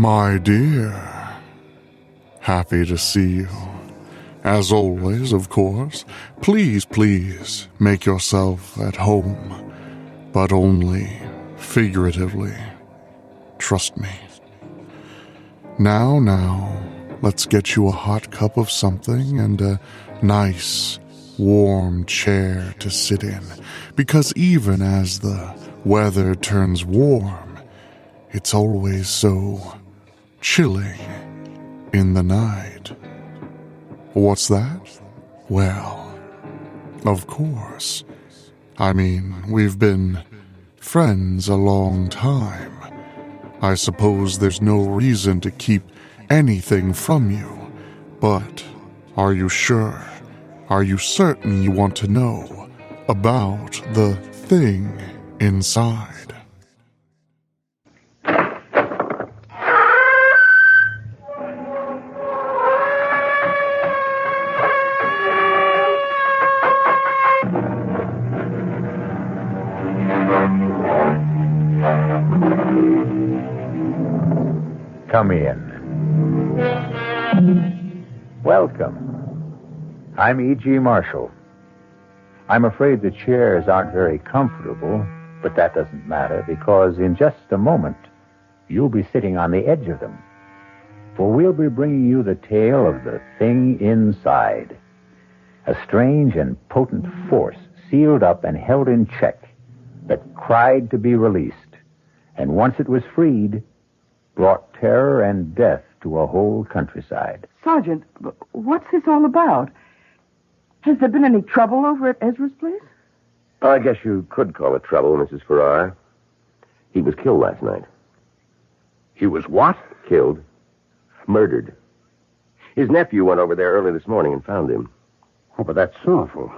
My dear, happy to see you. As always, of course, please make yourself at home, but only figuratively. Trust me. Now, let's get you a hot cup of something and a nice, warm chair to sit in, because even as the weather turns warm, it's always so chilling in the night. What's that? Well, of course. I mean, we've been friends a long time. I suppose there's no reason to keep anything from you. But are you sure? Are you certain you want to know about the thing inside? Come in. Welcome. I'm E.G. Marshall. I'm afraid the chairs aren't very comfortable, but that doesn't matter because in just a moment, you'll be sitting on the edge of them. For we'll be bringing you the tale of the thing inside. A strange and potent force sealed up and held in check that cried to be released. And once it was freed, brought terror and death to a whole countryside. Sergeant, what's this all about? Has there been any trouble over at Ezra's place? I guess you could call it trouble, Mrs. Farrar. He was killed last night. He was what? Killed. Murdered. His nephew went over there early this morning and found him. Oh, but that's awful.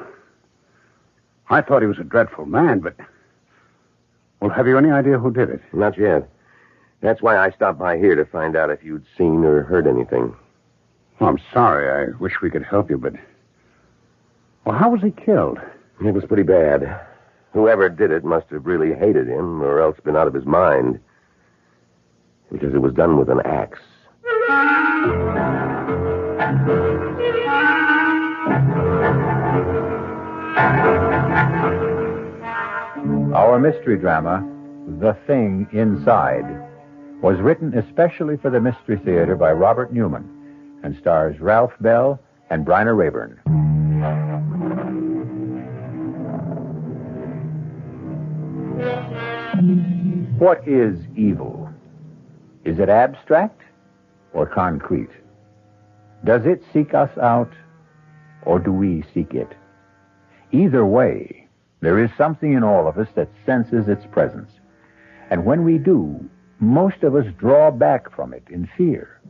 I thought he was a dreadful man, but... Well, have you any idea who did it? Not yet. That's why I stopped by here to find out if you'd seen or heard anything. Oh, I'm sorry. I wish we could help you, but... Well, how was he killed? It was pretty bad. Whoever did it must have really hated him or else been out of his mind. Because it was done with an axe. Our mystery drama, The Thing Inside, was written especially for the Mystery Theater by Robert Newman and stars Ralph Bell and Bryna Rayburn. What is evil? Is it abstract or concrete? Does it seek us out or do we seek it? Either way, there is something in all of us that senses its presence. And when we do, most of us draw back from it in fear.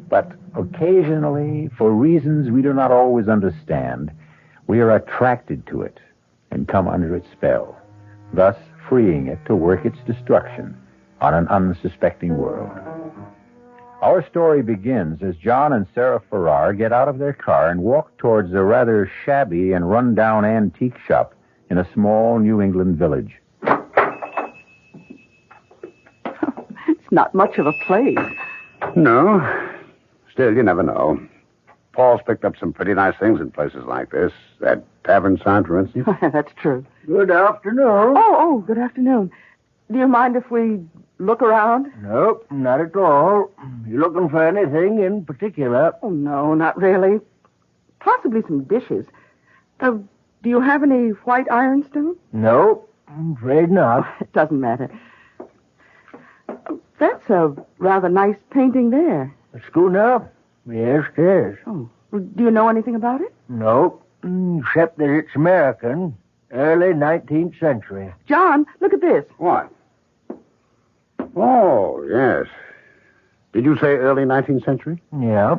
But occasionally, for reasons we do not always understand, we are attracted to it and come under its spell, thus freeing it to work its destruction on an unsuspecting world. Our story begins as John and Sarah Farrar get out of their car and walk towards a rather shabby and run-down antique shop in a small New England village. It's not much of a place. No. Still, you never know. Paul's picked up some pretty nice things in places like this. That tavern sign, for instance. That's true. Good afternoon. Oh, good afternoon. Do you mind if we look around? Nope, not at all. You looking for anything in particular? Oh, no, not really. Possibly some dishes. Do you have any white ironstone? Nope, I'm afraid not. It doesn't matter. That's a rather nice painting there. A schooner? Yes, it is. Oh, do you know anything about it? Nope, except that it's American, early 19th century. John, look at this. What? Oh, yes. Did you say early 19th century? Yeah.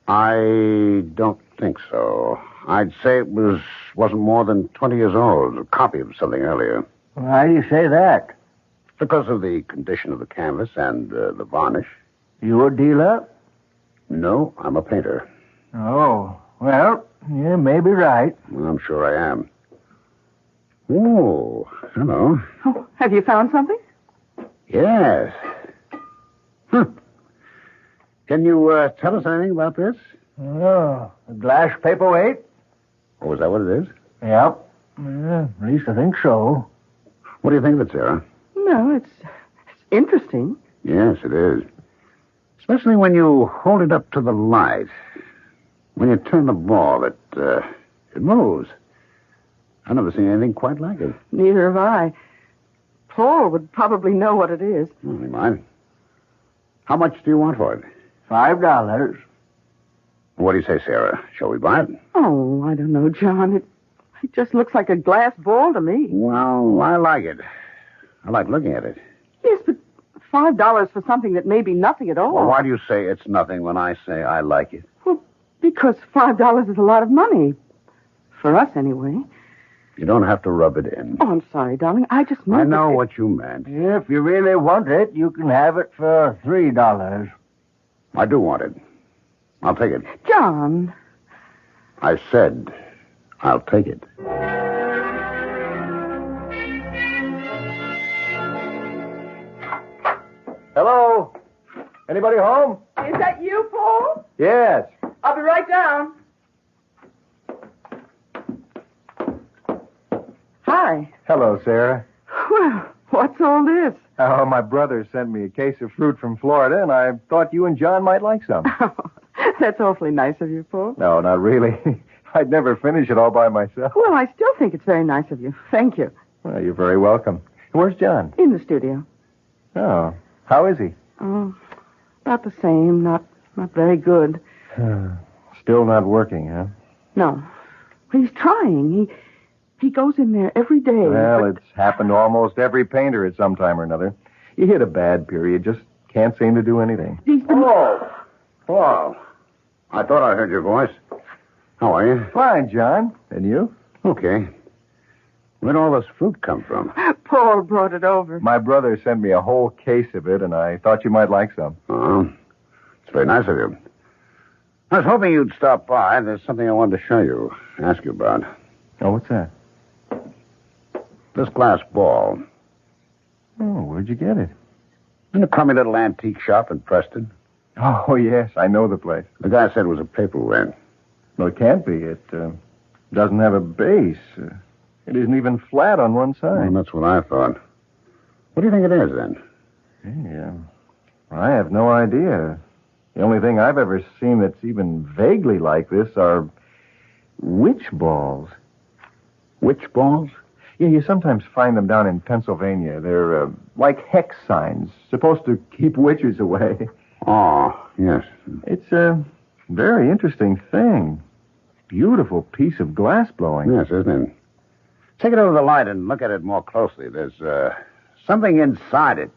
I don't think so. I'd say it wasn't more than 20 years old, a copy of something earlier. Why do you say that? Because of the condition of the canvas and the varnish. You a dealer? No, I'm a painter. Oh, well, you may be right. I'm sure I am. Oh, hello. Oh, have you found something? Yes. Can you tell us anything about this? Oh, a glass paperweight? Oh, is that what it is? Yep. Yeah, at least I think so. What do you think of it, Sarah? No, it's interesting. Yes, it is. Especially when you hold it up to the light. When you turn the ball, it moves. I've never seen anything quite like it. Neither have I. Paul would probably know what it is. Never mind. How much do you want for it? $5. What do you say, Sarah? Shall we buy it? Oh, I don't know, John. It just looks like a glass ball to me. Well, I like it. I like looking at it. Yes, but $5 for something that may be nothing at all. Well, why do you say it's nothing when I say I like it? Well, because $5 is a lot of money. For us, anyway. You don't have to rub it in. Oh, I'm sorry, darling. I just meant I know that what you meant. If you really want it, you can have it for $3. I do want it. I'll take it. John. I said I'll take it. Hello? Anybody home? Is that you, Paul? Yes. I'll be right down. Hi. Hello, Sarah. Well, what's all this? Oh, my brother sent me a case of fruit from Florida, and I thought you and John might like some. That's awfully nice of you, Paul. No, not really. I'd never finish it all by myself. Well, I still think it's very nice of you. Thank you. Well, you're very welcome. Where's John? In the studio. Oh, how is he? Oh, about the same. Not very good. Still not working, huh? No. He's trying. He goes in there every day. Well, it's happened to almost every painter at some time or another. You hit a bad period, just can't seem to do anything. He's been... Oh, Paul. I thought I heard your voice. How are you? Fine, John. And you? Okay. Where'd all this fruit come from? Paul brought it over. My brother sent me a whole case of it, and I thought you might like some. Oh, it's very nice of you. I was hoping you'd stop by. There's something I wanted to show you, ask you about. Oh, what's that? This glass ball. Oh, where'd you get it? In a crummy little antique shop in Preston. Oh, yes, I know the place. The guy said it was a paperweight. Well, it can't be. It doesn't have a base. It isn't even flat on one side. Well, that's what I thought. What do you think it is, then? Yeah. I have no idea. The only thing I've ever seen that's even vaguely like this are witch balls. Witch balls? Yeah, you sometimes find them down in Pennsylvania. They're like hex signs, supposed to keep witches away. Oh, yes. It's a very interesting thing. Beautiful piece of glass blowing. Yes, isn't it? Take it over the light and look at it more closely. There's something inside it.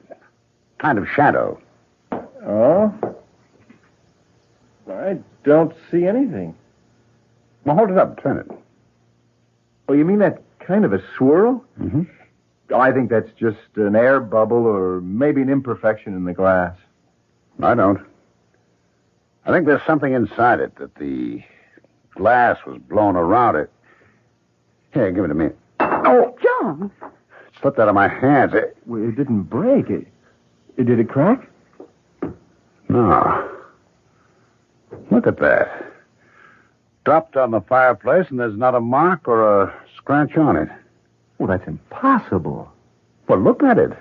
Kind of shadow. Oh? I don't see anything. Well, hold it up. Turn it. Oh, you mean that kind of a swirl? Mm-hmm. I think that's just an air bubble or maybe an imperfection in the glass. I don't. I think there's something inside it that the glass was blown around it. Here, give it to me. Oh, John. It slipped out of my hands. Well, it didn't break. Did it crack? No. Look at that. Dropped on the fireplace, and there's not a mark or a scratch on it. Well, that's impossible. Well, look at it.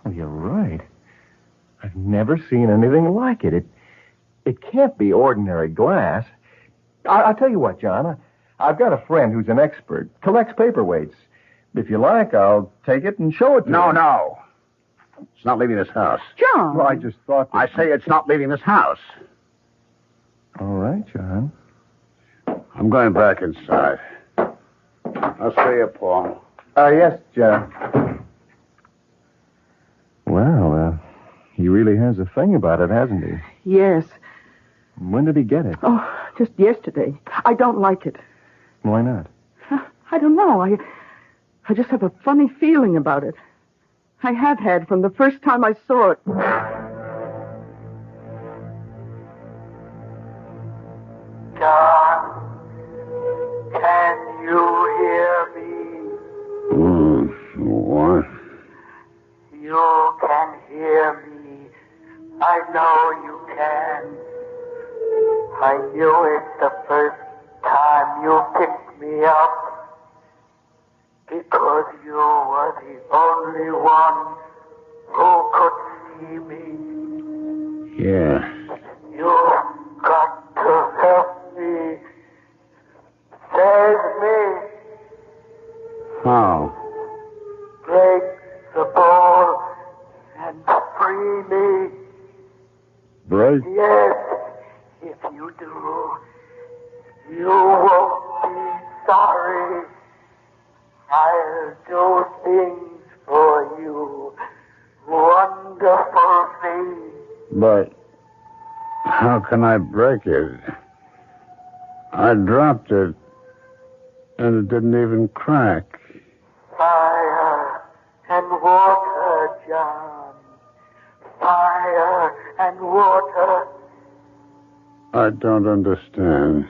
Oh, you're right. I've never seen anything like it. It can't be ordinary glass. I'll tell you what, John. I've got a friend who's an expert, collects paperweights. If you like, I'll take it and show it to you. No. It's not leaving this house. John. Well, I just thought that... I say it's not leaving this house. All right, John. I'm going back inside. I'll see you, Paul. Yes, John. Well, he really has a thing about it, hasn't he? Yes. When did he get it? Oh, just yesterday. I don't like it. Why not? I don't know. I just have a funny feeling about it. I have had from the first time I saw it. John, can you hear me? What? You can hear me. I know you can. are the only one who could see me. Yeah. You've got to help me. Save me. How? Break the ball and free me. Break? Yes, if you do, you won't be sorry. I'll do things for you, wonderful things. But how can I break it? I dropped it, and it didn't even crack. Fire and water, John. Fire and water. I don't understand.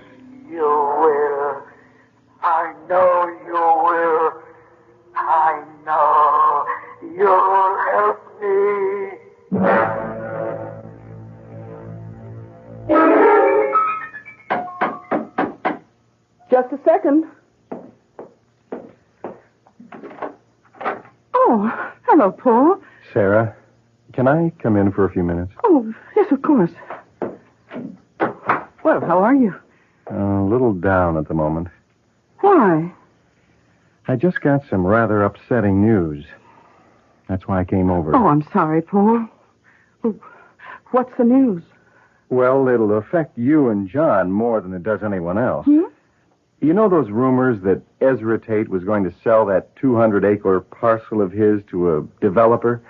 You will. I know you will. I know you'll help me. Just a second. Oh, hello, Paul. Sarah, can I come in for a few minutes? Oh, yes, of course. Well, how are you? A little down at the moment. Why? I just got some rather upsetting news. That's why I came over. Oh, I'm sorry, Paul. Well, what's the news? Well, it'll affect you and John more than it does anyone else. Hmm? You know those rumors that Ezra Tate was going to sell that 200-acre parcel of his to a developer?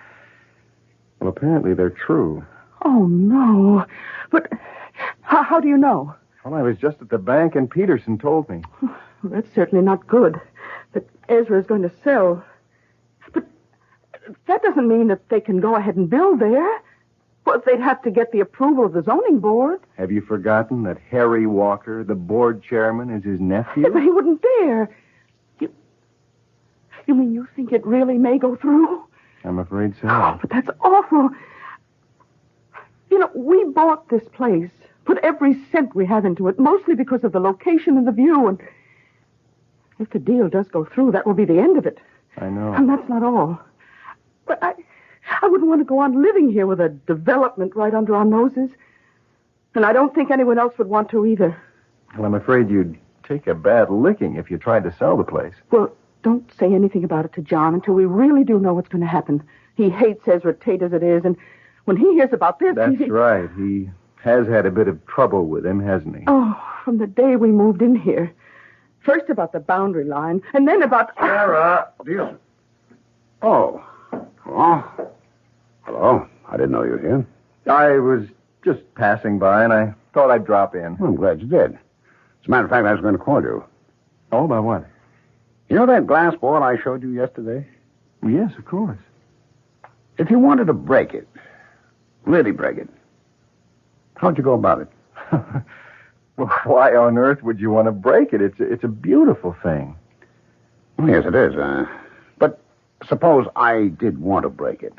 Well, apparently they're true. Oh, no. But how do you know? Well, I was just at the bank and Peterson told me. Well, that's certainly not good that Ezra is going to sell. But that doesn't mean that they can go ahead and build there. Well, they'd have to get the approval of the zoning board. Have you forgotten that Harry Walker, the board chairman, is his nephew? Yeah, but he wouldn't dare. You mean you think it really may go through? I'm afraid so. Oh, but that's awful. You know, we bought this place, put every cent we have into it, mostly because of the location and the view, and if the deal does go through, that will be the end of it. I know. And that's not all. But I wouldn't want to go on living here with a development right under our noses. And I don't think anyone else would want to either. Well, I'm afraid you'd take a bad licking if you tried to sell the place. Well, don't say anything about it to John until we really do know what's going to happen. He hates Ezra Tate as it is, and when he hears about this... That's right. He has had a bit of trouble with him, hasn't he? Oh, from the day we moved in here. First about the boundary line, and then about... Sarah, do you... Oh. Oh. Hello. I didn't know you were here. I was just passing by, and I thought I'd drop in. Well, I'm glad you did. As a matter of fact, I was going to call you. Oh, about what? You know that glass ball I showed you yesterday? Yes, of course. If you wanted to break it, really break it, how'd you go about it? Well, why on earth would you want to break it? It's a beautiful thing. Well, yes, it is. But suppose I did want to break it.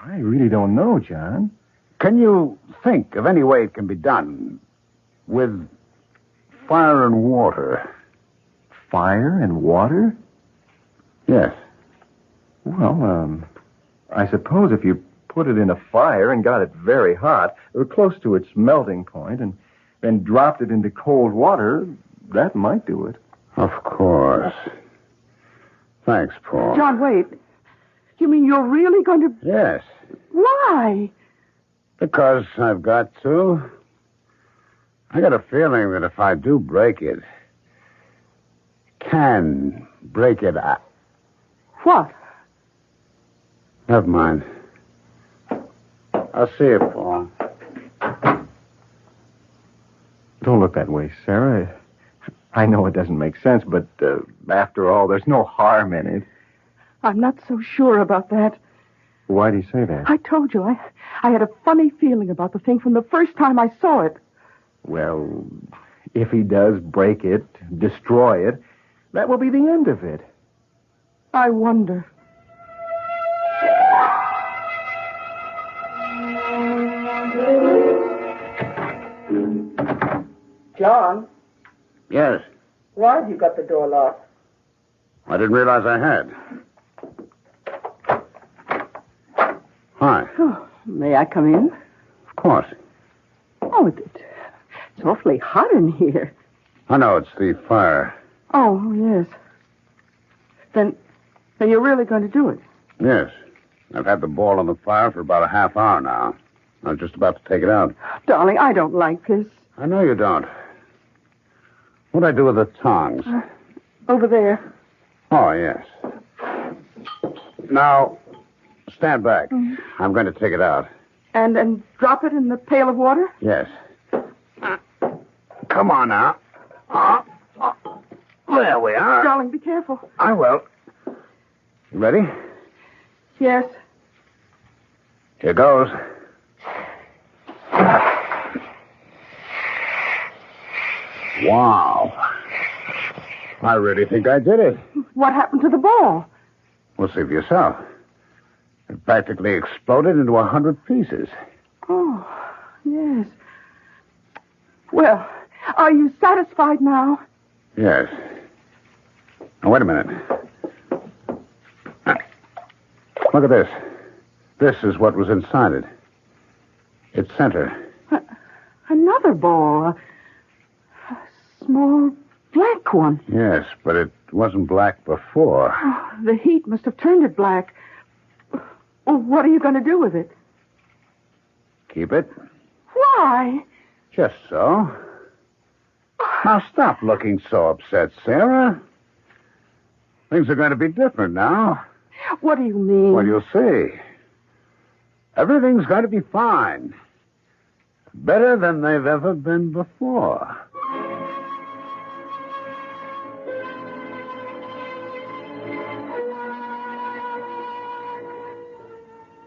I really don't know, John. Can you think of any way it can be done with fire and water? Fire and water? Yes. Well, I suppose if you put it in a fire and got it very hot, close to its melting point, and then dropped it into cold water, that might do it. Of course. Thanks, Paul. John, wait. You mean you're really going to... Yes. Why? Because I've got to. I got a feeling that if I do break it, can break it out. What? Never mind. I'll see you, Paul. Don't look that way, Sarah. I know it doesn't make sense, but after all, there's no harm in it. I'm not so sure about that. Why do you say that? I told you, I had a funny feeling about the thing from the first time I saw it. Well, if he does break it, destroy it, that will be the end of it. I wonder. John, Yes. why have you got the door locked? I didn't realize I had. Hi. Oh, may I come in? Of course. Oh, it's awfully hot in here. I know it's the fire. Oh, yes. Then you're really going to do it? Yes. I've had the ball on the fire for about a half hour now. I was just about to take it out. Darling, I don't like this. I know you don't. What'd I do with the tongs? Over there. Oh, yes. Now, stand back. I'm going to take it out. And drop it in the pail of water? Yes. Come on now. There we are. Darling, be careful. I will. You ready? Yes. Here goes. Wow. I really think I did it. What happened to the ball? Well, see for yourself. It practically exploded into 100 pieces. Oh, yes. Well, are you satisfied now? Yes. Now, wait a minute. Look at this. This is what was inside it. Its center. Another ball. A small black one. Yes, but it wasn't black before. Oh, the heat must have turned it black. Well, what are you going to do with it? Keep it. Why? Just so. Now, stop looking so upset, Sarah. Things are going to be different now. What do you mean? Well, you'll see. Everything's going to be fine. Better than they've ever been before.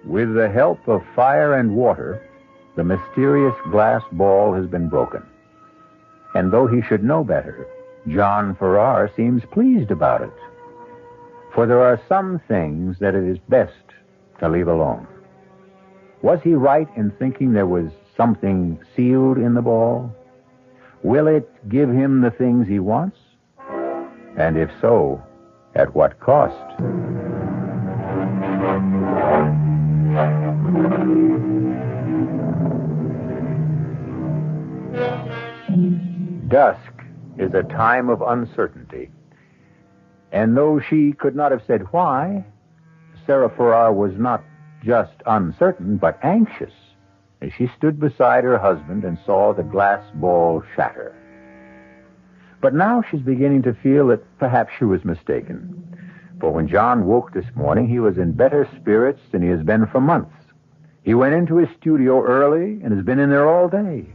With the help of fire and water, the mysterious glass ball has been broken. And though he should know better, John Farrar seems pleased about it. For there are some things that it is best to leave alone. Was he right in thinking there was something sealed in the ball? Will it give him the things he wants? And if so, at what cost? Dusk is a time of uncertainty. And though she could not have said why, Sarah Farrar was not just uncertain, but anxious as she stood beside her husband and saw the glass ball shatter. But now she's beginning to feel that perhaps she was mistaken. For when John woke this morning, he was in better spirits than he has been for months. He went into his studio early and has been in there all day.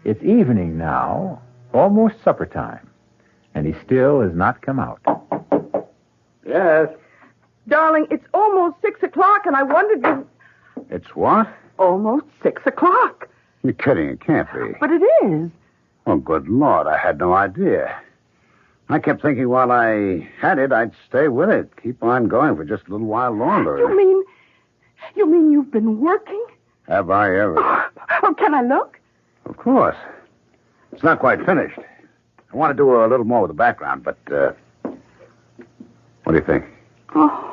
It's evening now, almost supper time, and he still has not come out. Yes. Darling, it's almost 6 o'clock, and I wondered you... It's what? Almost 6 o'clock. You're kidding. It can't be. But it is. Oh, good Lord. I had no idea. I kept thinking while I had it, I'd stay with it. Keep on going for just a little while longer. You mean you've been working? Have I ever? Oh, can I look? Of course. It's not quite finished. I want to do a little more with the background, but, what do you think? Oh,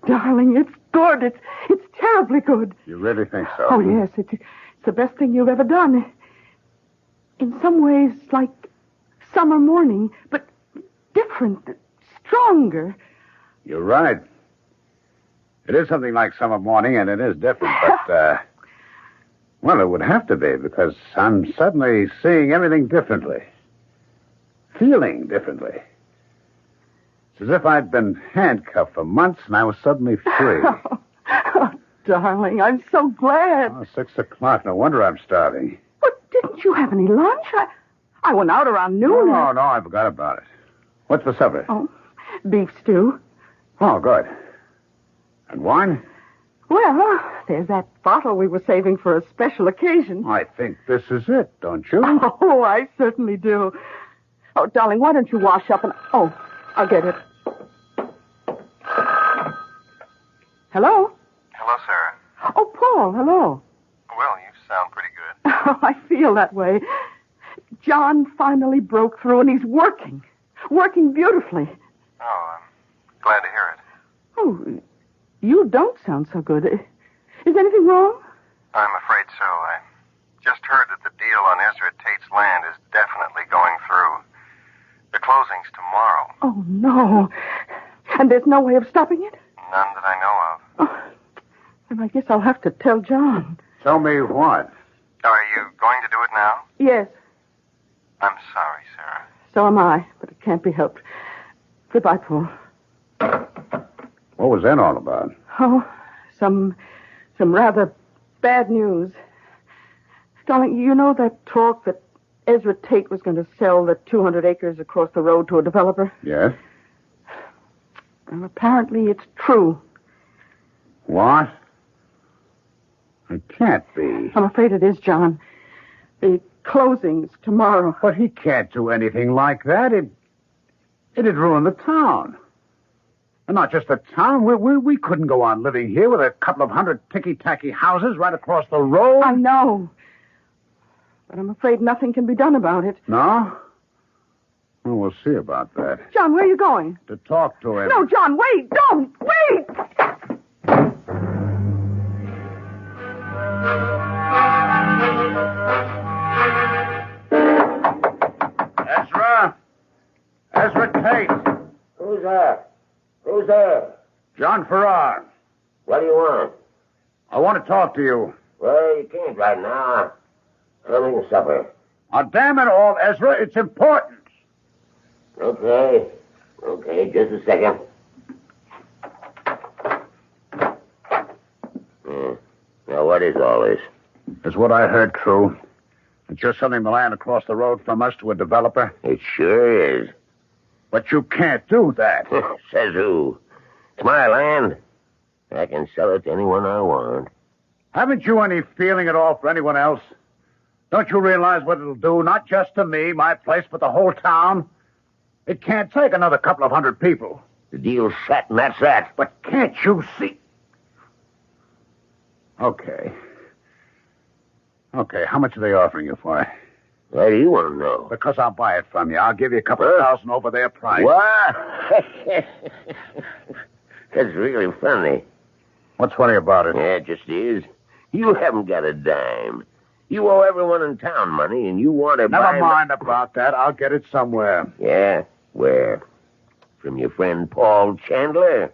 darling, it's good. It's terribly good. You really think so? Oh, yes, it's the best thing you've ever done. In some ways, like summer morning, but different, stronger. You're right. It is something like summer morning, and it is different, but, well, it would have to be, because I'm suddenly seeing everything differently. Feeling differently. It's as if I'd been handcuffed for months, and I was suddenly free. Oh, darling, I'm so glad. Oh, 6 o'clock. No wonder I'm starving. But didn't you have any lunch? I went out around noon. No, I forgot about it. What's for supper? Oh, beef stew. Oh, good. And wine? Well, there's that bottle we were saving for a special occasion. I think this is it, don't you? Oh, I certainly do. Oh, darling, why don't you wash up and... Oh, I'll get it. Hello? Hello, Sarah. Oh, Paul, hello. Well, you sound pretty good. Oh, I feel that way. John finally broke through, and he's working beautifully. Oh, I'm glad to hear it. Oh, you don't sound so good. Is anything wrong? I'm afraid so. I just heard that the deal on Ezra Tate's land is definitely going through. The closing's tomorrow. Oh, no. And there's no way of stopping it? None that I know of. Oh, then I guess I'll have to tell John. Tell me what? Are you going to do it now? Yes, I'm sorry, Sarah. so am I, but it can't be helped. Goodbye, Paul. What was that all about? Oh, some rather bad news. Darling, you know that talk that Ezra Tate was going to sell the 200 acres across the road to a developer? Yes? Well, apparently it's true. What? It can't be. I'm afraid it is, John. The closing's tomorrow. But he can't do anything like that. It'd ruin the town. And not just the town. We couldn't go on living here with a couple of hundred ticky-tacky houses right across the road. I know. But I'm afraid nothing can be done about it. No? Well, we'll see about that. John, where are you going? To talk to him. No, John, wait! Don't! Wait! Ezra Tate. Who's there? Who's there? John Farrar. What do you want? I want to talk to you. Well, you can't right now. I'm eating supper. Oh, damn it all, Ezra. It's important. Okay. Okay, just a second. Now, what is all this? Is what I heard true? That you're selling the land across the road from us to a developer? It sure is. But you can't do that. Says who? It's my land. I can sell it to anyone I want. Haven't you any feeling at all for anyone else? Don't you realize what it'll do, not just to me, my place, but the whole town? It can't take another couple of hundred people. The deal's set, and that's that. But can't you see? Okay, how much are they offering you for it? Why do you want to know? Because I'll buy it from you. I'll give you a couple of thousand over their price. What? That's really funny. What's funny about it? Yeah, it just is. You haven't got a dime. You owe everyone in town money, and you want to buy... Never mind about that. I'll get it somewhere. Yeah? Where? From your friend Paul Chandler?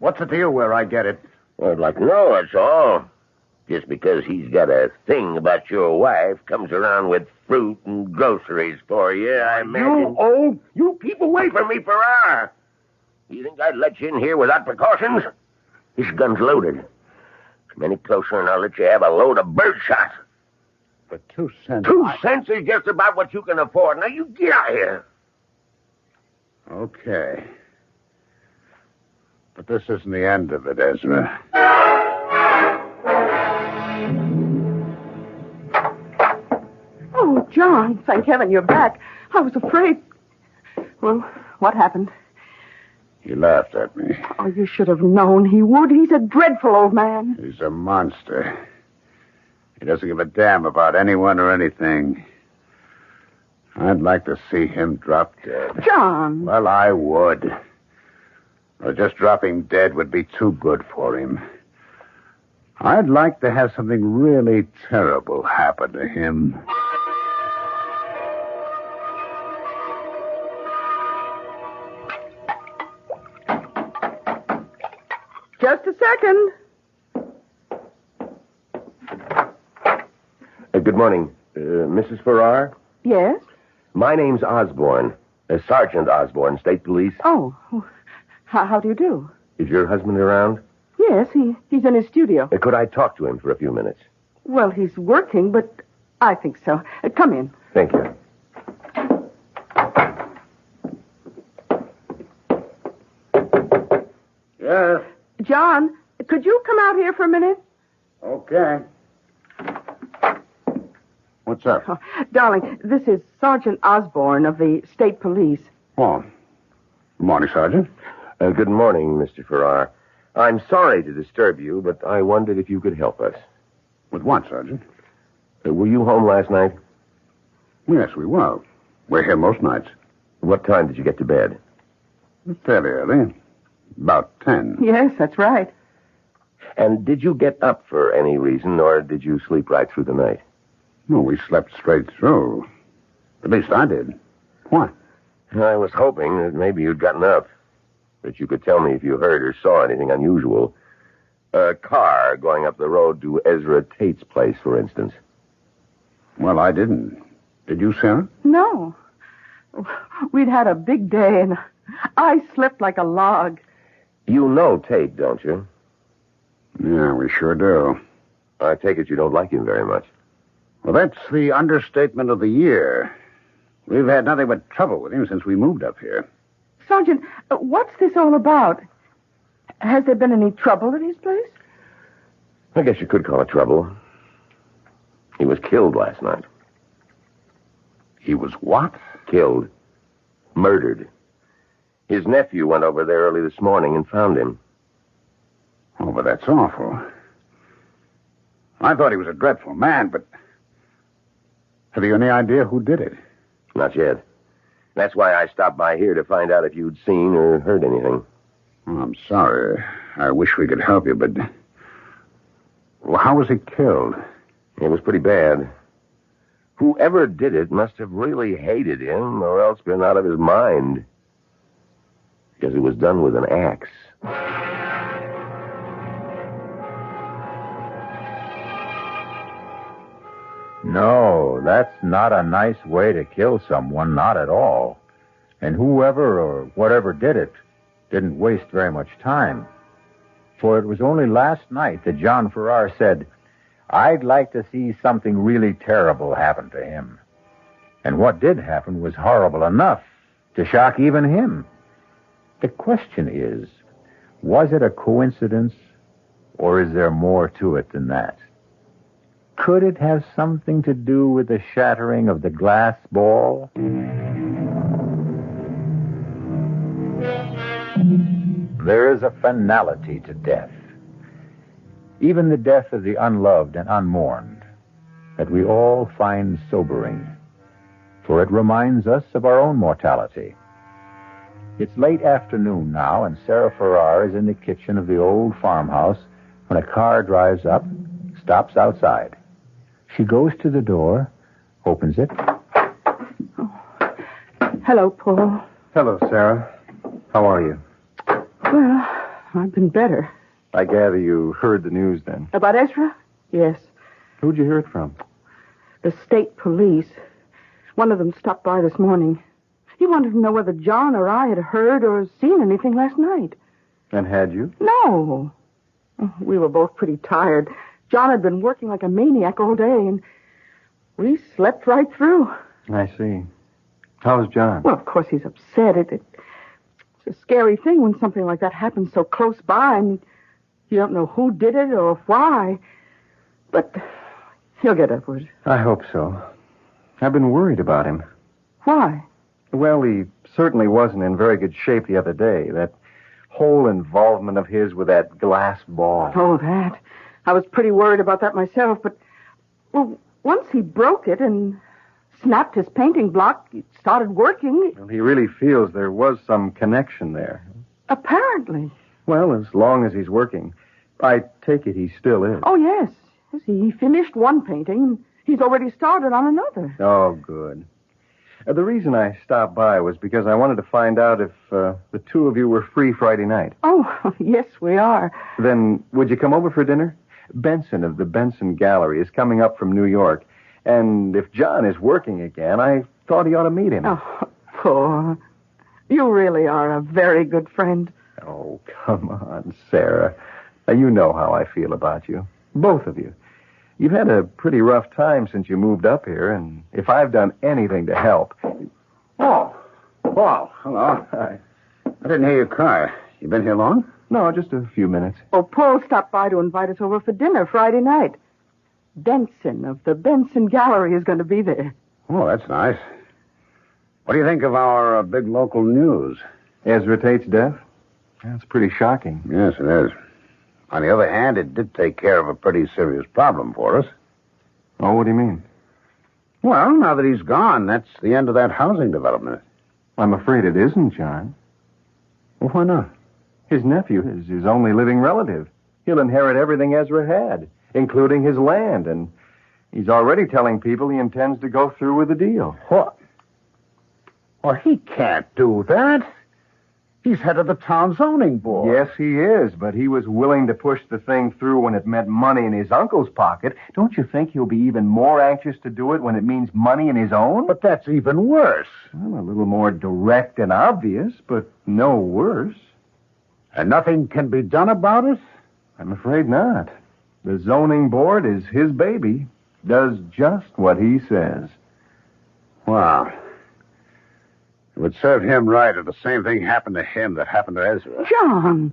What's the deal where I get it? I'd like to know, that's all. Just because he's got a thing about your wife, comes around with fruit and groceries for you, I imagine... You keep away from me, Farrar! You think I'd let you in here without precautions? This gun's loaded. Come any closer and I'll let you have a load of birdshot. For 2 cents. 2 cents is just about what you can afford. Now you get out of here. Okay. But this isn't the end of it, Ezra. Oh, John, thank heaven you're back. I was afraid. Well, what happened? He laughed at me. Oh, you should have known he would. He's a dreadful old man. He's a monster. He doesn't give a damn about anyone or anything. I'd like to see him drop dead. John! Well, I would. But just dropping dead would be too good for him. I'd like to have something really terrible happen to him. Just a second. Good morning. Mrs. Farrar? Yes? My name's Osborne. Sergeant Osborne, State Police. Oh, how do you do? Is your husband around? Yes, he's in his studio. Could I talk to him for a few minutes? Well, he's working, but I think so. Come in. Thank you. Yes. John, could you come out here for a minute? Okay. What's up? Oh, darling, this is Sergeant Osborne of the State Police. Oh. Good morning, Sergeant. Good morning, Mr. Farrar. I'm sorry to disturb you, but I wondered if you could help us. With what, Sergeant? Were you home last night? Yes, we were. We're here most nights. What time did you get to bed? Fairly early. About 10. Yes, that's right. And did you get up for any reason, or did you sleep right through the night? No, we slept straight through. At least I did. What? I was hoping that maybe you'd gotten up, that you could tell me if you heard or saw anything unusual. A car going up the road to Ezra Tate's place, for instance. Well, I didn't. Did you, Sarah? No. We'd had a big day, and I slept like a log. You know Tate, don't you? Yeah, we sure do. I take it you don't like him very much. Well, that's the understatement of the year. We've had nothing but trouble with him since we moved up here. Sergeant, what's this all about? Has there been any trouble at his place? I guess you could call it trouble. He was killed last night. He was what? Killed. Murdered. His nephew went over there early this morning and found him. Oh, but that's awful. I thought he was a dreadful man, but... Have you any idea who did it? Not yet. That's why I stopped by here to find out if you'd seen or heard anything. Oh, I'm sorry. I wish we could help you, but... Well, how was he killed? It was pretty bad. Whoever did it must have really hated him or else been out of his mind. Because it was done with an axe. No, that's not a nice way to kill someone, not at all. And whoever or whatever did it didn't waste very much time. For it was only last night that John Farrar said, "I'd like to see something really terrible happen to him." And what did happen was horrible enough to shock even him. The question is, was it a coincidence, or is there more to it than that? Could it have something to do with the shattering of the glass ball? There is a finality to death, even the death of the unloved and unmourned, that we all find sobering, for it reminds us of our own mortality. It's late afternoon now, and Sarah Farrar is in the kitchen of the old farmhouse when a car drives up, stops outside. She goes to the door, opens it. Hello, Paul. Hello, Sarah. How are you? Well, I've been better. I gather you heard the news then. About Ezra? Yes. Who'd you hear it from? The state police. One of them stopped by this morning. He wanted to know whether John or I had heard or seen anything last night. And had you? No. We were both pretty tired. John had been working like a maniac all day, and we slept right through. I see. How's John? Well, of course he's upset. It's a scary thing when something like that happens so close by, and you don't know who did it or why. But he'll get over it. I hope so. I've been worried about him. Why? Well, he certainly wasn't in very good shape the other day. That whole involvement of his with that glass ball. Oh, that. I was pretty worried about that myself, but, well, once he broke it and snapped his painting block, it started working. Well, he really feels there was some connection there. Apparently. Well, as long as he's working. I take it he still is. Oh, yes. He finished one painting. He's already started on another. Oh, good. The reason I stopped by was because I wanted to find out if the two of you were free Friday night. Oh, yes, we are. Then would you come over for dinner? Benson of the Benson Gallery is coming up from New York. And if John is working again, I thought he ought to meet him. Oh, poor. You really are a very good friend. Oh, come on, Sarah. You know how I feel about you. Both of you. You've had a pretty rough time since you moved up here, and if I've done anything to help... Oh, Paul, hello. Hi. I didn't hear you cry. You been here long? No, just a few minutes. Oh, Paul stopped by to invite us over for dinner Friday night. Benson of the Benson Gallery is going to be there. Oh, that's nice. What do you think of our big local news? Ezra Tate's death? That's pretty shocking. Yes, it is. On the other hand, it did take care of a pretty serious problem for us. Oh, what do you mean? Well, now that he's gone, that's the end of that housing development. I'm afraid it isn't, John. Well, why not? His nephew is his only living relative. he'll inherit everything Ezra had, including his land, and he's already telling people he intends to go through with the deal. What? Well, he can't do that. He's head of the town zoning board. Yes, he is, but he was willing to push the thing through when it meant money in his uncle's pocket. Don't you think he'll be even more anxious to do it when it means money in his own? But that's even worse. Well, a little more direct and obvious, but no worse. And nothing can be done about it? I'm afraid not. The zoning board is his baby. Does just what he says. Wow. It would serve him right if the same thing happened to him that happened to Ezra. John,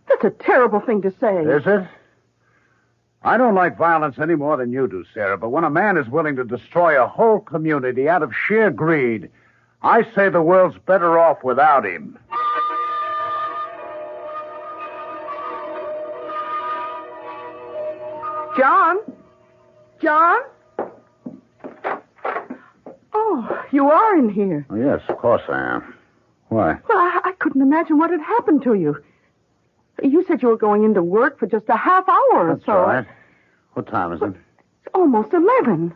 that's a terrible thing to say. Is it? I don't like violence any more than you do, Sarah, but when a man is willing to destroy a whole community out of sheer greed, I say the world's better off without him. John? John? Oh, you are in here. Oh, yes, of course I am. Why? Well, I couldn't imagine what had happened to you. You said you were going into work for just a half hour or That's so. right. What time is it? It's almost 11.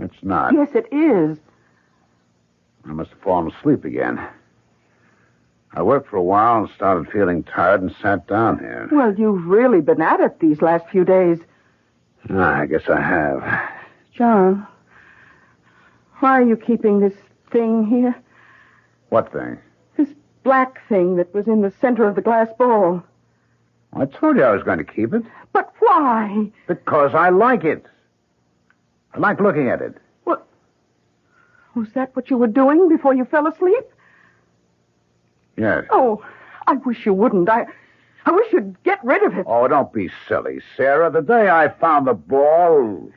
It's not. Yes, it is. I must have fallen asleep again. I worked for a while and started feeling tired and sat down here. Well, you've really been at it these last few days. I guess I have. John, why are you keeping this thing here? What thing? This black thing that was in the center of the glass bowl. I told you I was going to keep it. But why? Because I like it. I like looking at it. What? Was that what you were doing before you fell asleep? Yes. Oh, I wish you wouldn't. I wish you'd get rid of it. Oh, don't be silly, Sarah. The day I found the ball,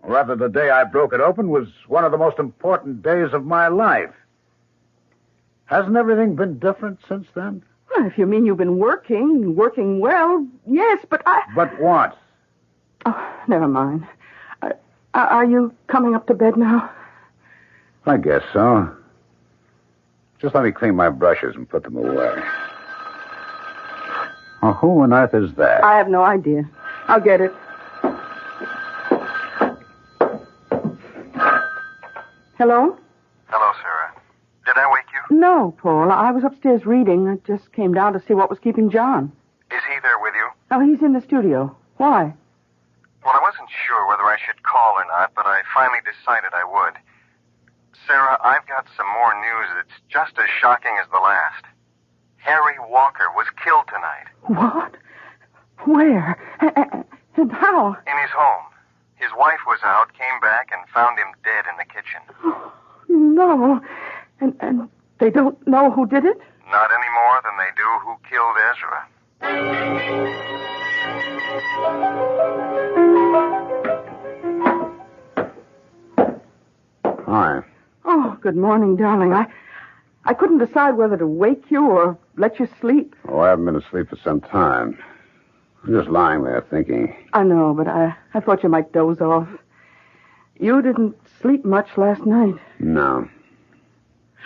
or rather the day I broke it open, was one of the most important days of my life. Hasn't everything been different since then? Well, if you mean you've been working well, yes, but I... But what? Oh, never mind. Are you coming up to bed now? I guess so. Just let me clean my brushes and put them away. Oh, who on earth is that? I have no idea. I'll get it. Hello? Hello, Sarah. Did I wake you? No, Paul. I was upstairs reading. I just came down to see what was keeping John. Is he there with you? Oh, he's in the studio. Why? Well, I wasn't sure whether I should call or not, but I finally decided I would. Sarah, I've got some more news that's just as shocking as the last. Harry Walker was killed tonight. What? Where? And how? In his home. His wife was out, came back, and found him dead in the kitchen. Oh, no. And they don't know who did it? Not any more than they do who killed Ezra. Hi. Oh, good morning, darling. I couldn't decide whether to wake you or let you sleep. Oh, I haven't been asleep for some time. I'm just lying there thinking. I know, but I thought you might doze off. You didn't sleep much last night. No,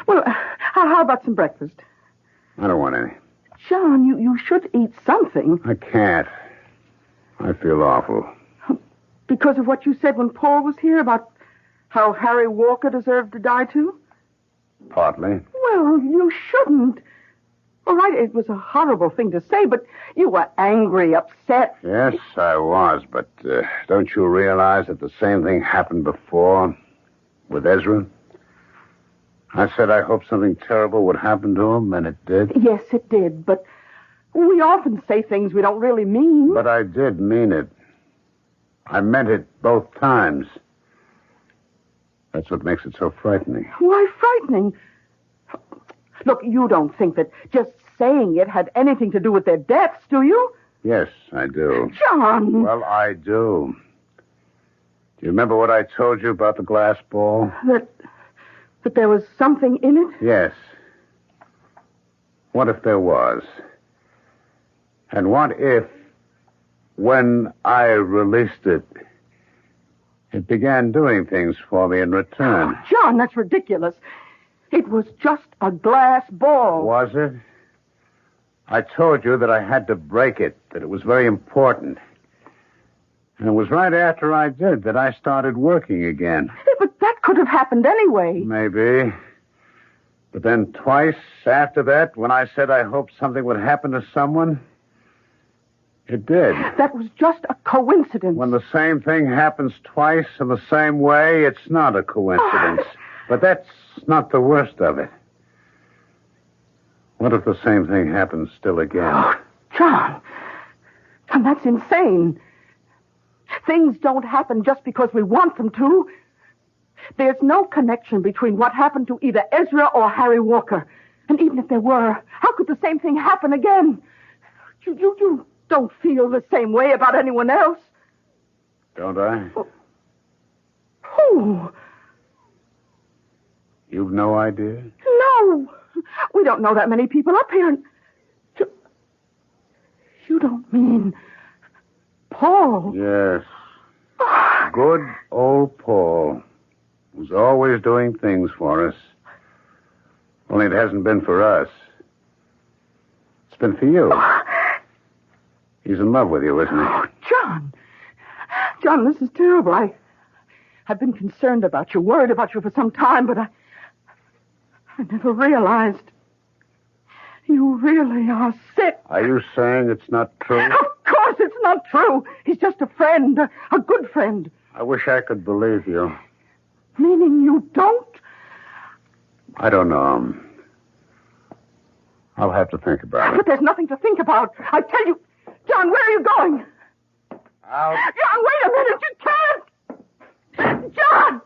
Well, how about some breakfast? I don't want any. John, you should eat something. I can't. I feel awful. Because of what you said when Paul was here about how Harry Walker deserved to die too? Partly. Well, you shouldn't. All right, it was a horrible thing to say, but you were angry, upset. Yes, I was, but don't you realize that the same thing happened before with Ezra? I said I hoped something terrible would happen to him, and it did. Yes, it did, but we often say things we don't really mean. But I did mean it. I meant it both times. That's what makes it so frightening. Why frightening? Look, you don't think that just saying it had anything to do with their deaths, do you? Yes, I do. John! Well, I do. Do you remember what I told you about the glass ball? That there was something in it? Yes. What if there was? And what if, when I released it, it began doing things for me in return? Oh, John, that's ridiculous. It was just a glass ball. Was it? I told you that I had to break it, that it was very important. And it was right after I did that I started working again. But that could have happened anyway. Maybe. But then twice after that, when I said I hoped something would happen to someone, it did. That was just a coincidence. When the same thing happens twice in the same way, it's not a coincidence. But that's not the worst of it. What if the same thing happens still again? Oh, John. John, that's insane. Things don't happen just because we want them to. There's no connection between what happened to either Ezra or Harry Walker. And even if there were, how could the same thing happen again? You don't feel the same way about anyone else. Don't I? Who? You've no idea? No. We don't know that many people up here. You don't mean Paul? Yes. Good old Paul. Who's always doing things for us. Only it hasn't been for us. It's been for you. He's in love with you, isn't he? Oh, John. John, this is terrible. I've been concerned about you, worried about you for some time, but I never realized you really are sick. Are you saying it's not true? Of course it's not true. He's just a friend, a good friend. I wish I could believe you. Meaning you don't? I don't know. I'll have to think about it. But there's nothing to think about. I tell you, John, where are you going? Out. John, wait a minute. You can't. John!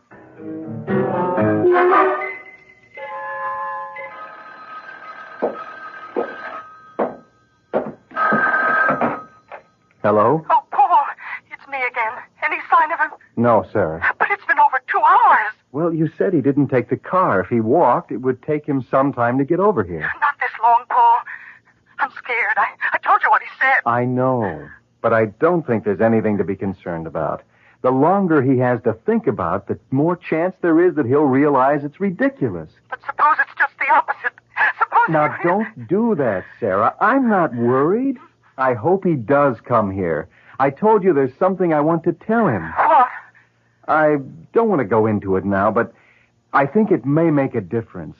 Hello? Oh, Paul, it's me again. Any sign of him? No, Sarah. But it's been over 2 hours. Well, you said he didn't take the car. If he walked, it would take him some time to get over here. Not this long, Paul. I'm scared. I told you what he said. I know, but I don't think there's anything to be concerned about. The longer he has to think about, the more chance there is that he'll realize it's ridiculous. But suppose it's just the opposite. Suppose... Now, don't do that, Sarah. I'm not worried. I hope he does come here. I told you there's something I want to tell him. What? I don't want to go into it now, but I think it may make a difference.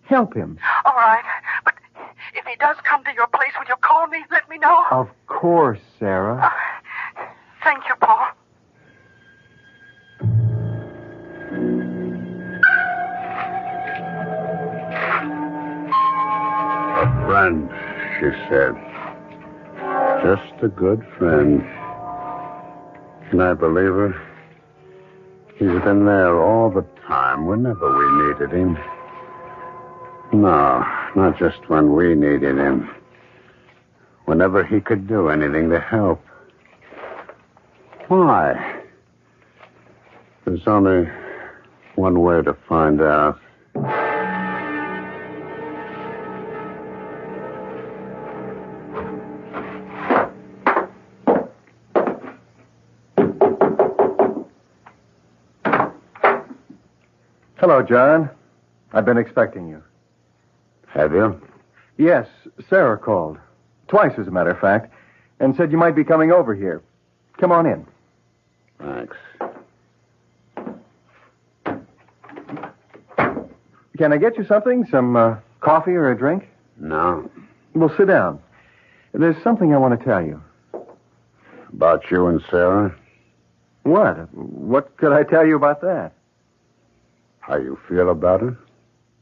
Help him. All right. But if he does come to your place, will you call me? Let me know. Of course, Sarah. Thank you, Paul. A friend, she said. Just a good friend. Can I believe her? He's been there all the time, whenever we needed him. No, not just when we needed him. Whenever he could do anything to help. Why? There's only one way to find out. Hello, John. I've been expecting you. Have you? Yes, Sarah called. Twice, as a matter of fact, and said you might be coming over here. Come on in. Thanks. Can I get you something? Some coffee or a drink? No. Well, sit down. There's something I want to tell you. About you and Sarah? What? What could I tell you about that? How you feel about her?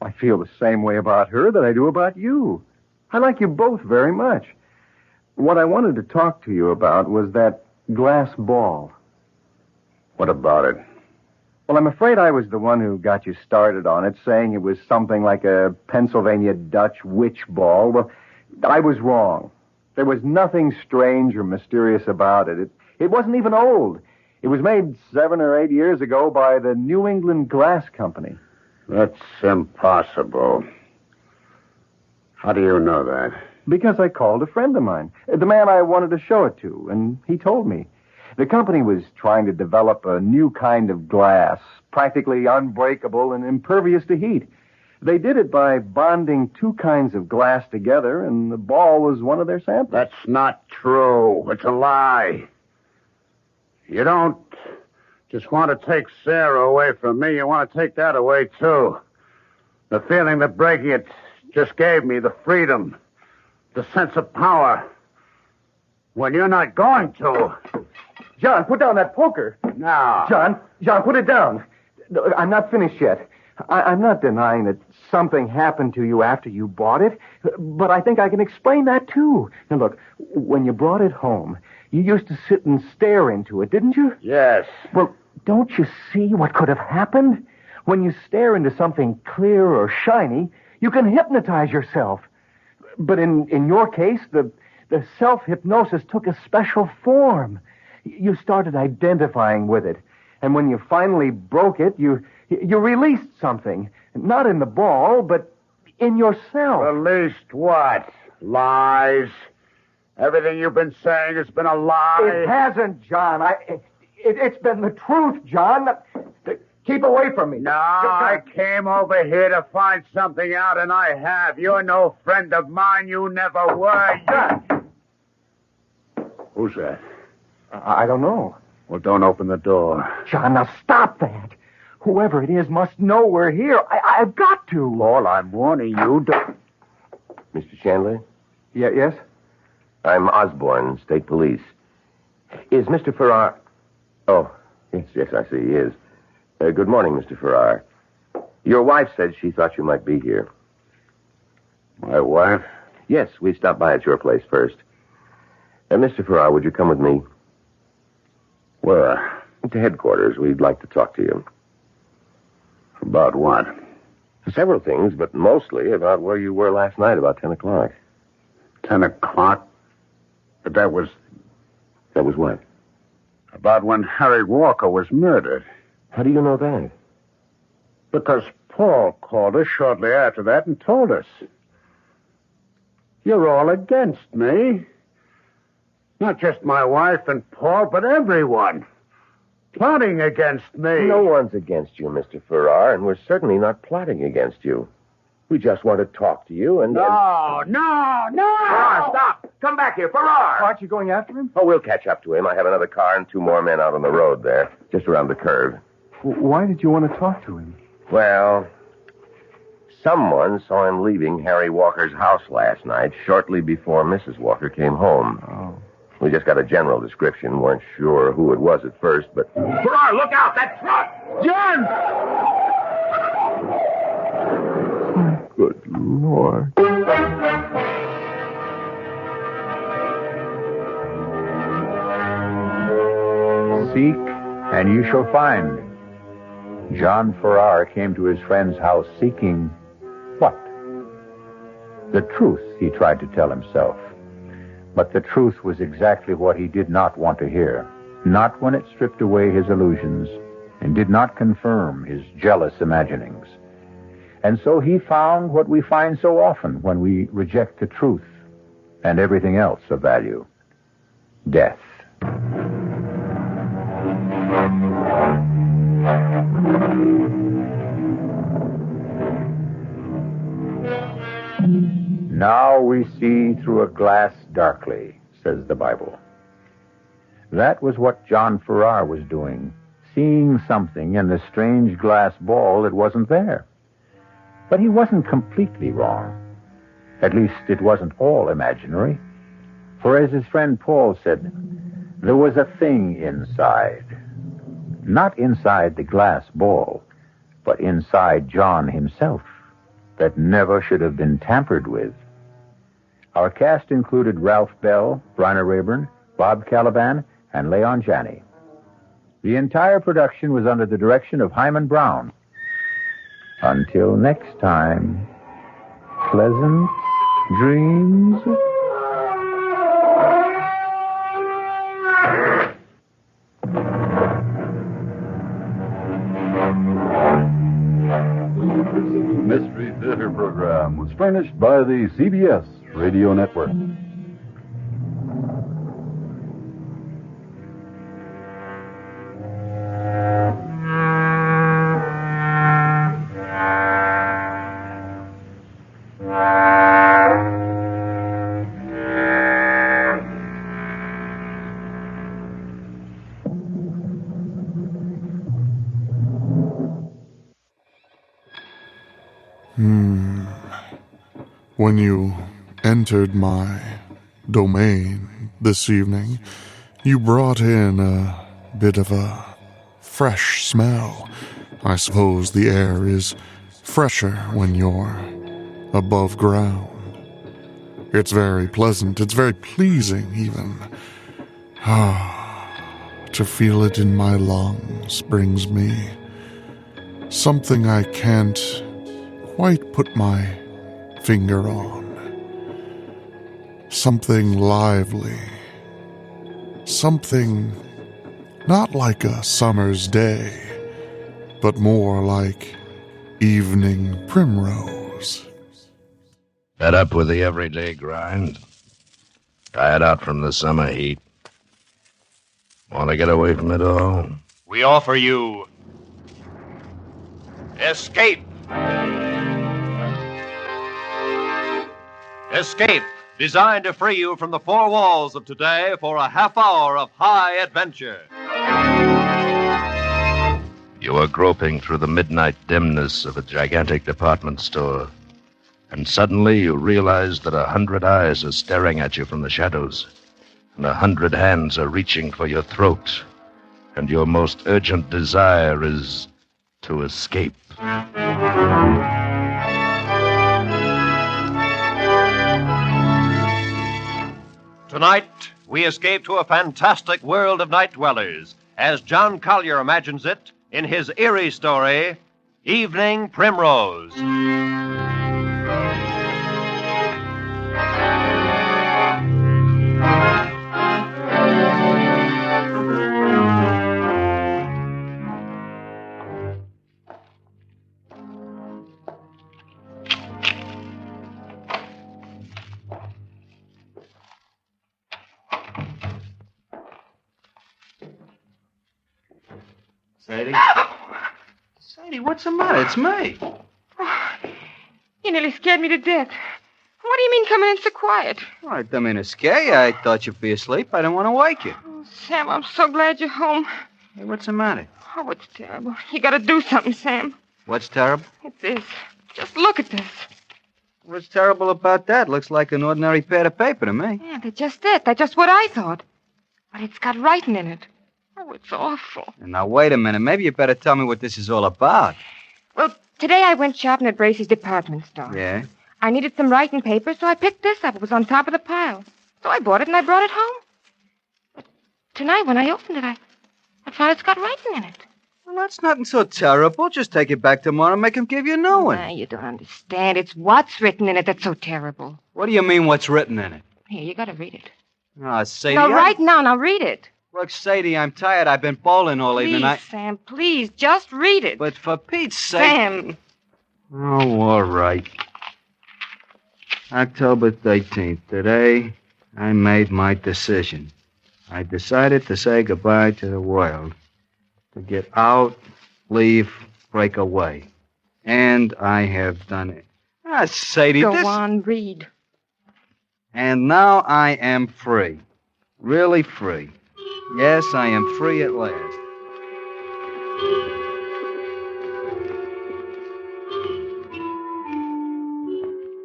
I feel the same way about her that I do about you. I like you both very much. What I wanted to talk to you about was that glass ball. What about it? Well, I'm afraid I was the one who got you started on it, saying it was something like a Pennsylvania Dutch witch ball. Well, I was wrong. There was nothing strange or mysterious about it. It wasn't even old. It was made 7 or 8 years ago by the New England Glass Company. That's impossible. How do you know that? Because I called a friend of mine, the man I wanted to show it to, and he told me. The company was trying to develop a new kind of glass, practically unbreakable and impervious to heat. They did it by bonding two kinds of glass together, and the ball was one of their samples. That's not true. It's a lie. You don't just want to take Sarah away from me. You want to take that away, too. The feeling that breaking it just gave me, the freedom, the sense of power. When you're not going to. John, put down that poker. No. John, put it down. I'm not finished yet. I'm not denying that something happened to you after you bought it, but I think I can explain that, too. Now, look, when you brought it home, you used to sit and stare into it, didn't you? Yes. Well, don't you see what could have happened? When you stare into something clear or shiny, you can hypnotize yourself. But in your case, the self-hypnosis took a special form. You started identifying with it. And when you finally broke it, you released something. Not in the ball, but in yourself. Released what? Lies. Everything you've been saying has been a lie. It hasn't, John. It's been the truth, John. Keep away from me. No, I came over here to find something out, and I have. You're no friend of mine. You never were. John. Who's that? I don't know. Well, don't open the door. John, now stop that. Whoever it is must know we're here. I've got to. Paul, I'm warning you. Mr. Chandler? Yes? I'm Osborne, State Police. Is Mr. Farrar... Oh, yes, I see he is. Good morning, Mr. Farrar. Your wife said she thought you might be here. My wife? Yes, we stopped by at your place first. Mr. Farrar, would you come with me? Where? To headquarters. We'd like to talk to you. About what? Several things, but mostly about where you were last night about 10 o'clock. 10 o'clock? But that was... That was what? About when Harry Walker was murdered. How do you know that? Because Paul called us shortly after that and told us. You're all against me. Not just my wife and Paul, but everyone. Plotting against me. No one's against you, Mr. Farrar, and we're certainly not plotting against you. We just want to talk to you and... No! Farrar, stop! Come back here, Farrar! Aren't you going after him? Oh, we'll catch up to him. I have another car and 2 more men out on the road there, just around the curve. Why did you want to talk to him? Well, someone saw him leaving Harry Walker's house last night, shortly before Mrs. Walker came home. Oh. We just got a general description. Weren't sure who it was at first, but... Farrar, look out! That truck! John! Good Lord. Seek, and you shall find. John Farrar came to his friend's house seeking what? The truth, he tried to tell himself. But the truth was exactly what he did not want to hear. Not when it stripped away his illusions and did not confirm his jealous imaginings. And so he found what we find so often when we reject the truth and everything else of value. Death. Now we see through a glass darkly, says the Bible. That was what John Farrar was doing, seeing something in the strange glass ball that wasn't there. But he wasn't completely wrong. At least it wasn't all imaginary. For as his friend Paul said, there was a thing inside. Not inside the glass ball, but inside John himself, that never should have been tampered with. Our cast included Ralph Bell, Bryna Rayburn, Bob Caliban, and Leon Janney. The entire production was under the direction of Hyman Brown. Until next time, pleasant dreams. Mystery Theater program was furnished by the CBS Radio Network. When you entered my domain this evening, you brought in a bit of a fresh smell. I suppose the air is fresher when you're above ground. It's very pleasant. It's very pleasing, even. To feel it in my lungs brings me something I can't quite put my finger on. Something lively. Something not like a summer's day, but more like evening primrose. Fed up with the everyday grind? Tired out from the summer heat? Want to get away from it all? We offer you Escape. Escape, designed to free you from the four walls of today for a half hour of high adventure. You are groping through the midnight dimness of a gigantic department store, and suddenly you realize that 100 eyes are staring at you from the shadows, and 100 hands are reaching for your throat, and your most urgent desire is to escape. Tonight, we escape to a fantastic world of night dwellers, as John Collier imagines it in his eerie story, Evening Primrose. Sadie? Sadie, what's the matter? It's me. Oh, you nearly scared me to death. What do you mean coming in so quiet? Well, I didn't mean to scare you. I thought you'd be asleep. I didn't want to wake you. Oh, Sam, I'm so glad you're home. Hey, what's the matter? Oh, it's terrible. You gotta do something, Sam. What's terrible? It's this. Just look at this. What's terrible about that? Looks like an ordinary pad of paper to me. Yeah, that's just it. That's just what I thought. But it's got writing in it. Oh, it's awful. Now, wait a minute. Maybe you better tell me what this is all about. Well, today I went shopping at Bracey's department store. Yeah? I needed some writing paper, so I picked this up. It was on top of the pile. So I bought it and I brought it home. But tonight, when I opened it, I found it's got writing in it. Well, that's nothing so terrible. Just take it back tomorrow and make him give you a new one. Nah, you don't understand. It's what's written in it that's so terrible. What do you mean, what's written in it? Here, you gotta read it. Sadie. No, right now. Now read it. Look, Sadie, I'm tired. I've been bowling all evening. Please, Sam, please, just read it. But for Pete's sake... Sam. Oh, all right. October 13th. Today, I made my decision. I decided to say goodbye to the world. To get out, leave, break away. And I have done it. Sadie, Go on, read. And now I am free. Really free. Yes, I am free at last.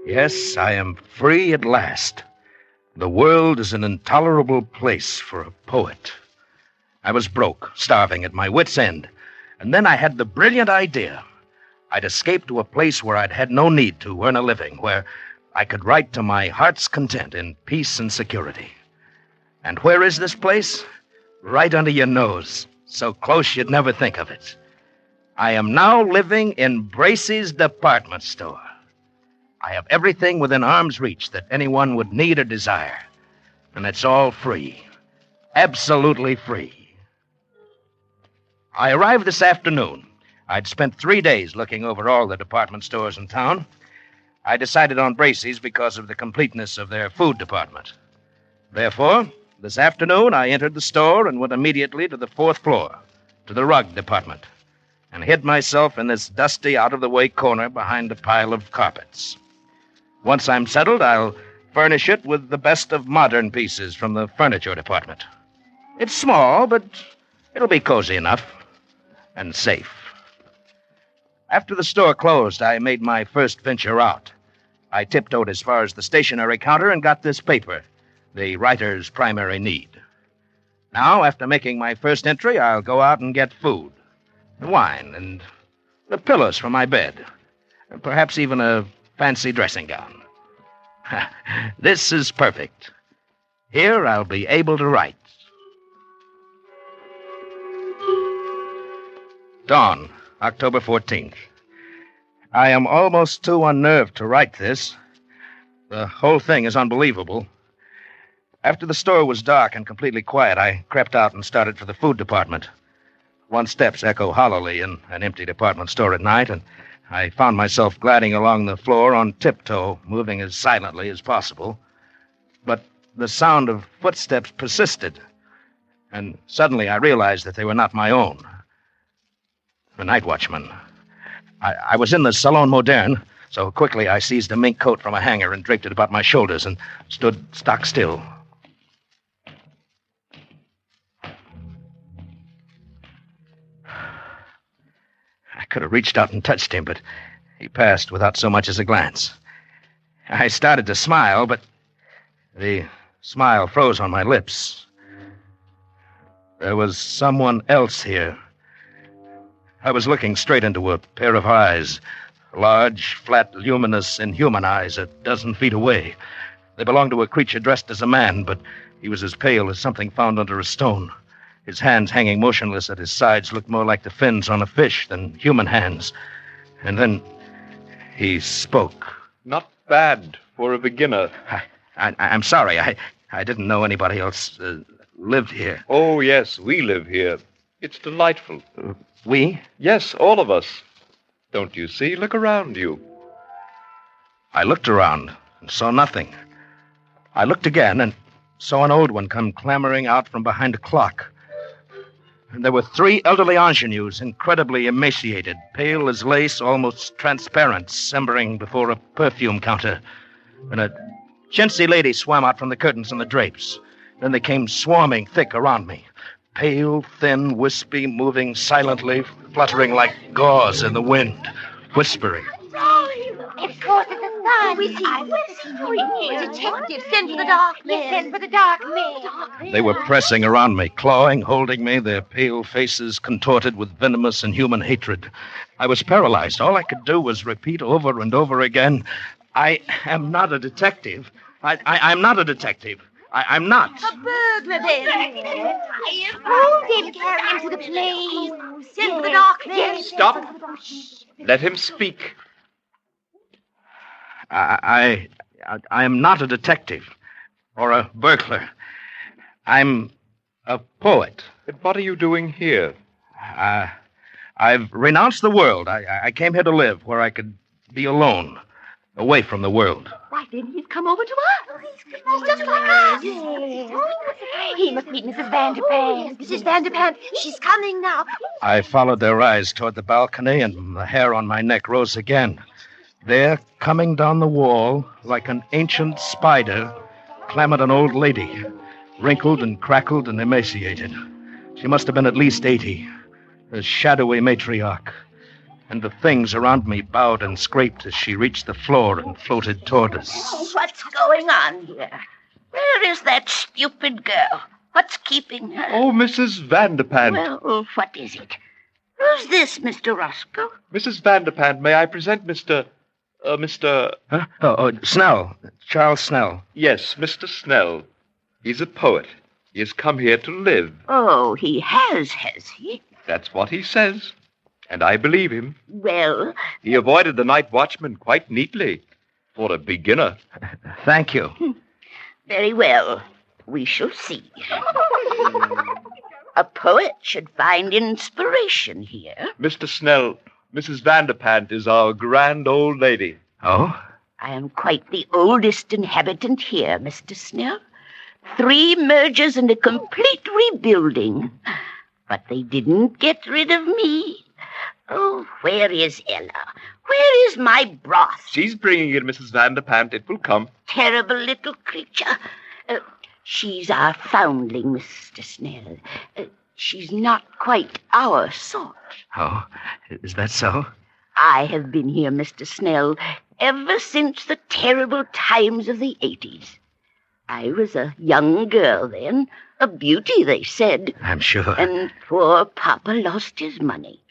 Yes, I am free at last. The world is an intolerable place for a poet. I was broke, starving, at my wit's end. And then I had the brilliant idea. I'd escape to a place where I'd had no need to earn a living, where I could write to my heart's content in peace and security. And where is this place? Right under your nose, so close you'd never think of it. I am now living in Bracey's department store. I have everything within arm's reach that anyone would need or desire. And it's all free. Absolutely free. I arrived this afternoon. I'd spent 3 days looking over all the department stores in town. I decided on Bracey's because of the completeness of their food department. Therefore, this afternoon, I entered the store and went immediately to the 4th floor, to the rug department, and hid myself in this dusty, out-of-the-way corner behind a pile of carpets. Once I'm settled, I'll furnish it with the best of modern pieces from the furniture department. It's small, but it'll be cozy enough and safe. After the store closed, I made my first venture out. I tiptoed as far as the stationery counter and got this paper, the writer's primary need. Now, after making my first entry, I'll go out and get food, wine, and the pillows for my bed, and perhaps even a fancy dressing gown. This is perfect. Here I'll be able to write. Dawn, October 14th. I am almost too unnerved to write this. The whole thing is unbelievable. After the store was dark and completely quiet, I crept out and started for the food department. One's steps echo hollowly in an empty department store at night, and I found myself gliding along the floor on tiptoe, moving as silently as possible. But the sound of footsteps persisted, and suddenly I realized that they were not my own. The night watchman. I was in the Salon Moderne, so quickly I seized a mink coat from a hanger and draped it about my shoulders and stood stock still. I could have reached out and touched him, but he passed without so much as a glance. I started to smile, but the smile froze on my lips. There was someone else here. I was looking straight into a pair of eyes, large, flat, luminous, inhuman eyes 12 feet away. They belonged to a creature dressed as a man, but he was as pale as something found under a stone. His hands hanging motionless at his sides looked more like the fins on a fish than human hands. And then he spoke. Not bad for a beginner. I'm sorry. I didn't know anybody else lived here. Oh, yes, we live here. It's delightful. We? Yes, all of us. Don't you see? Look around you. I looked around and saw nothing. I looked again and saw an old one come clambering out from behind a clock. And there were 3 elderly ingenues, incredibly emaciated, pale as lace, almost transparent, simmering before a perfume counter. And a chintzy lady swam out from the curtains and the drapes. Then they came swarming thick around me. Pale, thin, wispy, moving silently, fluttering like gauze in the wind, whispering. It's close to the sun. We see. Detective, send for the dark men. Send for the dark men. They were pressing around me, clawing, holding me, their pale faces contorted with venomous and human hatred. I was paralyzed. All I could do was repeat over and over again, I am not a detective. I'm not a detective. I'm not. A burglar, then. Hold him, carry him to the place. Send for the dark men. Stop. Let him speak. I am not a detective or a burglar. I'm a poet. But what are you doing here? I've renounced the world. I came here to live where I could be alone, away from the world. Why didn't he come over to us? He's just like us. He must meet Mrs. Vanderpant. Mrs. Vanderpant, she's coming now. I followed their eyes toward the balcony, and the hair on my neck rose again. There, coming down the wall, like an ancient spider, clambered an old lady, wrinkled and crackled and emaciated. She must have been at least 80, a shadowy matriarch. And the things around me bowed and scraped as she reached the floor and floated toward us. Oh, what's going on here? Where is that stupid girl? What's keeping her? Oh, Mrs. Vanderpant. Well, what is it? Who's this, Mr. Roscoe? Mrs. Vanderpant, may I present Mr. Huh? Oh, Snell. Charles Snell. Yes, Mr. Snell. He's a poet. He has come here to live. Oh, he has he? That's what he says. And I believe him. Well... He avoided the night watchman quite neatly. For a beginner. Thank you. Very well. We shall see. A poet should find inspiration here. Mr. Snell, Mrs. Vanderpant is our grand old lady. Oh? I am quite the oldest inhabitant here, Mr. Snell. 3 mergers and a complete rebuilding. But they didn't get rid of me. Oh, where is Ella? Where is my broth? She's bringing it, Mrs. Vanderpant. It will come. Terrible little creature. She's our foundling, Mr. Snell. She's not quite our sort. Oh, is that so? I have been here, Mr. Snell, ever since the terrible times of the 80s. I was a young girl then, a beauty, they said. I'm sure. And poor Papa lost his money.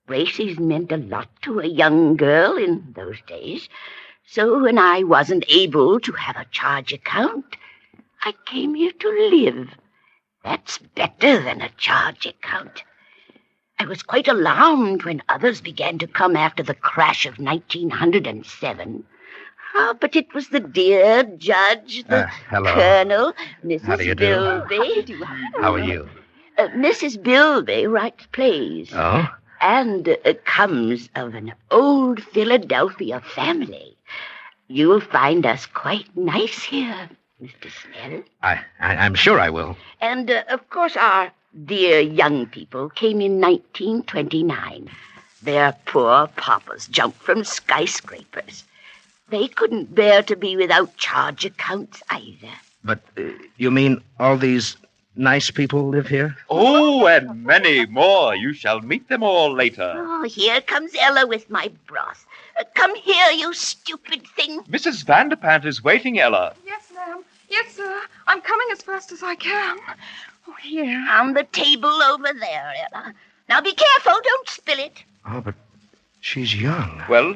Braces meant a lot to a young girl in those days. So when I wasn't able to have a charge account, I came here to live. That's better than a charge account. I was quite alarmed when others began to come after the crash of 1907. But it was the dear judge, the hello. colonel, Mrs. How do you do? Bilby. How are you? Mrs. Bilby writes plays. Oh? And comes of an old Philadelphia family. You'll find us quite nice here, Mr. Snell. I'm sure I will. And, of course, our dear young people came in 1929. Their poor papas jumped from skyscrapers. They couldn't bear to be without charge accounts either. But you mean all these nice people live here? Oh, and many more. You shall meet them all later. Oh, here comes Ella with my broth. Come here, you stupid thing. Mrs. Vanderpant is waiting, Ella. Yes, ma'am. Yes, sir. I'm coming as fast as I can. Oh, here. On the table over there, Ella. Now be careful, don't spill it. Oh, but she's young. Well,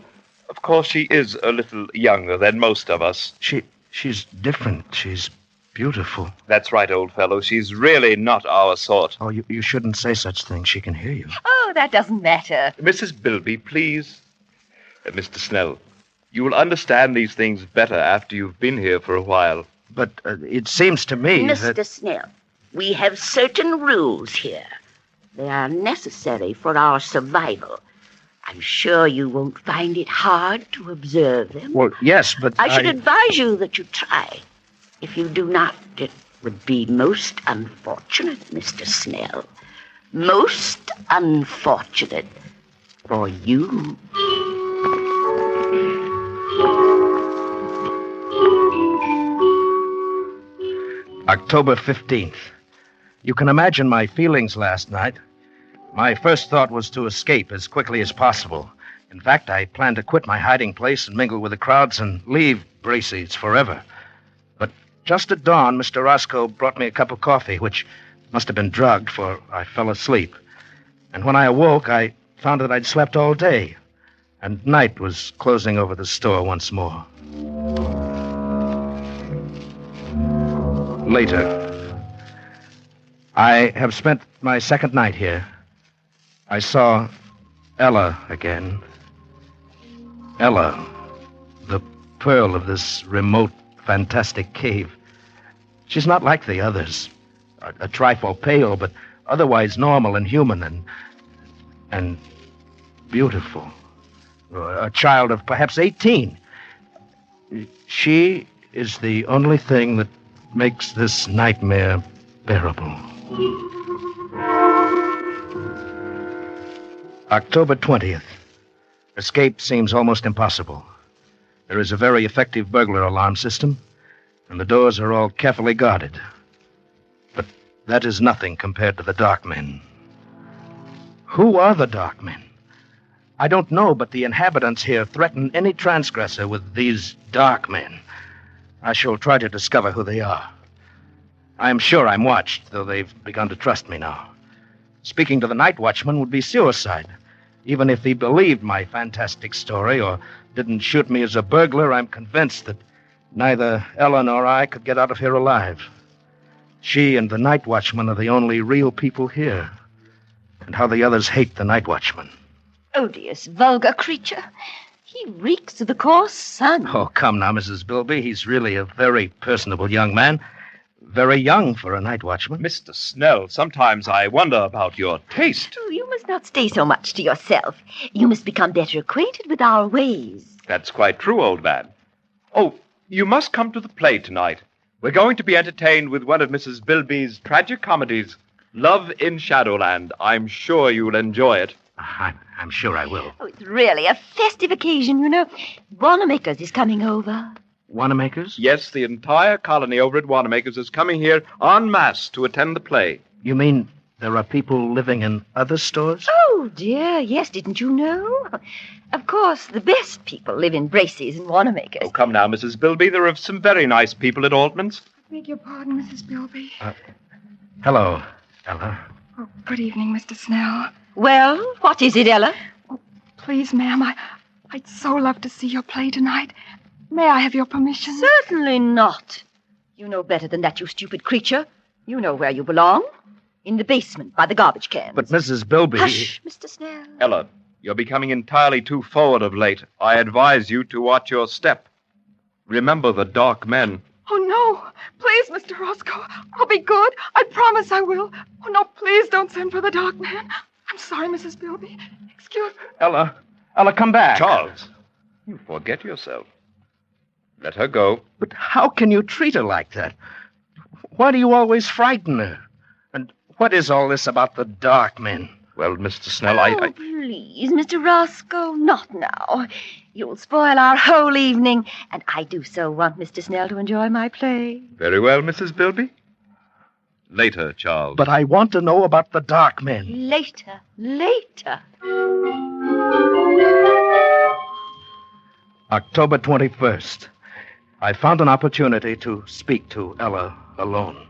of course she is a little younger than most of us. She's different. She's beautiful. That's right, old fellow. She's really not our sort. Oh, you shouldn't say such things. She can hear you. Oh, that doesn't matter. Mrs. Bilby, please. Mr. Snell, you will understand these things better after you've been here for a while. But it seems to me Mr. Snell, we have certain rules here. They are necessary for our survival. I'm sure you won't find it hard to observe them. Well, yes, but I should advise you that you try. If you do not, it would be most unfortunate, Mr. Snell. Most unfortunate for you. October 15th. You can imagine my feelings last night. My first thought was to escape as quickly as possible. In fact, I planned to quit my hiding place and mingle with the crowds and leave Bracy's forever. But just at dawn, Mr. Roscoe brought me a cup of coffee, which must have been drugged, for I fell asleep. And when I awoke, I found that I'd slept all day, and night was closing over the store once more. Later. I have spent my second night here. I saw Ella again. Ella, the pearl of this remote, fantastic cave. She's not like the others. A trifle pale, but otherwise normal and human and beautiful. A child of perhaps 18. She is the only thing that makes this nightmare bearable. October 20th. Escape seems almost impossible. There is a very effective burglar alarm system, and the doors are all carefully guarded. But that is nothing compared to the Dark Men. Who are the Dark Men? I don't know, but the inhabitants here threaten any transgressor with these Dark Men. I shall try to discover who they are. I am sure I'm watched, though they've begun to trust me now. Speaking to the night watchman would be suicide. Even if he believed my fantastic story or didn't shoot me as a burglar, I'm convinced that neither Ella nor I could get out of here alive. She and the night watchman are the only real people here. And how the others hate the night watchman. Odious, vulgar creature. He reeks of the coarse sun. Oh, come now, Mrs. Bilby. He's really a very personable young man. Very young for a night watchman. Mr. Snell, sometimes I wonder about your taste. Oh, you must not stay so much to yourself. You must become better acquainted with our ways. That's quite true, old man. Oh, you must come to the play tonight. We're going to be entertained with one of Mrs. Bilby's tragic comedies, Love in Shadowland. I'm sure you'll enjoy it. I'm sure I will. Oh, it's really a festive occasion, you know. Wanamaker's is coming over. Wanamaker's? Yes, the entire colony over at Wanamaker's is coming here en masse to attend the play. You mean There are people living in other stores? Oh, dear, yes, didn't you know? Of course, the best people live in Braces and Wanamaker's. Oh, come now, Mrs. Bilby. There are some very nice people at Altman's. Beg your pardon, Mrs. Bilby. Hello, Ella. Oh, good evening, Mr. Snell. Well, what is it, Ella? Please, ma'am, I'd so love to see your play tonight. May I have your permission? Certainly not. You know better than that, you stupid creature. You know where you belong. In the basement by the garbage cans. But Mrs. Bilby... Hush, Mr. Snell. Ella, you're becoming entirely too forward of late. I advise you to watch your step. Remember the dark men. Oh, no. Please, Mr. Roscoe. I'll be good. I promise I will. Oh, no, please don't send for the dark man. I'm sorry, Mrs. Bilby. Excuse me. Ella, come back. Charles, you forget yourself. Let her go. But how can you treat her like that? Why do you always frighten her? And what is all this about the dark men? Well, Mr. Snell, Oh, please, Mr. Roscoe, not now. You'll spoil our whole evening, and I do so want Mr. Snell to enjoy my play. Very well, Mrs. Bilby. Later, Charles. But I want to know about the dark men. Later. October 21st. I found an opportunity to speak to Ella alone.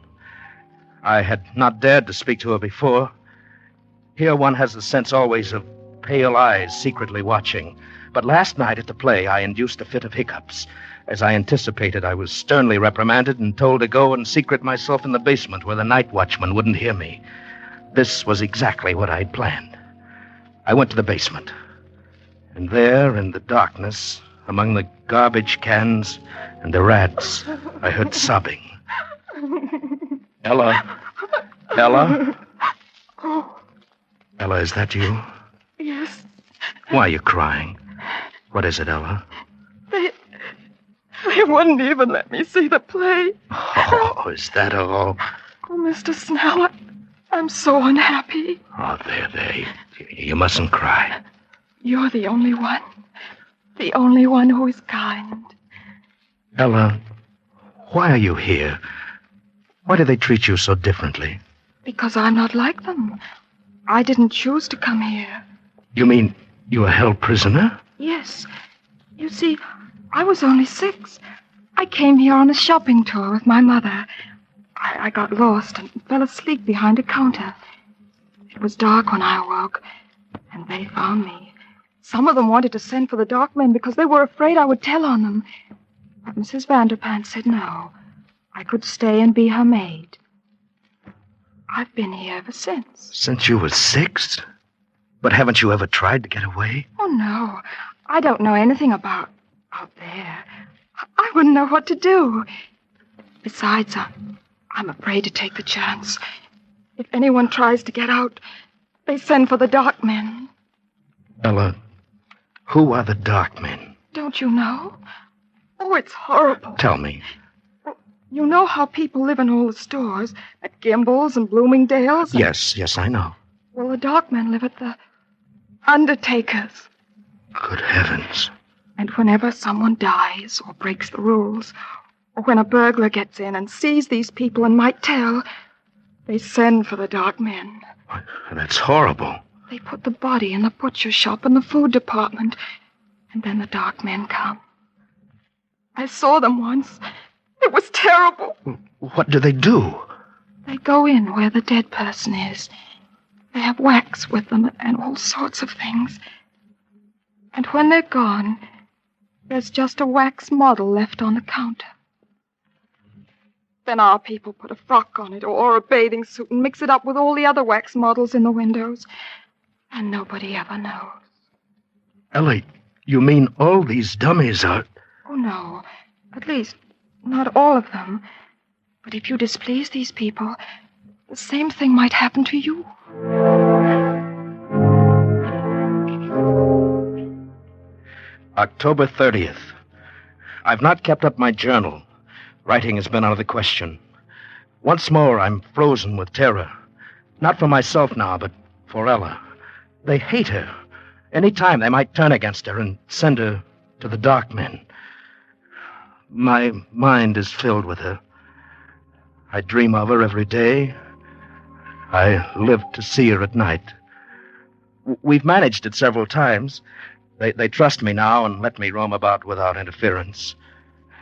I had not dared to speak to her before. Here one has the sense always of pale eyes secretly watching. But last night at the play, I induced a fit of hiccups. As I anticipated, I was sternly reprimanded and told to go and secret myself in the basement where the night watchman wouldn't hear me. This was exactly what I'd planned. I went to the basement. And there, in the darkness, among the garbage cans and the rats, I heard sobbing. Ella? Oh, Ella, is that you? yes. Why are you crying? What is it, Ella? They wouldn't even let me see the play. Oh, is that all? Oh, Mr. Snell, I'm so unhappy. Oh, there. You mustn't cry. You're the only one. The only one who is kind. Ella, why are you here? Why do they treat you so differently? Because I'm not like them. I didn't choose to come here. You mean you were held prisoner? Yes. You see, I was only 6. I came here on a shopping tour with my mother. I got lost and fell asleep behind a counter. It was dark when I awoke, and they found me. Some of them wanted to send for the dark men because they were afraid I would tell on them. But Mrs. Vanderpant said no. I could stay and be her maid. I've been here ever since. Since you were 6? But haven't you ever tried to get away? Oh, no. I don't know anything about out there. I wouldn't know what to do. Besides, I'm afraid to take the chance. If anyone tries to get out, they send for the dark men. Ella, who are the dark men? Don't you know? Oh, it's horrible. Tell me. You know how people live in all the stores, at Gimbel's and Bloomingdale's? Yes, I know. Well, the dark men live at the undertakers. Good heavens. And whenever someone dies or breaks the rules, or when a burglar gets in and sees these people and might tell, they send for the dark men. That's horrible. They put the body in the butcher shop and the food department, and then the dark men come. I saw them once. It was terrible. What do? They go in where the dead person is. They have wax with them and all sorts of things. And when they're gone, there's just a wax model left on the counter. Then our people put a frock on it or a bathing suit and mix it up with all the other wax models in the windows. And nobody ever knows. Ellie, you mean all these dummies are... Oh, no. At least, not all of them. But if you displease these people, the same thing might happen to you. October 30th. I've not kept up my journal. Writing has been out of the question. Once more, I'm frozen with terror. Not for myself now, but for Ella. They hate her. Any time they might turn against her and send her to the dark men. My mind is filled with her. I dream of her every day. I lived to see her at night. We've managed it several times. They trust me now and let me roam about without interference.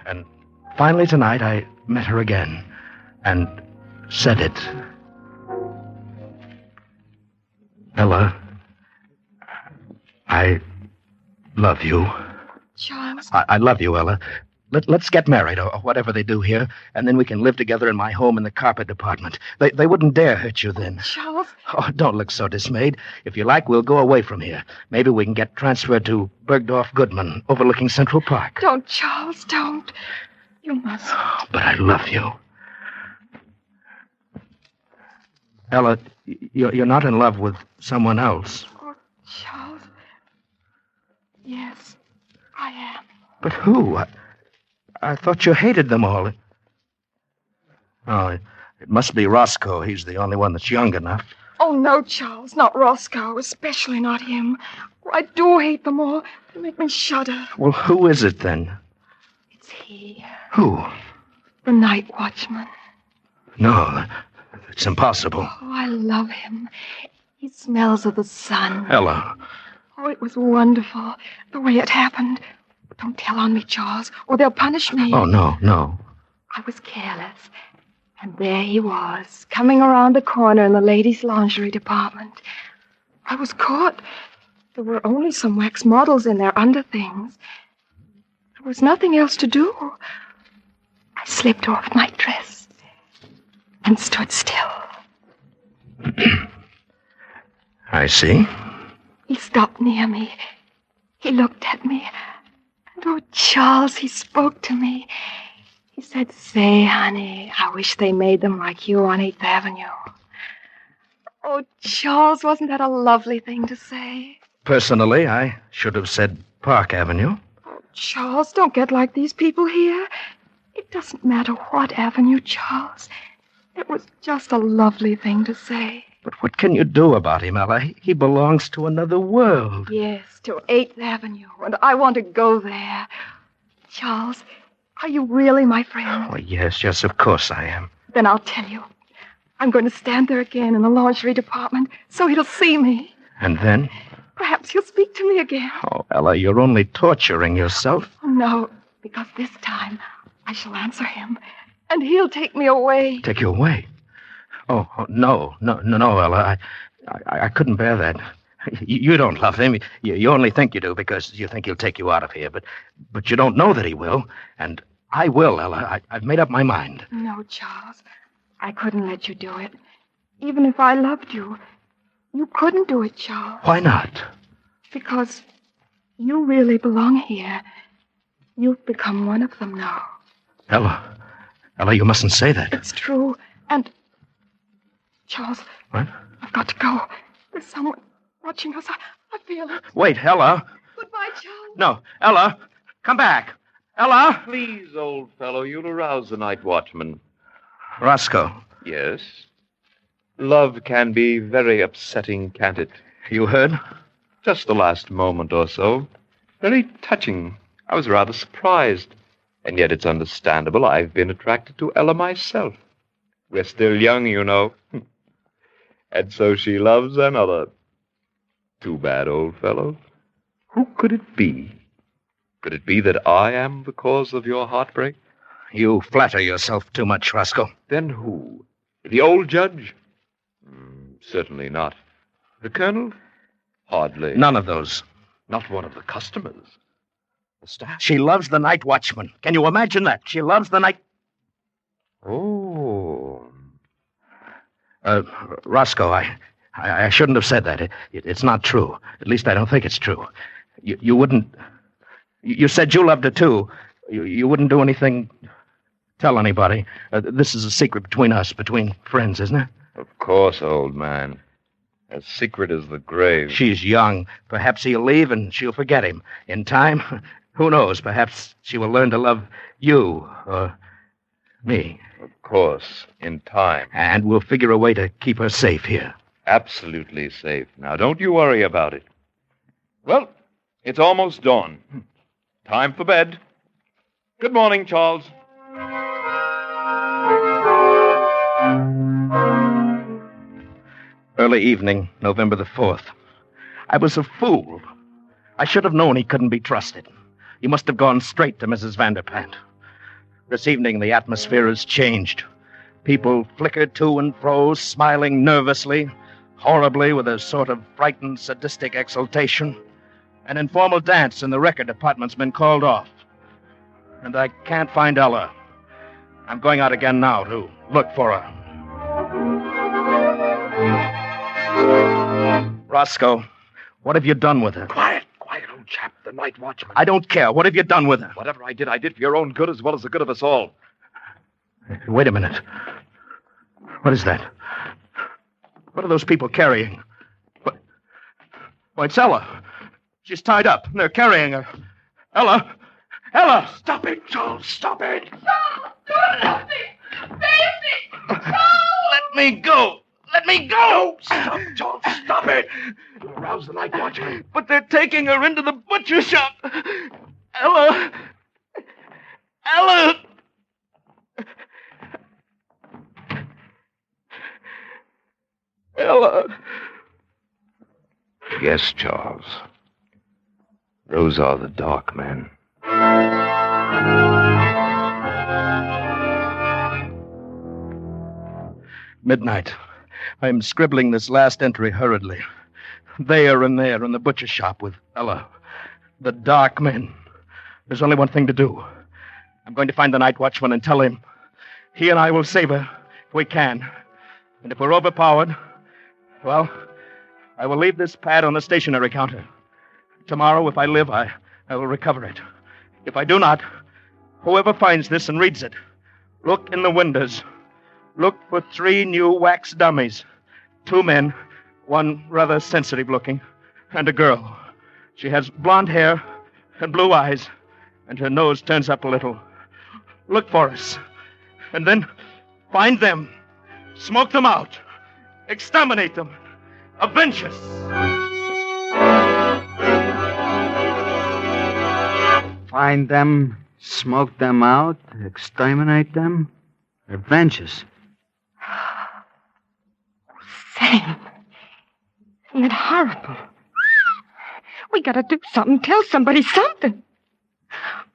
And finally tonight I met her again and said it. Ella, I love you. Charles. I love you, Ella. Let's get married, or whatever they do here, and then we can live together in my home in the carpet department. They wouldn't dare hurt you then. Charles. Oh, don't look so dismayed. If you like, we'll go away from here. Maybe we can get transferred to Bergdorf Goodman, overlooking Central Park. Don't, Charles, don't. You must. Oh, but I love you. Ella, you're not in love with someone else. Oh, Charles. Yes, I am. But who? I thought you hated them all. Oh, it must be Roscoe. He's the only one that's young enough. Oh, no, Charles, not Roscoe, especially not him. Oh, I do hate them all. They make me shudder. Well, who is it then? It's he. Who? The night watchman. No, it's impossible. Oh, I love him. He smells of the sun. Ella. Oh, it was wonderful, the way it happened. Don't tell on me, Charles, or they'll punish me. Oh, no. I was careless. And there he was, coming around the corner in the ladies' lingerie department. I was caught. There were only some wax models in their underthings. There was nothing else to do. I slipped off my dress and stood still. I see. He stopped near me. He looked at me. And, oh, Charles, he spoke to me. He said, "Say, honey, I wish they made them like you on 8th Avenue." Oh, Charles, wasn't that a lovely thing to say? Personally, I should have said Park Avenue. Oh, Charles, don't get like these people here. It doesn't matter what avenue, Charles. It was just a lovely thing to say. But what can you do about him, Ella? He belongs to another world. Yes, to 8th Avenue, and I want to go there. Charles, are you really my friend? Oh, yes, of course I am. Then I'll tell you. I'm going to stand there again in the lingerie department so he'll see me. And then? Perhaps he'll speak to me again. Oh, Ella, you're only torturing yourself. Oh, no, because this time I shall answer him, and he'll take me away. Take you away? Oh, no, Ella. I couldn't bear that. You don't love him. You only think you do because you think he'll take you out of here. But you don't know that he will. And I will, Ella. I've made up my mind. No, Charles. I couldn't let you do it. Even if I loved you, you couldn't do it, Charles. Why not? Because you really belong here. You've become one of them now. Ella, you mustn't say that. It's true. And, Charles. What? I've got to go. There's someone watching us. I feel it. Wait, Ella. Goodbye, Charles. No, Ella, come back. Ella! Please, old fellow, you'll arouse the night watchman. Roscoe. Yes? Love can be very upsetting, can't it? You heard? Just the last moment or so. Very touching. I was rather surprised. And yet it's understandable. I've been attracted to Ella myself. We're still young, you know. And so she loves another. Too bad, old fellow. Who could it be? Could it be that I am the cause of your heartbreak? You flatter yourself too much, Roscoe. Then who? The old judge? Certainly not. The colonel? Hardly. None of those. Not one of the customers. The staff? She loves the night watchman. Can you imagine that? She loves the night... Oh. Roscoe, I shouldn't have said that. It's not true. At least I don't think it's true. You wouldn't... You said you loved her, too. You wouldn't do anything... Tell anybody. This is a secret between us, between friends, isn't it? Of course, old man. As secret as the grave. She's young. Perhaps he'll leave and she'll forget him. In time, who knows? Perhaps she will learn to love you or me. Of course, in time. And we'll figure a way to keep her safe here. Absolutely safe. Now, don't you worry about it. Well, it's almost dawn. Time for bed. Good morning, Charles. Early evening, November the 4th. I was a fool. I should have known he couldn't be trusted. He must have gone straight to Mrs. Vanderpant. This evening, the atmosphere has changed. People flickered to and fro, smiling nervously, horribly, with a sort of frightened, sadistic exultation. An informal dance in the record department's been called off. And I can't find Ella. I'm going out again now to look for her. Roscoe, what have you done with her? Quiet, old chap. The night watchman. I don't care. What have you done with her? Whatever I did for your own good as well as the good of us all. Wait a minute. What is that? What are those people carrying? Why, it's Ella. She's tied up. They're carrying her. Ella! Ella! Stop it, Joel. Stop it. Stop me! Let me go! Let me go! Stop, Joel. Stop it. You'll arouse the night watchman. But they're taking her into the butcher shop. Ella! Ella! Ella! Yes, Charles. Those are the dark men. Midnight. I am scribbling this last entry hurriedly. There and there in the butcher shop with Ella. The dark men. There's only one thing to do. I'm going to find the night watchman and tell him. He and I will save her if we can. And if we're overpowered, well, I will leave this pad on the stationery counter. Tomorrow, if I live, I will recover it. If I do not, whoever finds this and reads it, look in the windows. Look for 3 new wax dummies. 2 men, one rather sensitive looking, and a girl. She has blonde hair and blue eyes, and her nose turns up a little. Look for us. And then find them. Smoke them out. Exterminate them. Avenge us. Find them, smoke them out, exterminate them, avenge us. Sam, isn't it horrible? We gotta do something. Tell somebody something.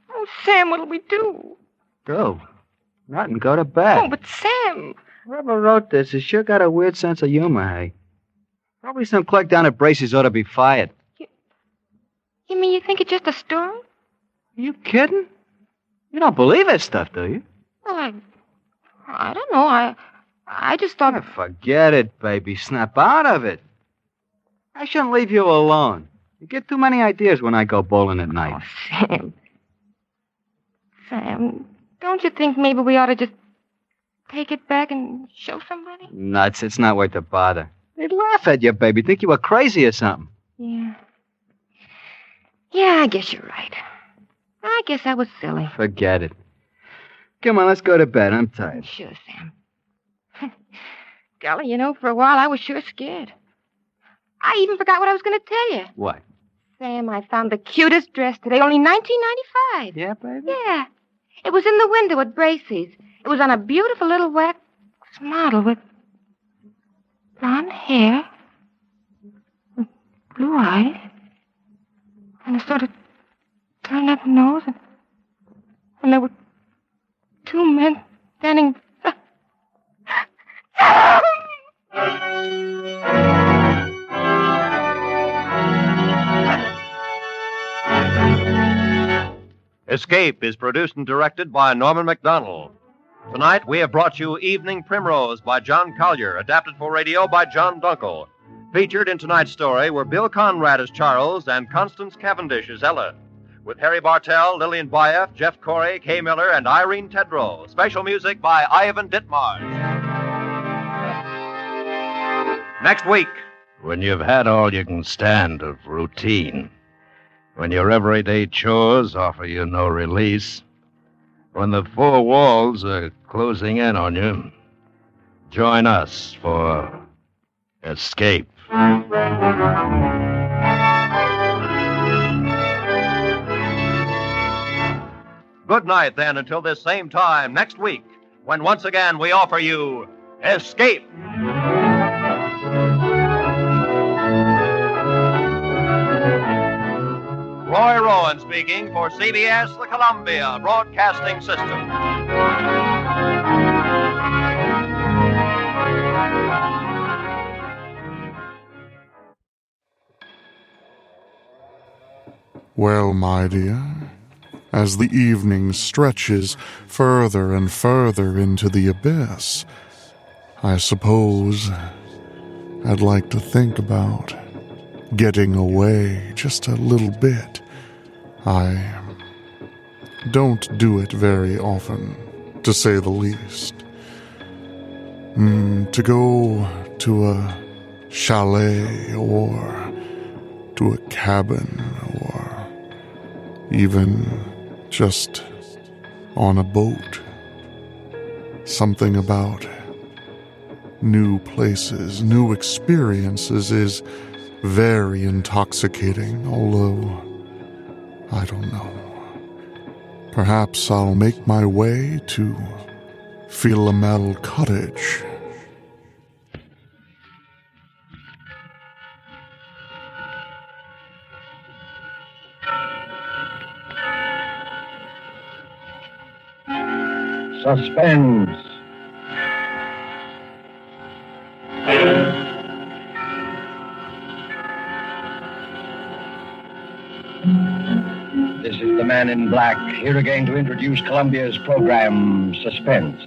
Oh, Sam, what'll we do? Go. Nothing, go to bed. Oh, but Sam. Whoever wrote this has sure got a weird sense of humor, hey? Probably some clerk down at Bracy's ought to be fired. You mean you think it's just a story? Are you kidding? You don't believe that stuff, do you? Well, I don't know. I just thought... Forget it, baby. Snap out of it. I shouldn't leave you alone. You get too many ideas when I go bowling at night. Oh, Sam. Sam, don't you think maybe we ought to just take it back and show somebody? Nuts. It's not worth the bother. They'd laugh at you, baby. Think you were crazy or something. Yeah. Yeah, I guess you're right. I guess I was silly. Forget it. Come on, let's go to bed. I'm tired. Sure, Sam. Golly, you know, for a while I was sure scared. I even forgot what I was going to tell you. What? Sam, I found the cutest dress today, only $19.95. Yeah, baby? Yeah. It was in the window at Bracy's. It was on a beautiful little wax model with blonde hair, with blue eyes, and a sort of turned up nose, and there were 2 men standing. Escape is produced and directed by Norman MacDonald. Tonight, we have brought you Evening Primrose by John Collier, adapted for radio by John Dunkel. Featured in tonight's story were Bill Conrad as Charles and Constance Cavendish as Ella, with Harry Bartell, Lillian Baeff, Jeff Corey, Kay Miller, and Irene Tedrow. Special music by Ivan Ditmars. Next week. When you've had all you can stand of routine, when your everyday chores offer you no release, when the 4 walls are closing in on you, join us for Escape. Good night, then, until this same time next week, when once again we offer you Escape. Roy Rowan speaking for CBS, the Columbia Broadcasting System. Well, my dear, as the evening stretches further and further into the abyss, I suppose I'd like to think about getting away just a little bit. I don't do it very often, to say the least. To go to a chalet or to a cabin or even just on a boat. Something about new places, new experiences is very intoxicating, although I don't know. Perhaps I'll make my way to Philomel Cottage. Suspense. This is the Man in Black, here again to introduce Columbia's program, Suspense.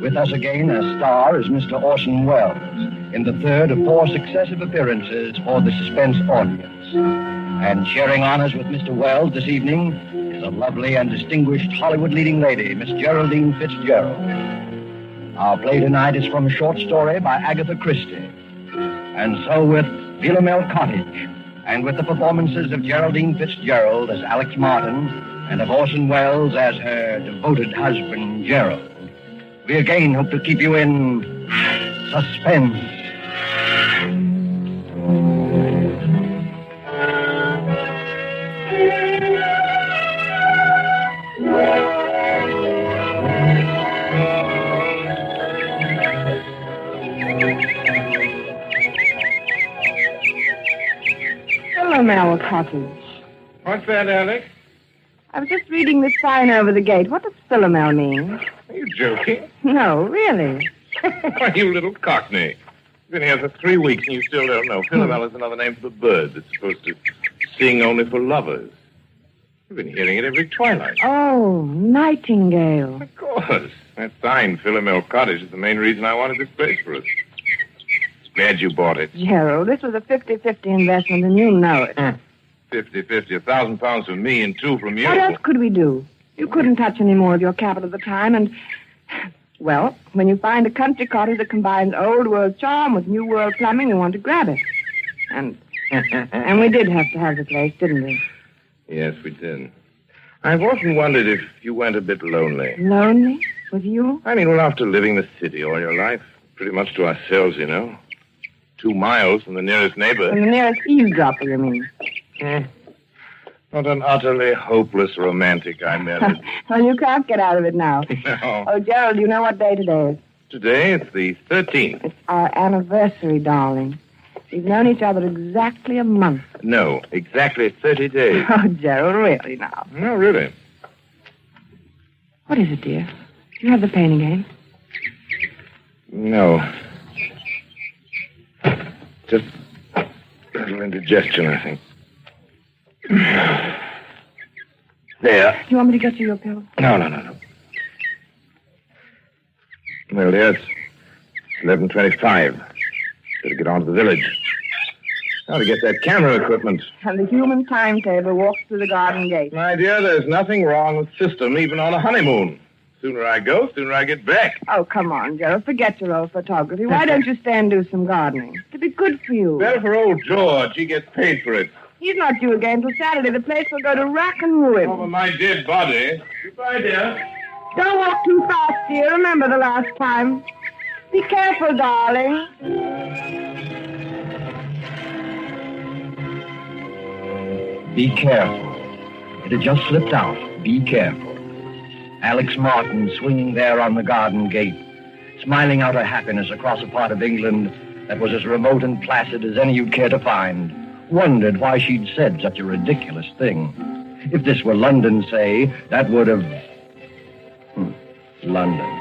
With us again as star is Mr. Orson Welles, in the third of 4 successive appearances for the Suspense audience. And sharing honors with Mr. Welles this evening is a lovely and distinguished Hollywood leading lady, Miss Geraldine Fitzgerald. Our play tonight is from a short story by Agatha Christie. And so with Philomel Cottage, and with the performances of Geraldine Fitzgerald as Alex Martin, and of Orson Welles as her devoted husband, Gerald, we again hope to keep you in suspense. Philomel Cottage. What's that, Alex? I was just reading this sign over the gate. What does Philomel mean? Are you joking? No, really. Why, you little cockney. You've been here for 3 weeks and you still don't know. Philomel is another name for the bird that's supposed to sing only for lovers. You've been hearing it every twilight. Oh, nightingale. Of course. That sign, Philomel Cottage, is the main reason I wanted this place for us. Glad you bought it. Gerald, this was a 50-50 investment, and you know it. 50-50, £1,000 from me and 2 from you. What else could we do? You couldn't touch any more of your capital at the time, and, well, when you find a country cottage that combines old world charm with new world plumbing, you want to grab it. And we did have to have the place, didn't we? Yes, we did. I've often wondered if you went a bit lonely. Lonely? With you? I mean, well, after living the city all your life, pretty much to ourselves, you know. 2 miles from the nearest neighbor. From the nearest eavesdropper, you mean? What an utterly hopeless romantic I married. Well, you can't get out of it now. No. Oh, Gerald, you know what day today is? Today, it's the 13th. It's our anniversary, darling. We've known each other exactly a month. No, exactly 30 days. Oh, Gerald, really now? No, really. What is it, dear? You have the pain again? No. Just a little indigestion, I think. There. Do you want me to get you your pills? No. Well, dear, it's 11:25. Better get on to the village. Now to get that camera equipment. And the human timetable walks through the garden gate. My dear, there's nothing wrong with system, even on a honeymoon. Sooner I go, sooner I get back. Oh, come on, Gerald. Forget your old photography. Why don't you stay and do some gardening? It'd be good for you. Better for old George. He gets paid for it. He's not due again till Saturday. The place will go to rack and ruin. Over my dead body. Goodbye, dear. Don't walk too fast, dear. Remember the last time. Be careful, darling. Be careful. It had just slipped out. Be careful. Alex Martin swinging there on the garden gate, smiling out her happiness across a part of England that was as remote and placid as any you'd care to find, wondered why she'd said such a ridiculous thing. If this were London, say, that would have... London.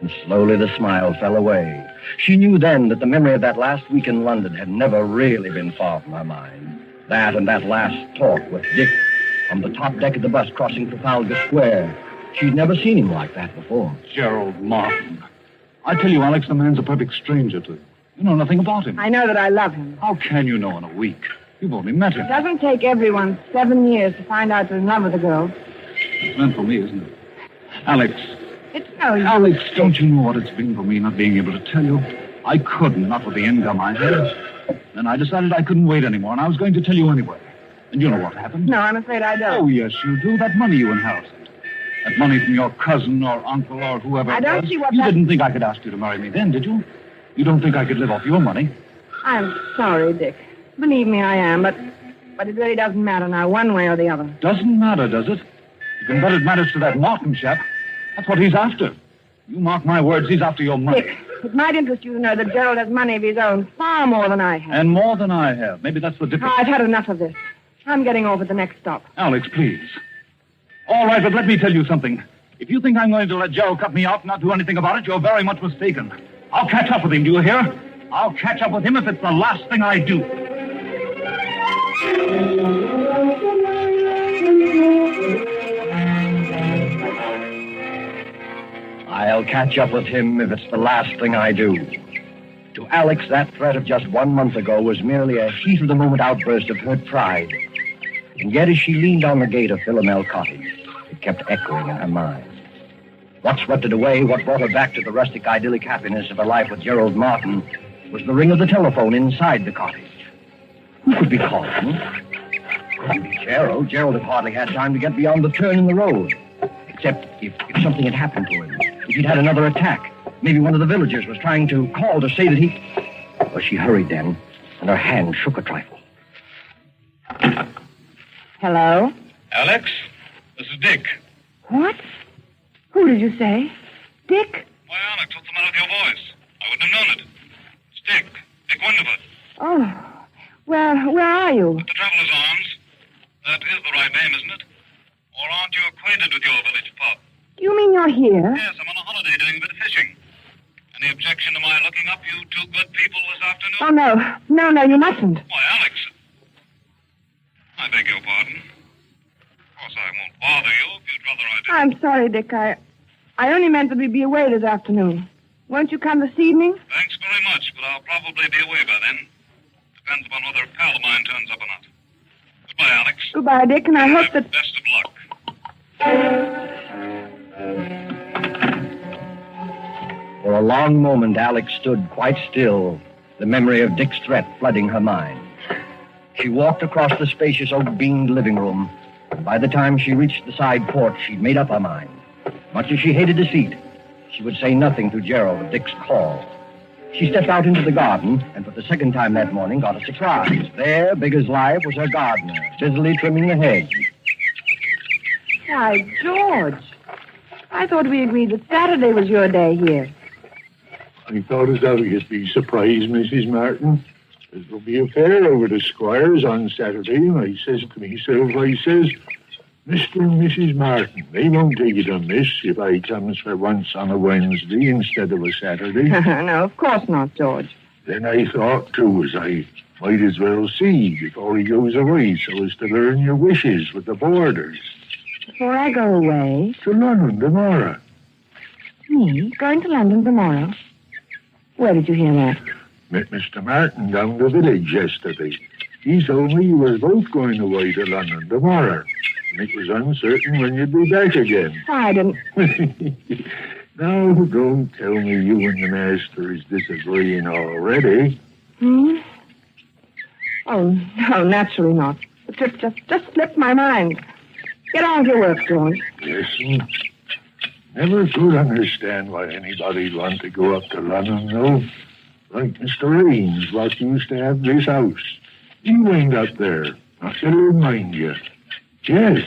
And slowly the smile fell away. She knew then that the memory of that last week in London had never really been far from her mind. That and that last talk with Dick on the top deck of the bus crossing Trafalgar Square. She'd never seen him like that before. Gerald Martin. I tell you, Alex, the man's a perfect stranger to you. You know nothing about him. I know that I love him. How can you know in a week? You've only met him. It doesn't take everyone 7 years to find out they're in love with a girl. It's meant for me, isn't it? Alex. It's no use. Alex, don't you know what it's been for me not being able to tell you? I couldn't, not with the income I had. Then I decided I couldn't wait anymore, and I was going to tell you anyway. And you know what happened? No, I'm afraid I don't. Oh, yes, you do. That money you inherited. That money from your cousin or uncle or whoever I it don't was. see what You that... didn't think I could ask you to marry me then, did you? You don't think I could live off your money? I'm sorry, Dick. Believe me, I am, but it really doesn't matter now, one way or the other. Doesn't matter, does it? You can bet it matters to that Martin chap. That's what he's after. You mark my words, he's after your money. Dick, it might interest you to know that Gerald has money of his own, far more than I have. And more than I have. Maybe that's the difference. I've had enough of this. I'm getting off at the next stop. Alex, please. All right, but let me tell you something. If you think I'm going to let Gerald cut me off and not do anything about it, you're very much mistaken. I'll catch up with him, do you hear? I'll catch up with him if it's the last thing I do. I'll catch up with him if it's the last thing I do. To Alex, that threat of just 1 month ago was merely a heat-of-the-moment outburst of hurt pride. And yet as she leaned on the gate of Philomel Cottage, it kept echoing in her mind. What swept it away, what brought her back to the rustic idyllic happiness of her life with Gerald Martin, was the ring of the telephone inside the cottage. Who could be calling? Couldn't be Gerald. Gerald had hardly had time to get beyond the turn in the road. Except if something had happened to him. If he'd had another attack. Maybe one of the villagers was trying to call to say that he... Well, she hurried then, and her hand shook a trifle. Hello? Alex, this is Dick. What? Who did you say? Dick? Why, Alex, what's the matter with your voice? I wouldn't have known it. It's Dick. Dick Wonderford. Oh, well, where are you? At the Traveler's Arms. That is the right name, isn't it? Or aren't you acquainted with your village pub? Do you mean you're here? Yes, I'm on a holiday doing a bit of fishing. Any objection to my looking up you two good people this afternoon? Oh, no. No, you mustn't. Why, Alex. I beg your pardon. Of course, I won't bother you if you'd rather I did. I'm sorry, Dick. I only meant that we'd be away this afternoon. Won't you come this evening? Thanks very much, but I'll probably be away by then. Depends upon whether a pal of mine turns up or not. Goodbye, Alex. Goodbye, Dick, and I hope that... Best of luck. For a long moment, Alex stood quite still, the memory of Dick's threat flooding her mind. She walked across the spacious oak-beamed living room, and by the time she reached the side porch, she'd made up her mind. Much as she hated deceit, she would say nothing to Gerald of Dick's call. She stepped out into the garden, and for the second time that morning got a surprise. There, big as life, was her gardener, busily trimming the hedge. Why, George. I thought we agreed that Saturday was your day here. I thought as how you'd be surprised, Mrs. Martin. There'll be a fair over the Squires on Saturday, and I says to myself, Mr. and Mrs. Martin, they won't take it amiss if I comes for once on a Wednesday instead of a Saturday. No, of course not, George. Then I thought, too, as I might as well see before he goes away so as to learn your wishes with the boarders. Before I go away? To London tomorrow. Me? Going to London tomorrow? Where did you hear that? Met Mr. Martin down the village yesterday. He told me you were both going away to London tomorrow. And it was uncertain when you'd be back again. I didn't... Now, don't tell me you and the master is disagreeing already. Hmm? Oh, no, naturally not. The trip just slipped my mind. Get on with your work, George. Listen, never could understand why anybody'd want to go up to London, though. Like Mr. Ames, what used to have this house. He went up there, not to remind you. Yes,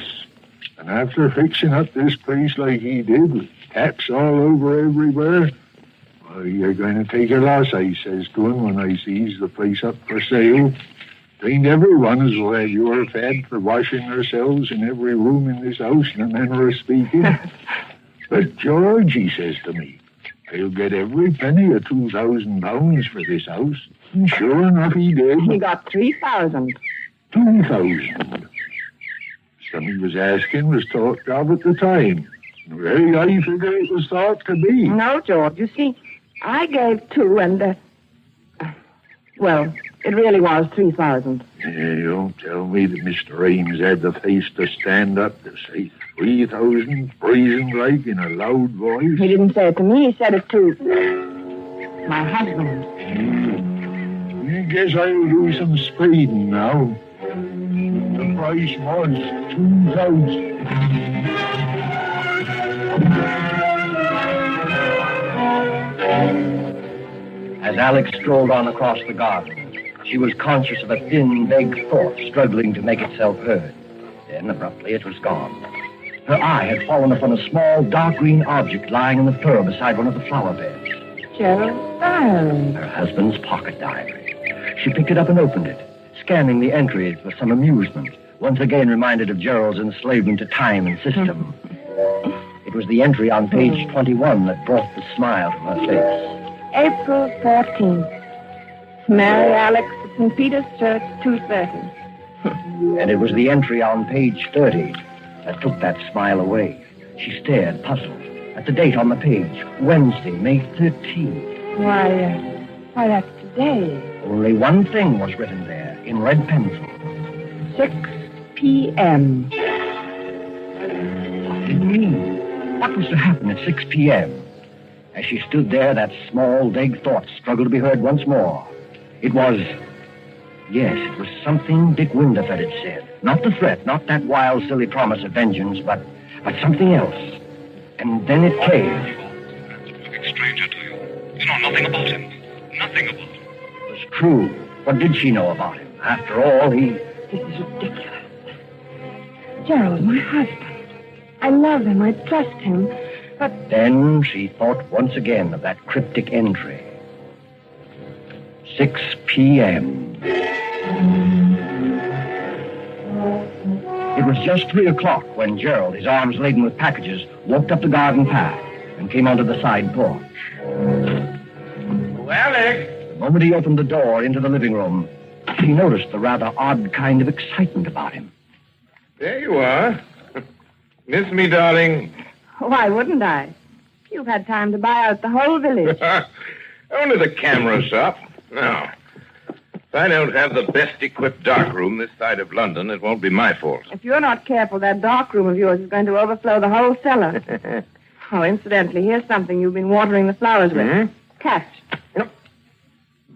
and after fixing up this place like he did, with taps all over everywhere, well, you're going to take a loss, I says to him when I sees the place up for sale. Ain't everyone as well you're fed for washing ourselves in every room in this house in a manner of speaking. But George, he says to me, he'll get every penny of £2,000 for this house. And sure enough, he did. He got 3,000. 2,000. Some he was asking was talked of at the time. Very high figure it was thought to be. No, George. You see, I gave 2 and, well, it really was 3,000. Yeah, you don't tell me that Mr. Ames had the face to stand up to say 3,000, brazen like, in a loud voice. He didn't say it to me. He said it to my husband. I guess I'll do some spading now. The price was 2,000. As Alex strolled on across the garden, she was conscious of a thin, vague thought struggling to make itself heard. Then, abruptly, it was gone. Her eye had fallen upon a small, dark green object lying in the fur beside one of the flower beds. Gerald's diary. Her husband's pocket diary. She picked it up and opened it, scanning the entries with some amusement, once again reminded of Gerald's enslavement to time and system. It was the entry on page 21 that brought the smile to her face. April 14th. Marry Alex at St. Peter's Church, 2:30. And it was the entry on page 30 that took that smile away. She stared, puzzled, at the date on the page, Wednesday, May 13th. Why, that's today. Only one thing was written there, in red pencil. 6 p.m. What did it mean? What was to happen at 6 p.m.? As she stood there, that small, vague thought struggled to be heard once more. It was something Dick Winterfeld had said. Not the threat, not that wild, silly promise of vengeance, but something else. And then it came. That's a perfect stranger to you. You know nothing about him. Nothing about him. It was true. What did she know about him? After all, This is ridiculous. Gerald, my husband. I love him. I trust him. But Then she thought once again of that cryptic entry. 6 p.m. It was just 3 o'clock when Gerald, his arms laden with packages, walked up the garden path and came onto the side porch. Oh, Alex! The moment he opened the door into the living room, he noticed the rather odd kind of excitement about him. There you are. Miss me, darling. why wouldn't I? You've had time to buy out the whole village. Only the camera shop. No. If I don't have the best equipped darkroom this side of London, it won't be my fault. If you're not careful, that darkroom of yours is going to overflow the whole cellar. Oh, incidentally, here's something you've been watering the flowers with. Hmm? Catch.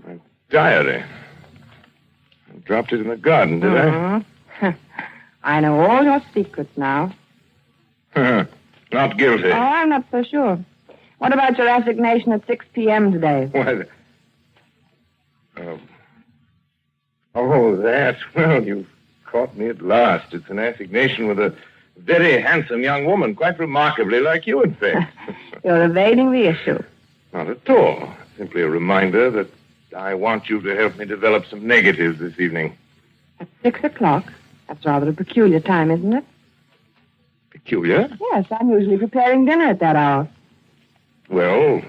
My diary. I dropped it in the garden, did I? I know all your secrets now. Not guilty. Oh, I'm not so sure. What about your assignation at 6 p.m. today? What? Oh, that. Well, you've caught me at last. It's an assignation with a very handsome young woman, quite remarkably like you, in fact. You're evading the issue. Not at all. Simply a reminder that I want you to help me develop some negatives this evening. At 6 o'clock? That's rather a peculiar time, isn't it? Peculiar? Yes, I'm usually preparing dinner at that hour. Well,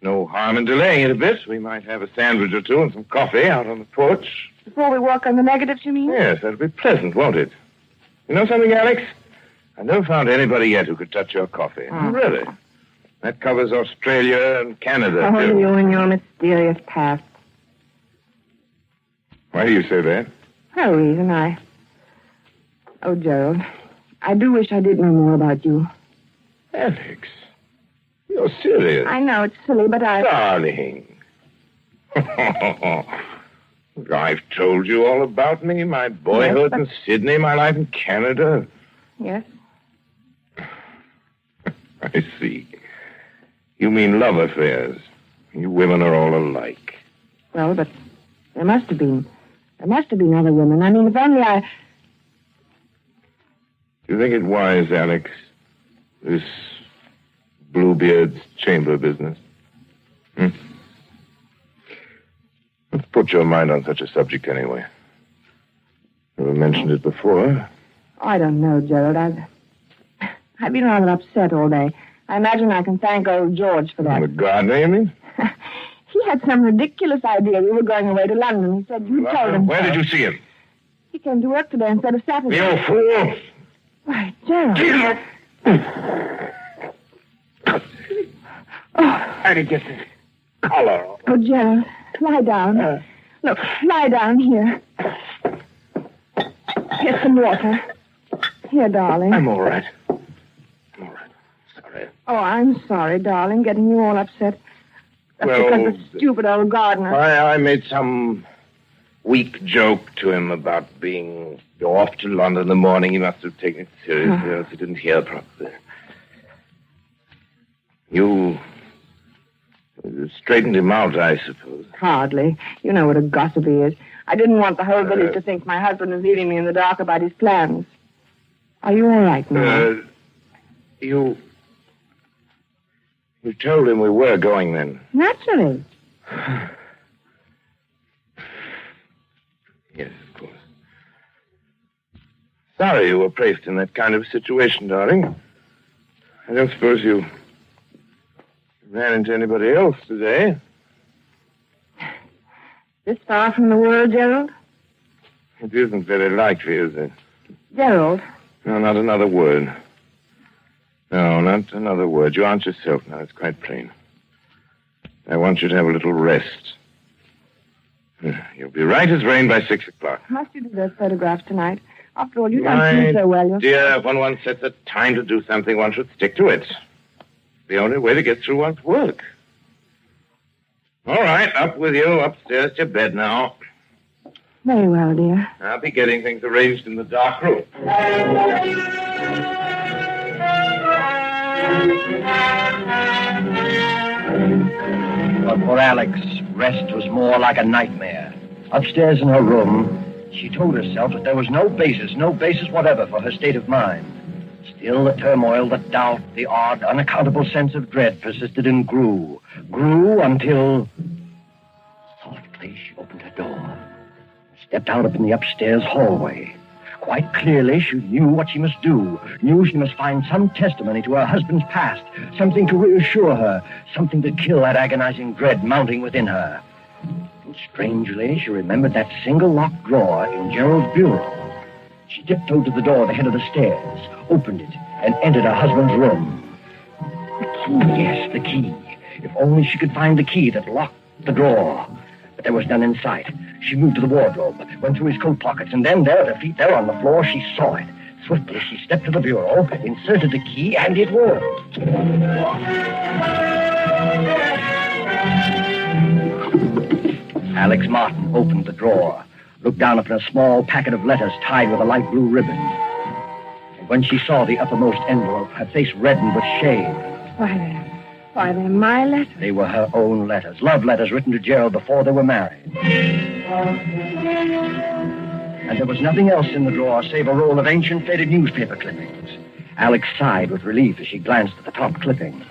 no harm in delaying it a bit. We might have a sandwich or two and some coffee out on the porch. Before we work on the negatives, you mean? Yes, that'll be pleasant, won't it? You know something, Alex? I've never found anybody yet who could touch your coffee. Oh. Really? That covers Australia and Canada, Oh, too. you and your mysterious past. Why do you say that? No reason. Oh, Gerald, I do wish I did know more about you. Alex, you're serious. I know it's silly, but Darling. I've told you all about me, my boyhood in Sydney, my life in Canada. Yes? I see. You mean love affairs. You women are all alike. Well, but there must have been. There must have been other women. I mean, if only I... Do you think it wise, Alex, this Bluebeard's chamber business? Let's put your mind on such a subject anyway. Never mentioned it before. I don't know, Gerald. I've been rather upset all day. I imagine I can thank old George for that. The gardener, you mean? He had some ridiculous idea we were going away to London. He said you told him. Where did you see him? He came to work today instead of Saturday. You fool! Why, Gerald. I didn't get this collar. Oh, Gerald, lie down. Look, lie down here. Here's some water. Here, darling. I'm all right. Sorry. Oh, I'm sorry, darling, getting you all upset. That's because the stupid old gardener. I made some weak joke to him about being off to London in the morning. He must have taken it seriously, else he didn't hear properly. You straightened him out, I suppose. Hardly. You know what a gossip he is. I didn't want the whole village to think my husband was leaving me in the dark about his plans. Are you all right now? You told him we were going then? Naturally. Yes, of course. Sorry you were placed in that kind of situation, darling. I don't suppose you ran into anybody else today. This far from the world, Gerald? It isn't very likely, is it? Gerald. No, not another word. No, not another word. You aren't yourself now. It's quite plain. I want you to have a little rest. You'll be right as rain by 6 o'clock. Must you do those photographs tonight? After all, you don't seem so well yourself. Dear, when one sets a time to do something, one should stick to it. The only way to get through one's work. All right, up with you. Upstairs to your bed now. Very well, dear. I'll be getting things arranged in the dark room. But for Alex, rest was more like a nightmare. Upstairs in her room, she told herself that there was no basis whatever for her state of mind. Still, the turmoil, the doubt, the odd, unaccountable sense of dread persisted and grew until... Softly, she opened her door, stepped out up in the upstairs hallway. Quite clearly, she knew what she must do, knew she must find some testimony to her husband's past, something to reassure her, something to kill that agonizing dread mounting within her. And strangely, she remembered that single locked drawer in Gerald's bureau. She tiptoed to the door at the head of the stairs, opened it, and entered her husband's room. The key, yes, the key. If only she could find the key that locked the drawer. But there was none in sight. She moved to the wardrobe, went through his coat pockets, and then there, at her feet, there on the floor, she saw it. Swiftly, she stepped to the bureau, inserted the key, and it worked. Alex Martin opened the drawer, looked down upon a small packet of letters tied with a light blue ribbon. And when she saw the uppermost envelope, her face reddened with shame. Why, they're my letters. They were her own letters, love letters written to Gerald before they were married. And there was nothing else in the drawer save a roll of ancient faded newspaper clippings. Alex sighed with relief as she glanced at the top clipping.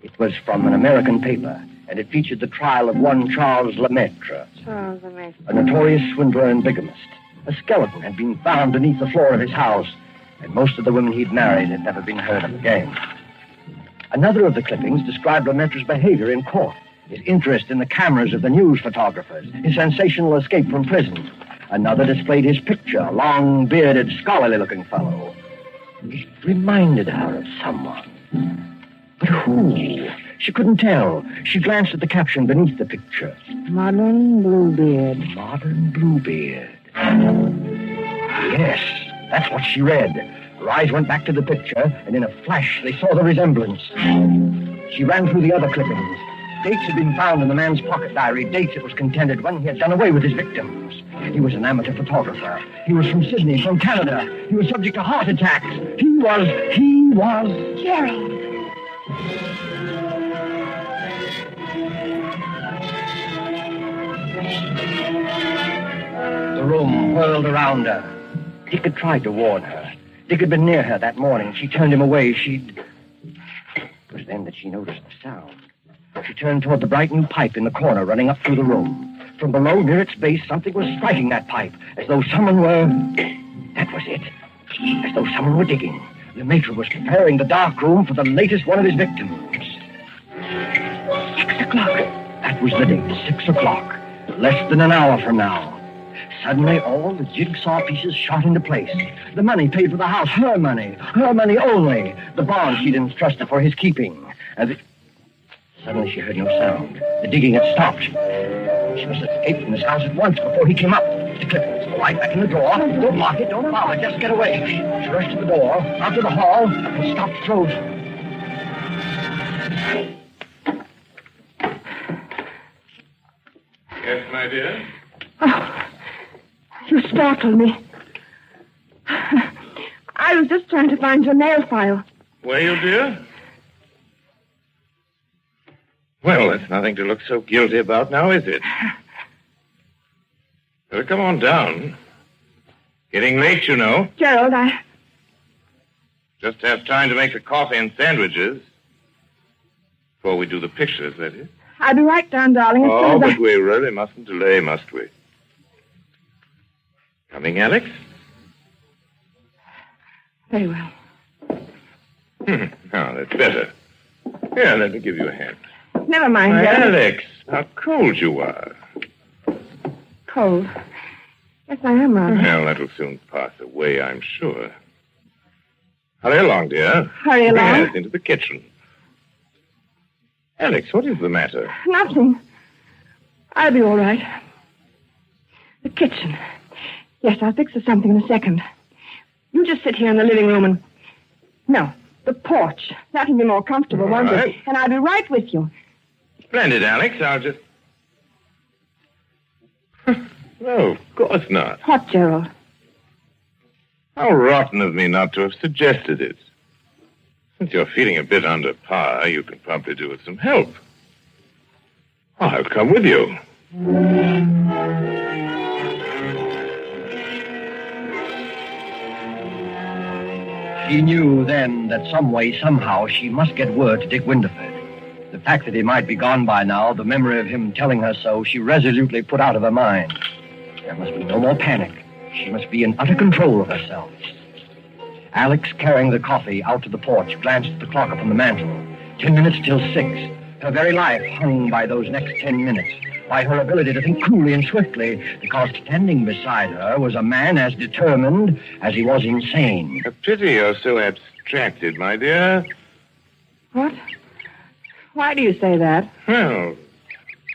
It was from an American paper, and it featured the trial of one Charles Lemaitre, Charles Lemaitre, a notorious swindler and bigamist. A skeleton had been found beneath the floor of his house, and most of the women he'd married had never been heard of again. Another of the clippings described Lemaitre's behavior in court, his interest in the cameras of the news photographers, his sensational escape from prison. Another displayed his picture, a long, bearded, scholarly-looking fellow. It reminded her of someone. But who? She couldn't tell. She glanced at the caption beneath the picture. Modern Bluebeard. Modern Bluebeard. Yes, that's what she read. Her eyes went back to the picture, and in a flash, they saw the resemblance. She ran through the other clippings. Dates had been found in the man's pocket diary, dates, it was contended, when he had done away with his victims. He was an amateur photographer. He was from Sydney, from Canada. He was subject to heart attacks. He was... Gerald. The room whirled around her. Dick had tried to warn her. Dick had been near her that morning. She turned him away. It was then that she noticed the sound. She turned toward the bright new pipe in the corner running up through the room. From below, near its base, something was striking that pipe, as though someone were... That was it. As though someone were digging. The matron was preparing the dark room for the latest one of his victims. 6 o'clock. That was the date, 6 o'clock. Less than an hour from now. Suddenly, all the jigsaw pieces shot into place. The money paid for the house, her money only. The bond she'd entrusted for his keeping. Suddenly, she heard no sound. The digging had stopped. She must have escaped from this house at once before he came up. Mr. Clifford, right back in the door. Don't lock it, don't bother, just get away. She rushed to the door, out to the hall, and stopped frozen. Yes, my dear? Oh, you startled me. I was just trying to find your nail file. Were you, dear? Well, that's nothing to look so guilty about now, is it? Better come on down. Getting late, you know. Gerald, I... Just have time to make the coffee and sandwiches. Before we do the pictures, that is. I'll be right down, darling. Oh, but we really mustn't delay, must we? Coming, Alex? Very well. Now, that's better. Here, let me give you a hand. Never mind, Why, Gerald. Alex, how cold you are. Cold. Yes, I am rather. Well, that'll soon pass away, I'm sure. Hurry along, dear. Hurry along? Yes, into the kitchen. Alex, what is the matter? Nothing. I'll be all right. The kitchen. Yes, I'll fix us something in a second. You just sit here in the living room and... No, the porch. That'll be more comfortable, won't it? right. And I'll be right with you. Splendid, Alex. I'll just... No, of course not. What, Gerald? How rotten of me not to have suggested it. Since you're feeling a bit under par, you can probably do with some help. I'll come with you. She knew then that some way, somehow, she must get word to Dick Winterford. The fact that he might be gone by now, the memory of him telling her so, she resolutely put out of her mind. There must be no more panic. She must be in utter control of herself. Alex, carrying the coffee out to the porch, glanced at the clock upon the mantel. 10 minutes till 6. Her very life hung by those next 10 minutes, by her ability to think coolly and swiftly, because standing beside her was a man as determined as he was insane. A pity you're so abstracted, my dear. What? Why do you say that? Well,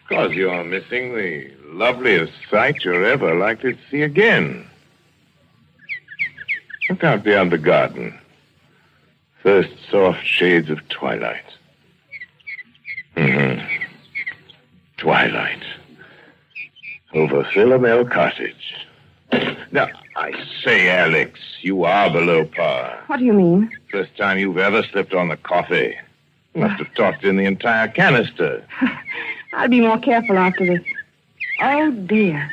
because you're missing the loveliest sight you're ever likely to see again. Look out beyond the garden. First soft shades of twilight. Twilight. Over Philomel Cottage. Now, I say, Alex, you are below par. What do you mean? First time you've ever slipped on the coffee. You must have talked in the entire canister. I'll be more careful after this. Oh, dear.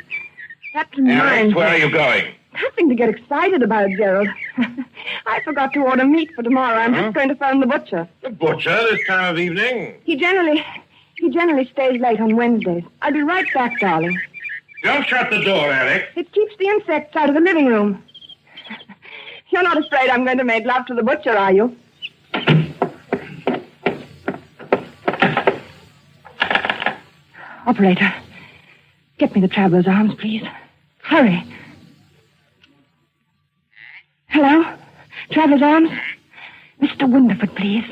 That reminds Alex, me. where are you going? Nothing to get excited about, Gerald. I forgot to order meat for tomorrow. I'm just going to phone the butcher. The butcher this time of evening? He generally stays late on Wednesdays. I'll be right back, darling. Don't shut the door, Alex. It keeps the insects out of the living room. You're not afraid I'm going to make love to the butcher, are you? Operator, get me the traveler's arms, please. Hurry. Hello? Traveler's arms? Mr. Winterford, please.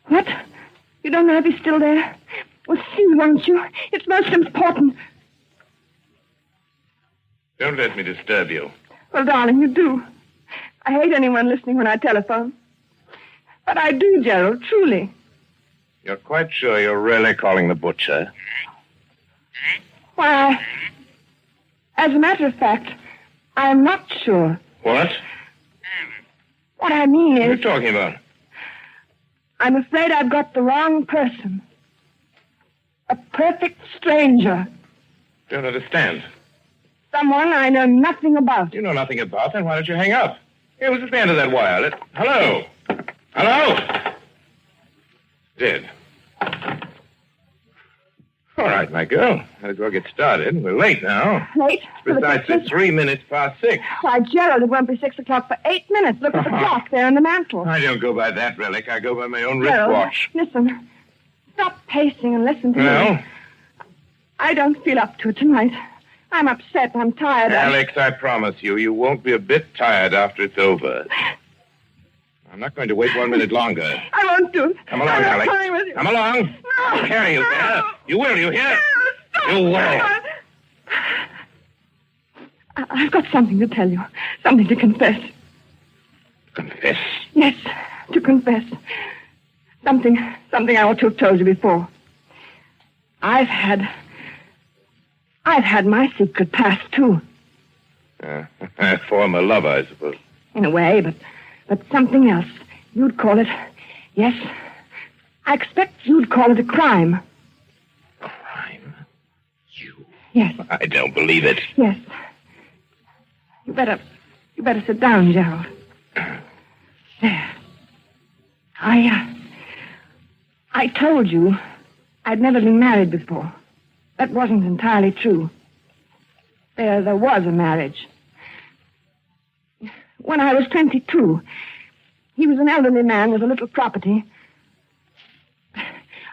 What? You don't know if he's still there? Well, see, won't you? It's most important. Don't let me disturb you. Well, darling, you do. I hate anyone listening when I telephone. But I do, Gerald, truly. You're quite sure you're really calling the butcher? Why, as a matter of fact, I'm not sure. What? What I mean What are you is, talking about? I'm afraid I've got the wrong person. A perfect stranger. Don't understand. Someone I know nothing about. You know nothing about, then why don't you hang up? Here, what's at the end of that wire? Hello? Hello? Dead. All right, my girl. Might as well get started. We're late now. Late? Precisely 3 minutes past 6. Why, Gerald, it won't be 6 o'clock for 8 minutes. Look at the clock there on the mantel. I don't go by that relic. I go by my own Gerald, wristwatch. listen. Stop pacing and listen to me. Well? I don't feel up to it tonight. I'm upset. I'm tired. Alex, I promise you, you won't be a bit tired after it's over. I'm not going to wait 1 minute longer. I won't do it. Come along, I'm not Alex. coming with you. Come along. No. I'll carry you there. You will, you hear? You will. I've got something to tell you. Something to confess. Confess? Yes, to confess. Something I ought to have told you before. I've had my secret past, too. Former lover, I suppose. In a way, but something else. You'd call it... Yes, I expect you'd call it a crime. Crime? You? Yes. I don't believe it. Yes. You better sit down, Gerald. There. I told you I'd never been married before. That wasn't entirely true. There was a marriage. When I was 22, he was an elderly man with a little property.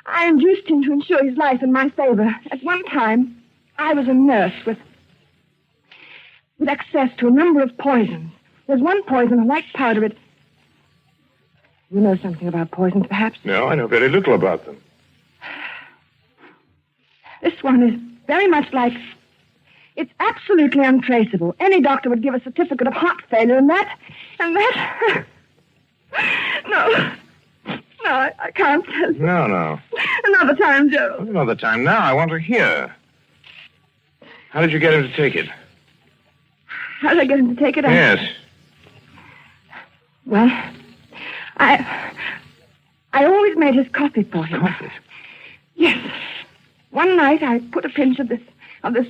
I induced him to insure his life in my favor. At one time, I was a nurse with access to a number of poisons. There's one poison, a white powder. You know something about poisons, perhaps? No, I know very little about them. This one is very much like... It's absolutely untraceable. Any doctor would give a certificate of heart failure, and that... No, I can't tell you. No. Another time, Gerald. Another time. Now, I want to hear. How did you get him to take it? How did I get him to take it? Yes. Well, I always made his coffee for him. Coffee? Yes. One night I put a pinch of this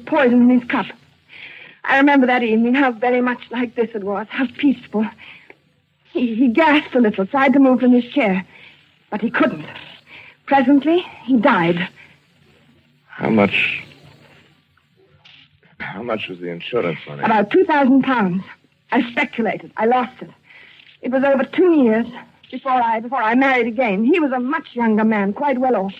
poison in his cup. I remember that evening how very much like this it was, how peaceful. He gasped a little, tried to move from his chair, but he couldn't. Presently, he died. How much was the insurance money? About £2,000. I speculated. I lost it. It was over 2 years before I married again. He was a much younger man, quite well off.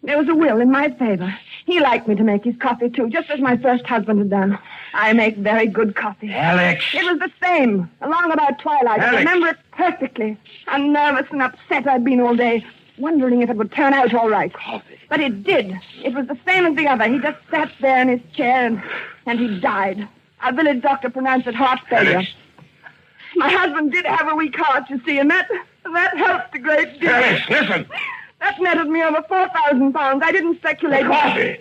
There was a will in my favor. He liked me to make his coffee, too, just as my first husband had done. I make very good coffee. Alex! It was the same, along about twilight. Alex! I remember it perfectly. How nervous and upset I'd been all day, wondering if it would turn out all right. Coffee? But it did. It was the same as the other. He just sat there in his chair, and he died. Our village doctor pronounced it heart failure. Alex! My husband did have a weak heart, you see, and that helped a great deal. Alex, listen! That netted me over £4,000. I didn't speculate. Coffee!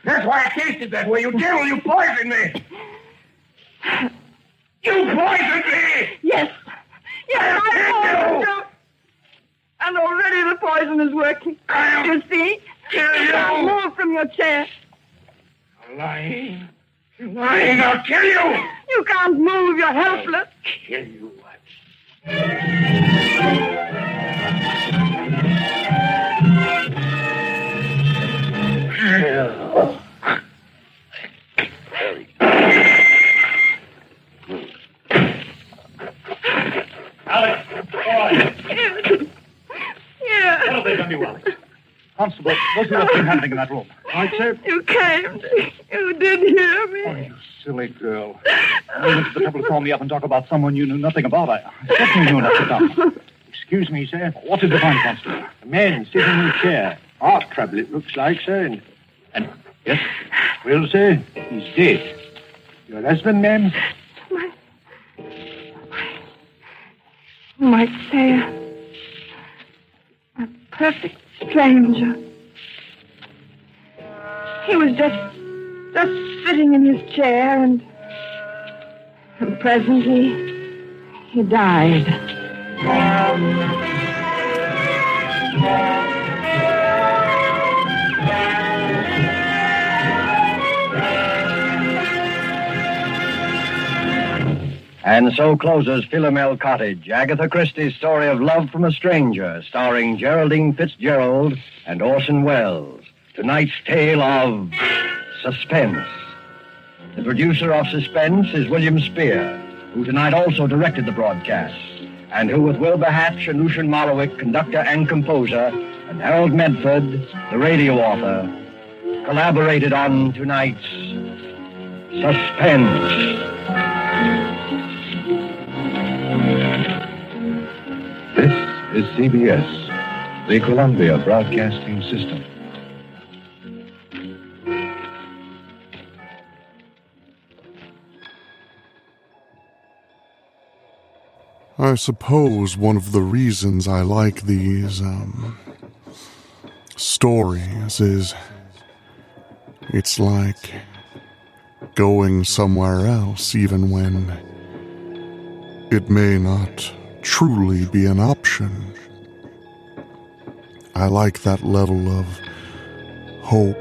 That's why I tasted that way. You devil, you poisoned me! You poisoned me! Yes, I poisoned you. And already the poison is working. You see? You can't move from your chair. You're lying. You're lying. I'll kill you! You can't move. You're helpless. I'll kill you. Alex, all right. Yeah. What have they done to you, Alex? Constable, what do you have been happening in that room? Right, sir? You came. You did hear me. Oh, you silly girl. You went to the trouble to call me up and talk about someone you knew nothing about. I certainly knew enough to come. Excuse me, sir. What did you find, Constable? A man sitting in a chair. Heart trouble, it looks like, sir. And yes? Well, sir, he's dead. Your husband, ma'am? You might say a perfect stranger. He was just sitting in his chair, and presently he died. And so closes Philomel Cottage, Agatha Christie's story of love from a stranger, starring Geraldine Fitzgerald and Orson Welles. tonight's tale of suspense. The producer of Suspense is William Spear, who tonight also directed the broadcast, and who, with Wilbur Hatch and Lucian Malowick, conductor and composer, and Harold Medford, the radio author, collaborated on tonight's Suspense. This is CBS, the Columbia Broadcasting System. I suppose one of the reasons I like these, stories is it's like going somewhere else even when it may not truly be an option. I like that level of hope.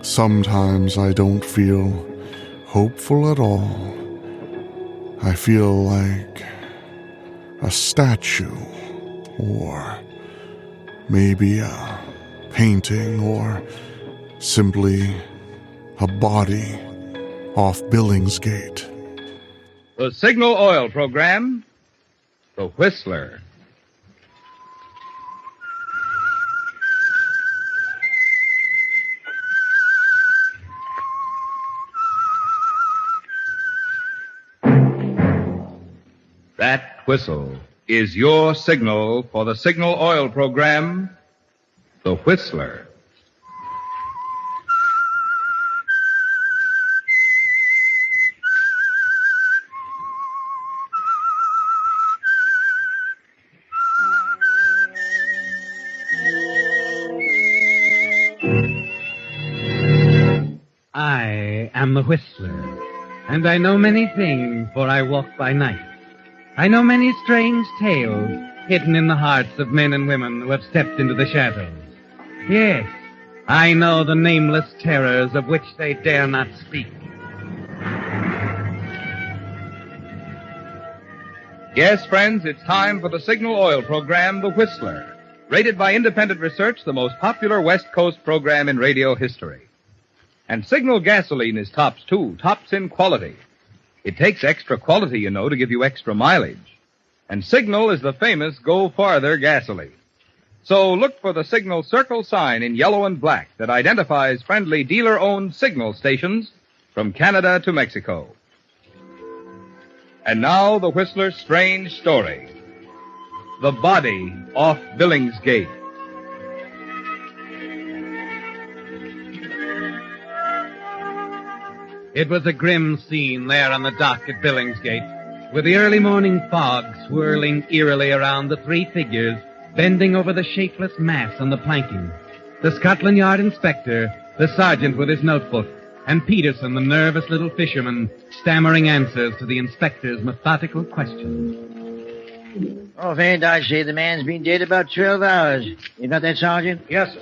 Sometimes I don't feel hopeful at all. I feel like a statue, or maybe a painting, or simply a body off Billingsgate. The Signal Oil Program, The Whistler. That whistle is your signal for the Signal Oil Program, The Whistler. I am the Whistler, and I know many things, for I walk by night. I know many strange tales hidden in the hearts of men and women who have stepped into the shadows. Yes, I know the nameless terrors of which they dare not speak. Yes, friends, it's time for the Signal Oil Program, The Whistler. Rated by independent research, the most popular West Coast program in radio history. And Signal gasoline is tops, too. Tops in quality. It takes extra quality, you know, to give you extra mileage. And Signal is the famous Go Farther gasoline. So look for the Signal circle sign in yellow and black that identifies friendly dealer-owned Signal stations from Canada to Mexico. And now the Whistler's strange story. The body off Billingsgate. It was a grim scene there on the dock at Billingsgate, with the early morning fog swirling eerily around the three figures bending over the shapeless mass on the planking. The Scotland Yard inspector, the sergeant with his notebook, and Peterson, the nervous little fisherman, stammering answers to the inspector's methodical questions. Offhand, I say the man's been dead about 12 hours. You got that, Sergeant? Yes, sir.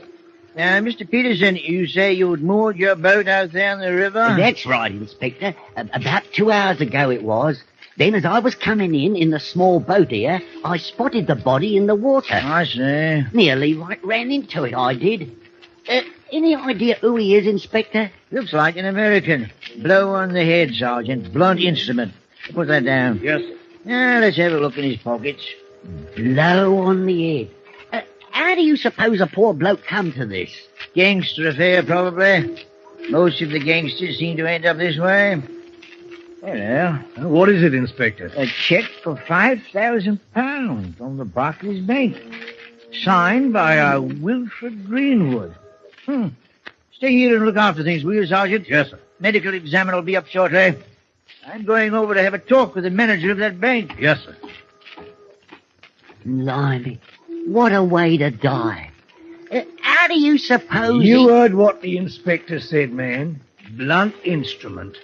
Now, Mr. Peterson, you say you'd moored your boat out there in the river? That's right, Inspector. About 2 hours ago it was. Then as I was coming in the small boat here, I spotted the body in the water. I see. Nearly ran into it, I did. Any idea who he is, Inspector? Looks like an American. Blow on the head, Sergeant. Blunt instrument. Put that down. Yes, sir. Now, let's have a look in his pockets. Blow on the head. How do you suppose a poor bloke come to this? Gangster affair, probably. Most of the gangsters seem to end up this way. Well, what is it, Inspector? A check for £5,000 from the Barclays Bank. Signed by Wilfred Greenwood. Stay here and look after things, will you, Sergeant? Yes, sir. Medical examiner will be up shortly. I'm going over to have a talk with the manager of that bank. Yes, sir. Blimey, what a way to die. How do you suppose You heard what the inspector said, man. Blunt instrument.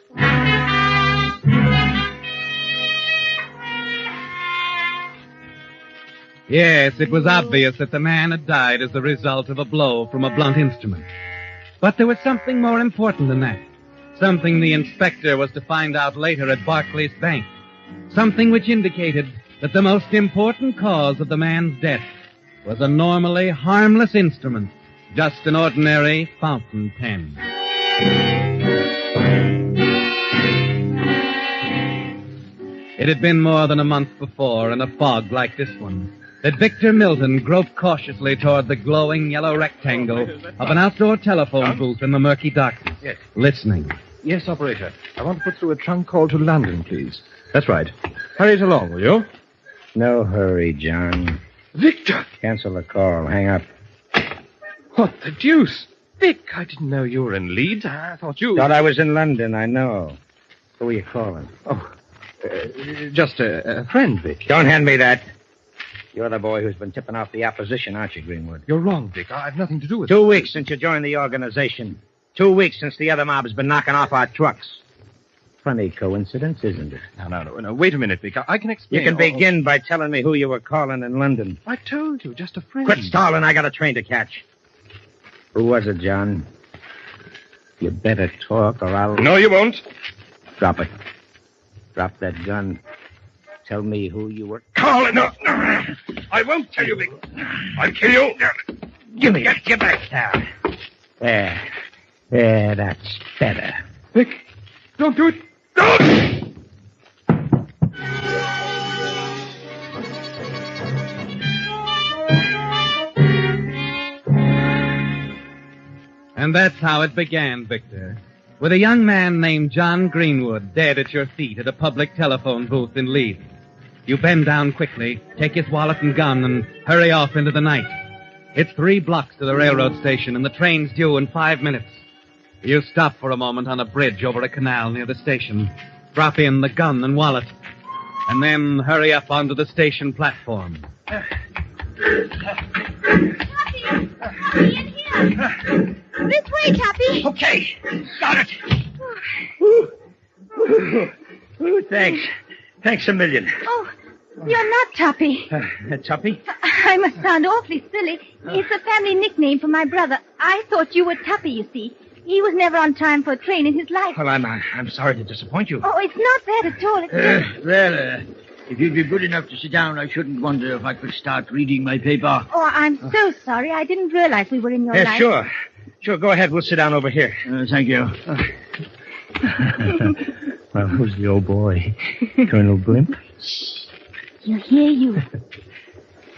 Yes, it was obvious that the man had died as the result of a blow from a blunt instrument. But there was something more important than that. Something the inspector was to find out later at Barclays Bank. Something which indicated that the most important cause of the man's death was a normally harmless instrument, just an ordinary fountain pen. It had been more than a month before, in a fog like this one, that Victor Milton groped cautiously toward the glowing yellow rectangle of an outdoor telephone booth in the murky darkness, Yes. listening. Yes, operator. I want to put through a trunk call to London, please. That's right. Hurry it along, will you? No hurry, John. Victor! Cancel the call. Hang up. What the deuce? Vic, I didn't know you were in Leeds. I thought you... Thought I was in London, I know. Who are you calling? Just a friend, Vic. Don't hand me that. You're the boy who's been tipping off the opposition, aren't you, Greenwood? You're wrong, Vic. I've nothing to do with it. 2 weeks since you joined the organization. 2 weeks since the other mob has been knocking off our trucks. Funny coincidence, isn't it? No. Wait a minute, Vic. I can explain. You can begin by telling me who you were calling in London. I told you, just a friend. Quit stalling. I got a train to catch. Who was it, John? You better talk or I'll... No, you won't. Drop it. Drop that gun. Tell me who you were... Calling. No. I won't tell you, Vic. I'll kill you. Give me it. Get back down. There, that's better. Vic, don't do it. Don't! And that's how it began, Victor. With a young man named John Greenwood dead at your feet at a public telephone booth in Leeds. You bend down quickly, take his wallet and gun, and hurry off into the night. It's 3 blocks to the railroad station, and the train's due in 5 minutes. You stop for a moment on a bridge over a canal near the station, drop in the gun and wallet, and then hurry up onto the station platform. This way, Tappy. Okay. Got it. Ooh, thanks. Thanks a million. Oh, you're not Tuppy. Tuppy? I must sound awfully silly. It's a family nickname for my brother. I thought you were Tuppy, you see. He was never on time for a train in his life. Well, I'm sorry to disappoint you. Oh, it's not that at all. It's just... If you'd be good enough to sit down, I shouldn't wonder if I could start reading my paper. Oh, I'm so sorry. I didn't realize we were in your life. Sure. Sure, go ahead. We'll sit down over here. Thank you. Well, who's the old boy? Colonel Blimp? He'll hear you.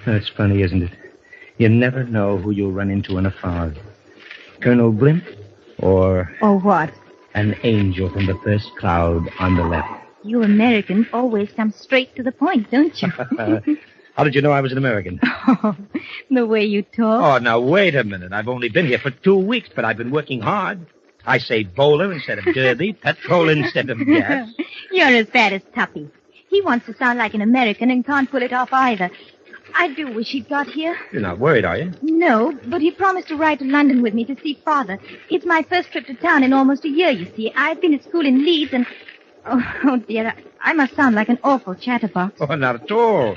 That's funny, isn't it? You never know who you'll run into in a fog. Colonel Blimp or... Or what? An angel from the first cloud on the left. You Americans always come straight to the point, don't you? How did you know I was an American? Oh, the way you talk. Oh, now, wait a minute. I've only been here for 2 weeks, but I've been working hard. I say bowler instead of derby, petrol instead of gas. You're as bad as Tuppy. He wants to sound like an American and can't pull it off either. I do wish he'd got here. You're not worried, are you? No, but he promised to ride to London with me to see Father. It's my first trip to town in almost a year, you see. I've been at school in Leeds and... Oh, dear, I must sound like an awful chatterbox. Oh, not at all.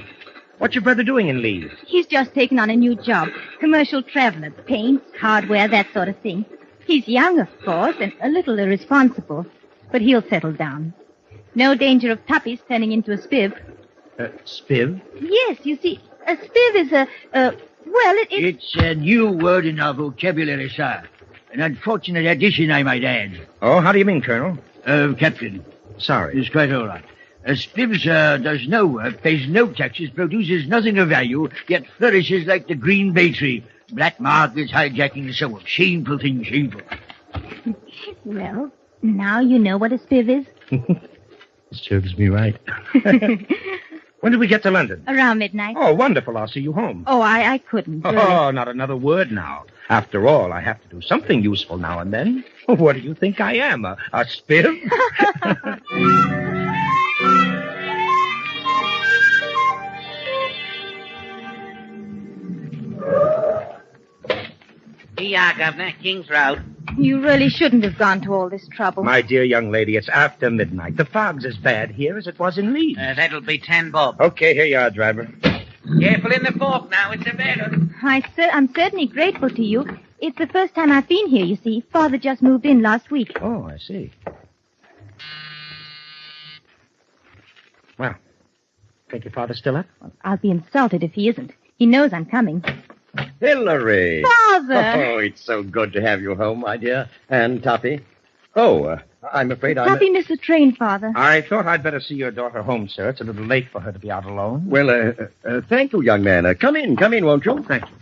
What's your brother doing in Leeds? He's just taken on a new job. Commercial traveler, paints, hardware, that sort of thing. He's young, of course, and a little irresponsible. But he'll settle down. No danger of Tuppy's turning into a spiv. Spiv? Yes, you see, a spiv is It's a new word in our vocabulary, sir. An unfortunate addition, I might add. Oh, how do you mean, Colonel? Captain. Sorry. It's quite all right. A spivs does no work, pays no taxes, produces nothing of value, yet flourishes like the green bay tree. Black markets, hijacking, and so on. Shameful thing, shameful. Well, now you know what a spiv is. Serves me right. When did we get to London? Around midnight. Oh, wonderful. I'll see you home. Oh, I couldn't. Really. Oh, not another word now. After all, I have to do something useful now and then. What do you think I am, a spiv? Here you are, Governor. King's Road. You really shouldn't have gone to all this trouble. My dear young lady, it's after midnight. The fog's as bad here as it was in Leeds. That'll be 10 bob. Okay, here you are, driver. Careful in the fork now. It's a better. I'm certainly grateful to you. It's the first time I've been here, you see. Father just moved in last week. Oh, I see. Well, think your father's still up? I'll be insulted if he isn't. He knows I'm coming. Hillary! Father! Oh, it's so good to have you home, my dear. And Tuppy? Oh, I'm afraid I'm... Tuppy missed the train, Father. I thought I'd better see your daughter home, sir. It's a little late for her to be out alone. Well, thank you, young man. Come in, won't you? Thank you.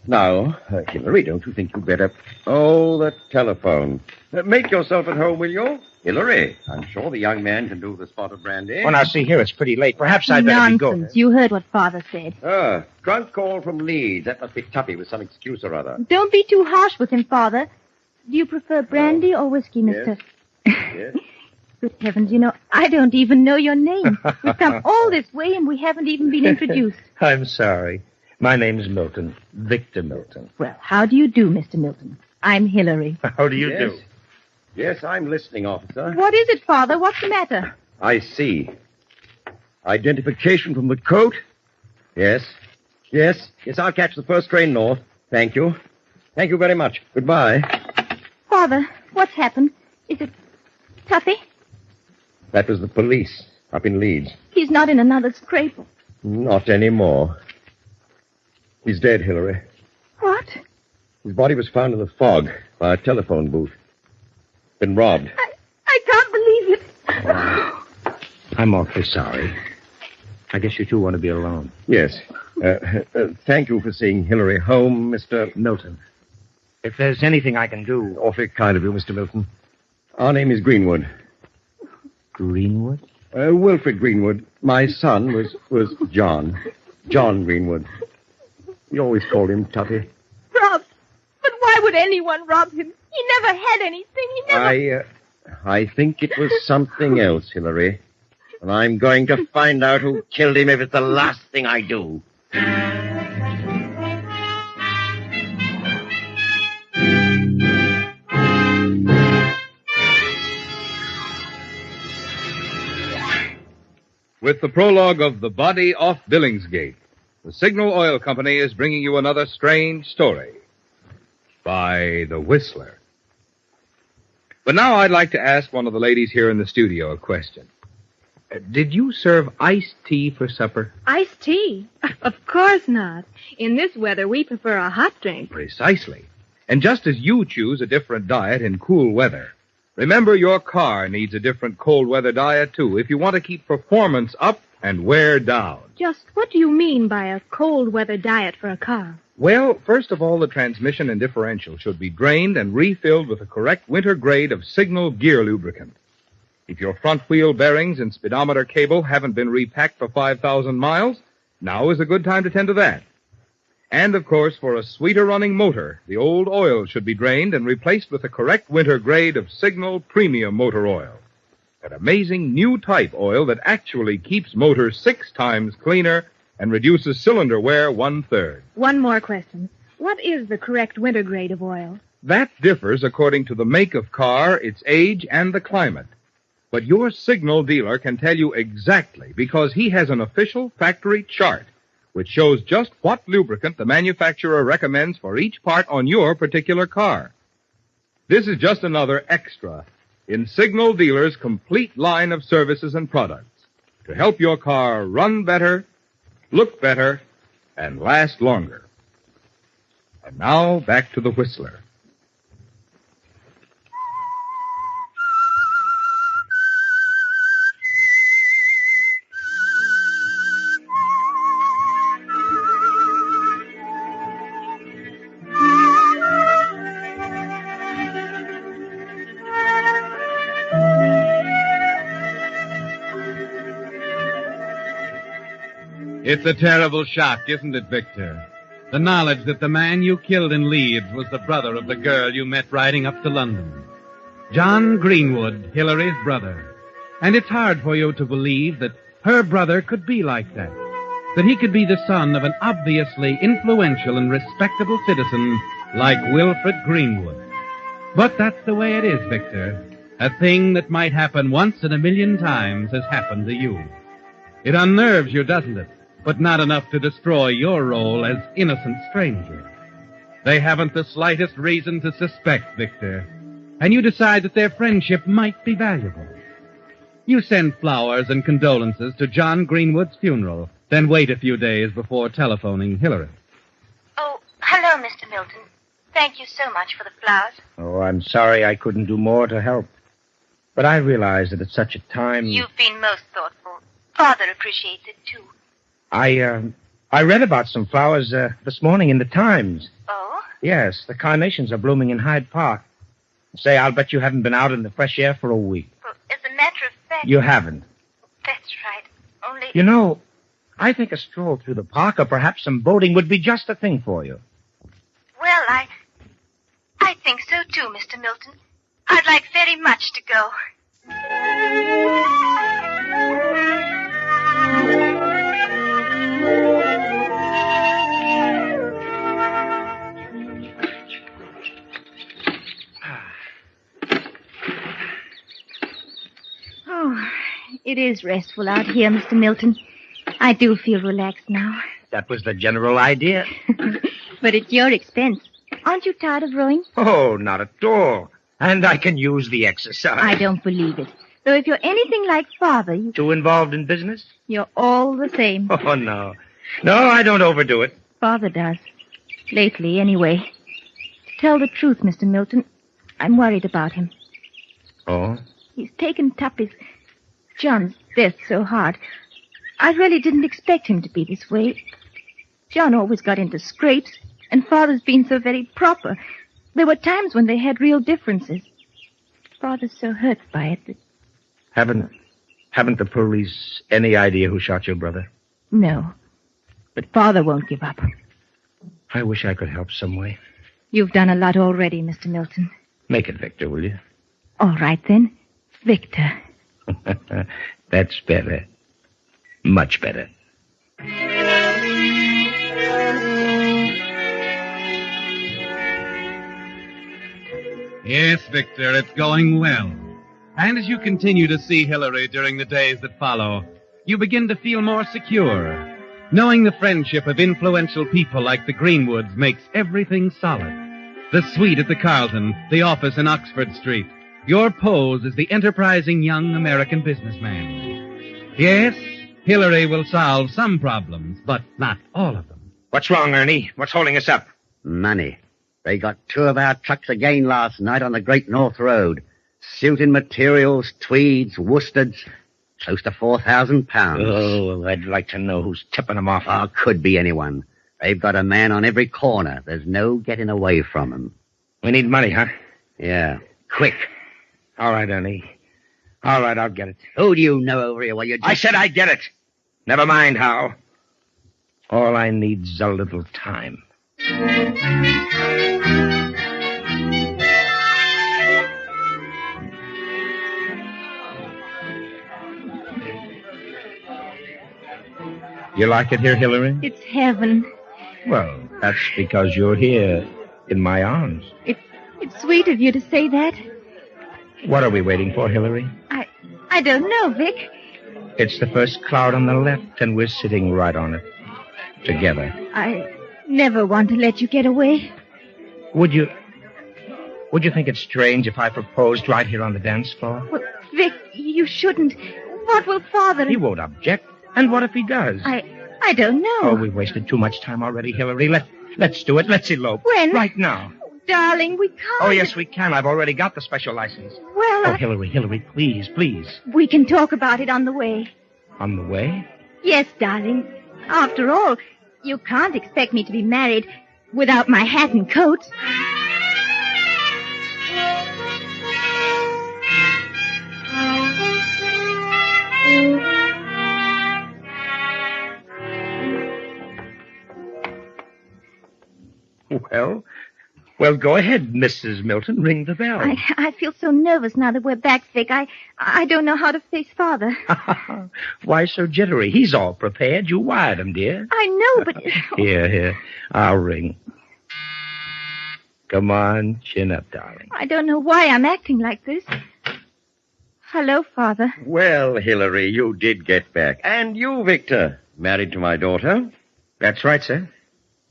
Now, Hillary, don't you think you'd better... Oh, the telephone. Make yourself at home, will you? Hillary, I'm sure the young man can do the spot of brandy. Well, now, see here, it's pretty late. Perhaps I'd better be going. Nonsense. You heard what Father said. Drunk call from Leeds. That must be Tuppy with some excuse or other. Don't be too harsh with him, Father. Do you prefer brandy or whiskey, Mr.? Yes. Good heavens, I don't even know your name. We've come all this way and we haven't even been introduced. I'm sorry. My name's Milton. Victor Milton. Well, how do you do, Mr. Milton? I'm Hillary. How do you do? Yes, I'm listening, officer. What is it, Father? What's the matter? I see. Identification from the coat? Yes, I'll catch the first train north. Thank you. Thank you very much. Goodbye. Father, what's happened? Is it Tuppy? That was the police up in Leeds. He's not in another scrape. Not anymore. He's dead, Hillary. What? His body was found in the fog by a telephone booth. Been robbed. I can't believe it. I'm awfully sorry. I guess you two want to be alone. Yes. Thank you for seeing Hillary home, Mr. Milton. If there's anything I can do... Awfully kind of you, Mr. Milton. Our name is Greenwood. Greenwood? Wilfred Greenwood. My son was John. John Greenwood. We always called him Tuppy. Robbed? But why would anyone rob him? He never had anything. He never... I think it was something else, Hillary. And I'm going to find out who killed him if it's the last thing I do. With the prologue of The Body Off Billingsgate, the Signal Oil Company is bringing you another strange story by The Whistler. But now I'd like to ask one of the ladies here in the studio a question. Did you serve iced tea for supper? Iced tea? Of course not. In this weather, we prefer a hot drink. Precisely. And just as you choose a different diet in cool weather, remember your car needs a different cold weather diet, too, if you want to keep performance up and wear down. Just what do you mean by a cold weather diet for a car? Well, first of all, the transmission and differential should be drained and refilled with the correct winter grade of Signal gear lubricant. If your front wheel bearings and speedometer cable haven't been repacked for 5,000 miles, now is a good time to tend to that. And, of course, for a sweeter running motor, the old oil should be drained and replaced with the correct winter grade of Signal Premium Motor Oil. That amazing new type oil that actually keeps motors 6 times cleaner and reduces cylinder wear 1/3. One more question. What is the correct winter grade of oil? That differs according to the make of car, its age, and the climate. But your Signal dealer can tell you exactly because he has an official factory chart which shows just what lubricant the manufacturer recommends for each part on your particular car. This is just another extra in Signal Dealer's complete line of services and products to help your car run better, look better, and last longer. And now, back to the Whistler. It's a terrible shock, isn't it, Victor? The knowledge that the man you killed in Leeds was the brother of the girl you met riding up to London. John Greenwood, Hillary's brother. And it's hard for you to believe that her brother could be like that. That he could be the son of an obviously influential and respectable citizen like Wilfred Greenwood. But that's the way it is, Victor. A thing that might happen once in a million times has happened to you. It unnerves you, doesn't it? But not enough to destroy your role as innocent stranger. They haven't the slightest reason to suspect, Victor. And you decide that their friendship might be valuable. You send flowers and condolences to John Greenwood's funeral, then wait a few days before telephoning Hillary. Oh, hello, Mr. Milton. Thank you so much for the flowers. Oh, I'm sorry I couldn't do more to help. But I realize that at such a time... You've been most thoughtful. Father appreciates it, too. I read about some flowers this morning in the Times. Oh? Yes, the carnations are blooming in Hyde Park. Say, I'll bet you haven't been out in the fresh air for a week. Well, as a matter of fact... You haven't. That's right. Only... You know, I think a stroll through the park or perhaps some boating would be just the thing for you. Well, I think so, too, Mr. Milton. I'd like very much to go. Oh, it is restful out here, Mr. Milton. I do feel relaxed now. That was the general idea. But at your expense. Aren't you tired of rowing? Oh, not at all. And I can use the exercise. I don't believe it. Though if you're anything like Father, you... Too involved in business? You're all the same. Oh, no. No, I don't overdo it. Father does. Lately, anyway. To tell the truth, Mr. Milton, I'm worried about him. Oh? He's taken Tuppy's... John's death so hard. I really didn't expect him to be this way. John always got into scrapes, and Father's been so very proper. There were times when they had real differences. Father's so hurt by it that... Haven't the police any idea who shot your brother? No. But Father won't give up. I wish I could help some way. You've done a lot already, Mr. Milton. Make it Victor, will you? All right, then. Victor. That's better. Much better. Yes, Victor, it's going well. And as you continue to see Hillary during the days that follow, you begin to feel more secure. Knowing the friendship of influential people like the Greenwoods makes everything solid. The suite at the Carlton, the office in Oxford Street. Your pose as the enterprising young American businessman. Yes, Hillary will solve some problems, but not all of them. What's wrong, Ernie? What's holding us up? Money. They got 2 of our trucks again last night on the Great North Road. Suiting materials, tweeds, worsteds. Close to £4,000. Oh, I'd like to know who's tipping them off. Oh, could be anyone. They've got a man on every corner. There's no getting away from them. We need money, huh? Yeah. Quick. All right, Ernie. All right, I'll get it. Who do you know over here? Well, I said I'd get it. Never mind how. All I need's a little time. You like it here, Hillary? It's heaven. Well, that's because you're here in my arms. It's sweet of you to say that. What are we waiting for, Hillary? I don't know, Vic. It's the first cloud on the left, and we're sitting right on it. Together. I never want to let you get away. Would you think it's strange if I proposed right here on the dance floor? Well, Vic, you shouldn't. What will Father... He won't object. And what if he does? I don't know. Oh, we've wasted too much time already, Hillary. Let's do it. Let's elope. When? Right now. Darling, we can't. Oh, yes, we can. I've already got the special license. Well, Oh, Hillary, please. We can talk about it on the way. On the way? Yes, darling. After all, you can't expect me to be married without my hat and coat. Well, go ahead, Mrs. Milton. Ring the bell. I feel so nervous now that we're back, Vic. I don't know how to face Father. Why so jittery? He's all prepared. You wired him, dear. I know, but... Here. I'll ring. Come on, chin up, darling. I don't know why I'm acting like this. Hello, Father. Well, Hillary, you did get back. And you, Victor, married to my daughter. That's right, sir.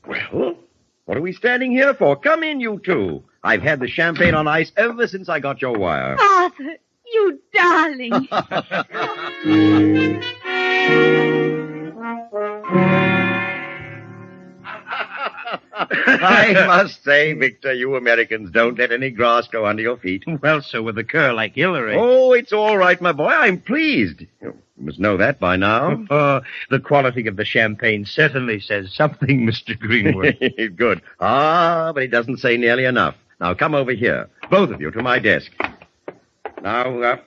Well, what are we standing here for? Come in, you two. I've had the champagne on ice ever since I got your wire. Arthur, You darling. I must say, Victor, you Americans don't let any grass grow under your feet. Well, so with a girl like Hillary. Oh, it's all right, my boy. I'm pleased. You must know that by now. The quality of the champagne certainly says something, Mr. Greenwood. Good. But it doesn't say nearly enough. Now, come over here, both of you, to my desk. Now,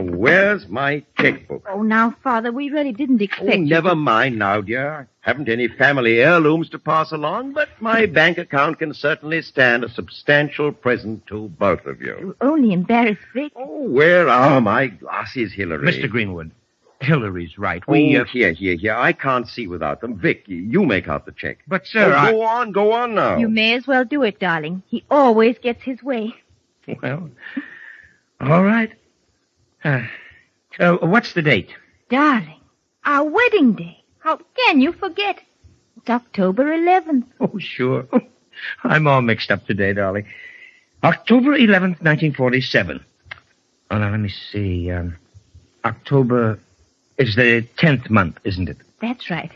where's my checkbook? Oh, now, Father, we really didn't expect you Never to- mind now, dear. Haven't any family heirlooms to pass along, but my bank account can certainly stand a substantial present to both of you. You only embarrassed Vic. Oh, where are my glasses, Hillary? Mr. Greenwood, Hillary's right. Here. I can't see without them. Vic, you make out the check. But, sir, Go on now. You may as well do it, darling. He always gets his way. Well, all right. What's the date? Darling, our wedding day. How can you forget? It's October 11th. Oh, sure. I'm all mixed up today, darling. October 11th, 1947. Oh, now, let me see. October is the 10th month, isn't it? That's right.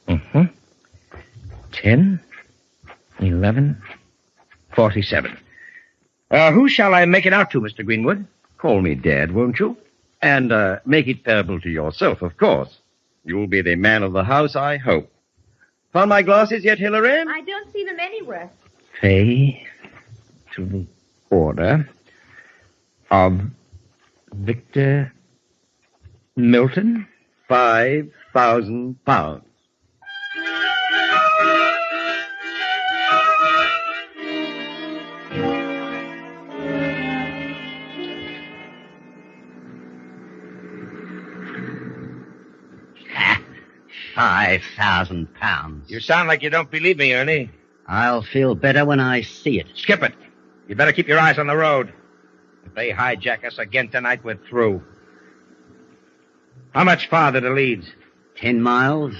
Mm-hmm. 10, 11, 47. Who shall I make it out to, Mr. Greenwood? Call me Dad, won't you? And make it payable to yourself, of course. You'll be the man of the house, I hope. Found my glasses yet, Hillary? I don't see them anywhere. Pay to the order of Victor Milton. £5,000. £5,000. You sound like you don't believe me, Ernie. I'll feel better when I see it. Skip it. You better keep your eyes on the road. If they hijack us again tonight, we're through. How much farther to Leeds? 10 miles.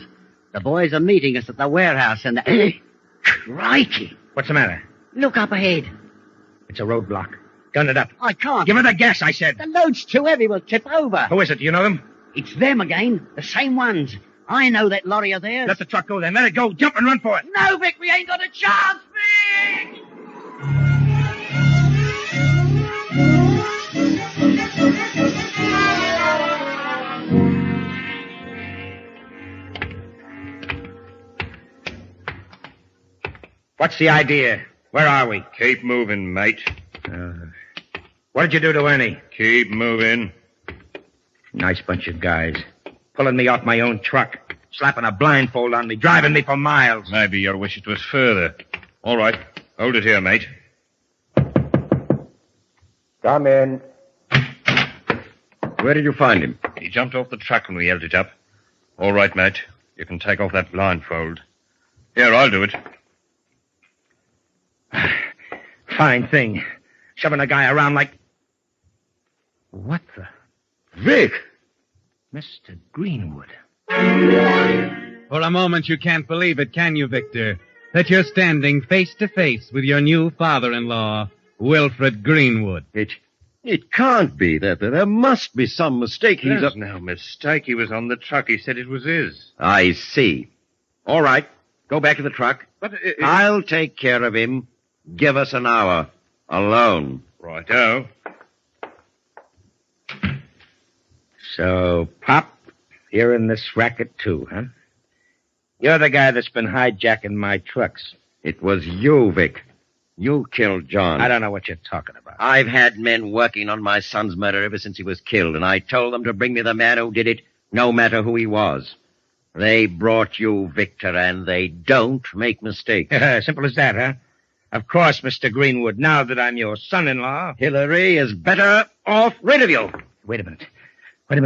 The boys are meeting us at the warehouse and Crikey! What's the matter? Look up ahead. It's a roadblock. Gun it up. I can't. Give her the gas, I said. The load's too heavy. We'll tip over. Who is it? Do you know them? It's them again. The same ones. I know that lorry of theirs. Let the truck go then. Let it go. Jump and run for it. No, Vic, we ain't got a chance, Vic! What's the idea? Where are we? Keep moving, mate. What did you do to Ernie? Keep moving. Nice bunch of guys. Pulling me off my own truck. Slapping a blindfold on me. Driving me for miles. Maybe your wish it was further. All right. Hold it here, mate. Come in. Where did you find him? He jumped off the truck when we held it up. All right, mate. You can take off that blindfold. Here, I'll do it. Fine thing. Shoving a guy around like... What the... Vic! Mr. Greenwood. For a moment you can't believe it, can you, Victor? That you're standing face to face with your new father-in-law, Wilfred Greenwood. It can't be that. There must be some mistake. There's no mistake. He was on the truck. He said it was his. I see. All right. Go back to the truck. But I'll take care of him. Give us an hour. Alone. Righto. So, Pop, you're in this racket too, huh? You're the guy that's been hijacking my trucks. It was you, Vic. You killed John. I don't know what you're talking about. I've had men working on my son's murder ever since he was killed, and I told them to bring me the man who did it, no matter who he was. They brought you, Victor, and they don't make mistakes. Simple as that, huh? Of course, Mr. Greenwood, now that I'm your son-in-law... Hillary is better off rid of you. Wait a minute.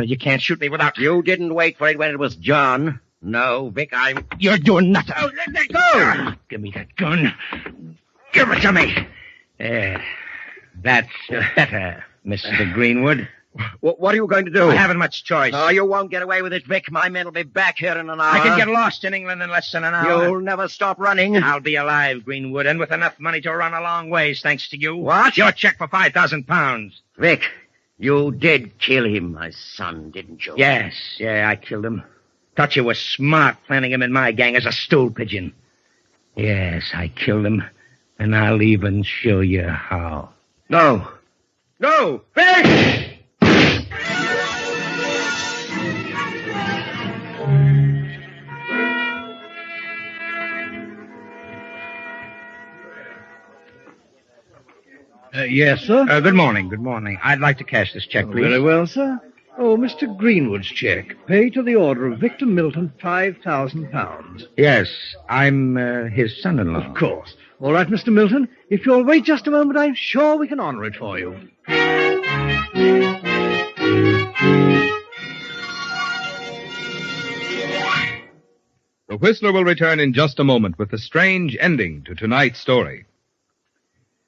You can't shoot me without... You didn't wait for it when it was John. No, Vic, You're doing nothing. Oh, let that go! Give me that gun. Give it to me. That's better, Mr. Greenwood. What are you going to do? I haven't much choice. Oh, you won't get away with it, Vic. My men will be back here in an hour. I can get lost in England in less than an hour. You'll never stop running. I'll be alive, Greenwood, and with enough money to run a long ways, thanks to you. What? Your check for £5,000. Vic, You did kill him, my son, didn't you? Yes, I killed him. Thought you were smart planning him in my gang as a stool pigeon. Yes, I killed him, and I'll even show you how. No! Finish! Yes, sir? Good morning. I'd like to cash this check, please. Very well, sir. Oh, Mr. Greenwood's check. Pay to the order of Victor Milton, £5,000. Yes, I'm his son-in-law. Of course. All right, Mr. Milton. If you'll wait just a moment, I'm sure we can honor it for you. The Whistler will return in just a moment with the strange ending to tonight's story.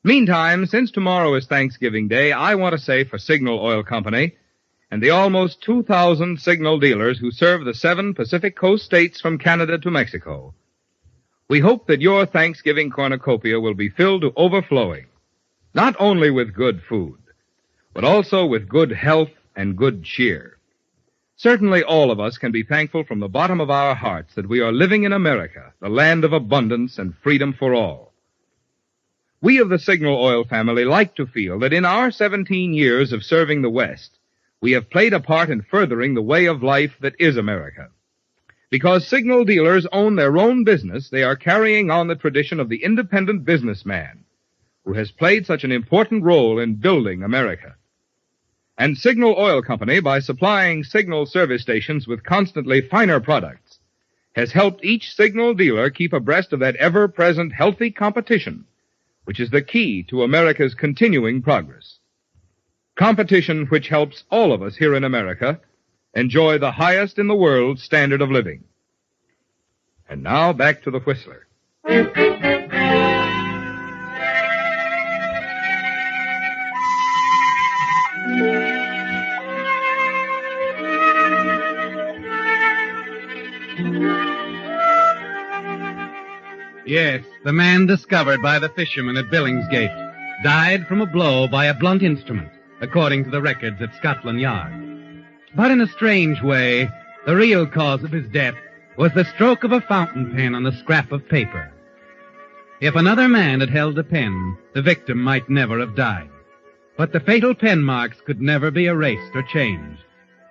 Meantime, since tomorrow is Thanksgiving Day, I want to say for Signal Oil Company and the almost 2,000 Signal dealers who serve the 7 Pacific Coast states from Canada to Mexico, we hope that your Thanksgiving cornucopia will be filled to overflowing, not only with good food, but also with good health and good cheer. Certainly all of us can be thankful from the bottom of our hearts that we are living in America, the land of abundance and freedom for all. We of the Signal Oil family like to feel that in our 17 years of serving the West, we have played a part in furthering the way of life that is America. Because Signal dealers own their own business, they are carrying on the tradition of the independent businessman who has played such an important role in building America. And Signal Oil Company, by supplying Signal service stations with constantly finer products, has helped each Signal dealer keep abreast of that ever-present healthy competition, which is the key to America's continuing progress. Competition which helps all of us here in America enjoy the highest in the world standard of living. And now back to the Whistler. Yes, the man discovered by the fishermen at Billingsgate died from a blow by a blunt instrument, according to the records at Scotland Yard. But in a strange way, the real cause of his death was the stroke of a fountain pen on a scrap of paper. If another man had held the pen, the victim might never have died. But the fatal pen marks could never be erased or changed.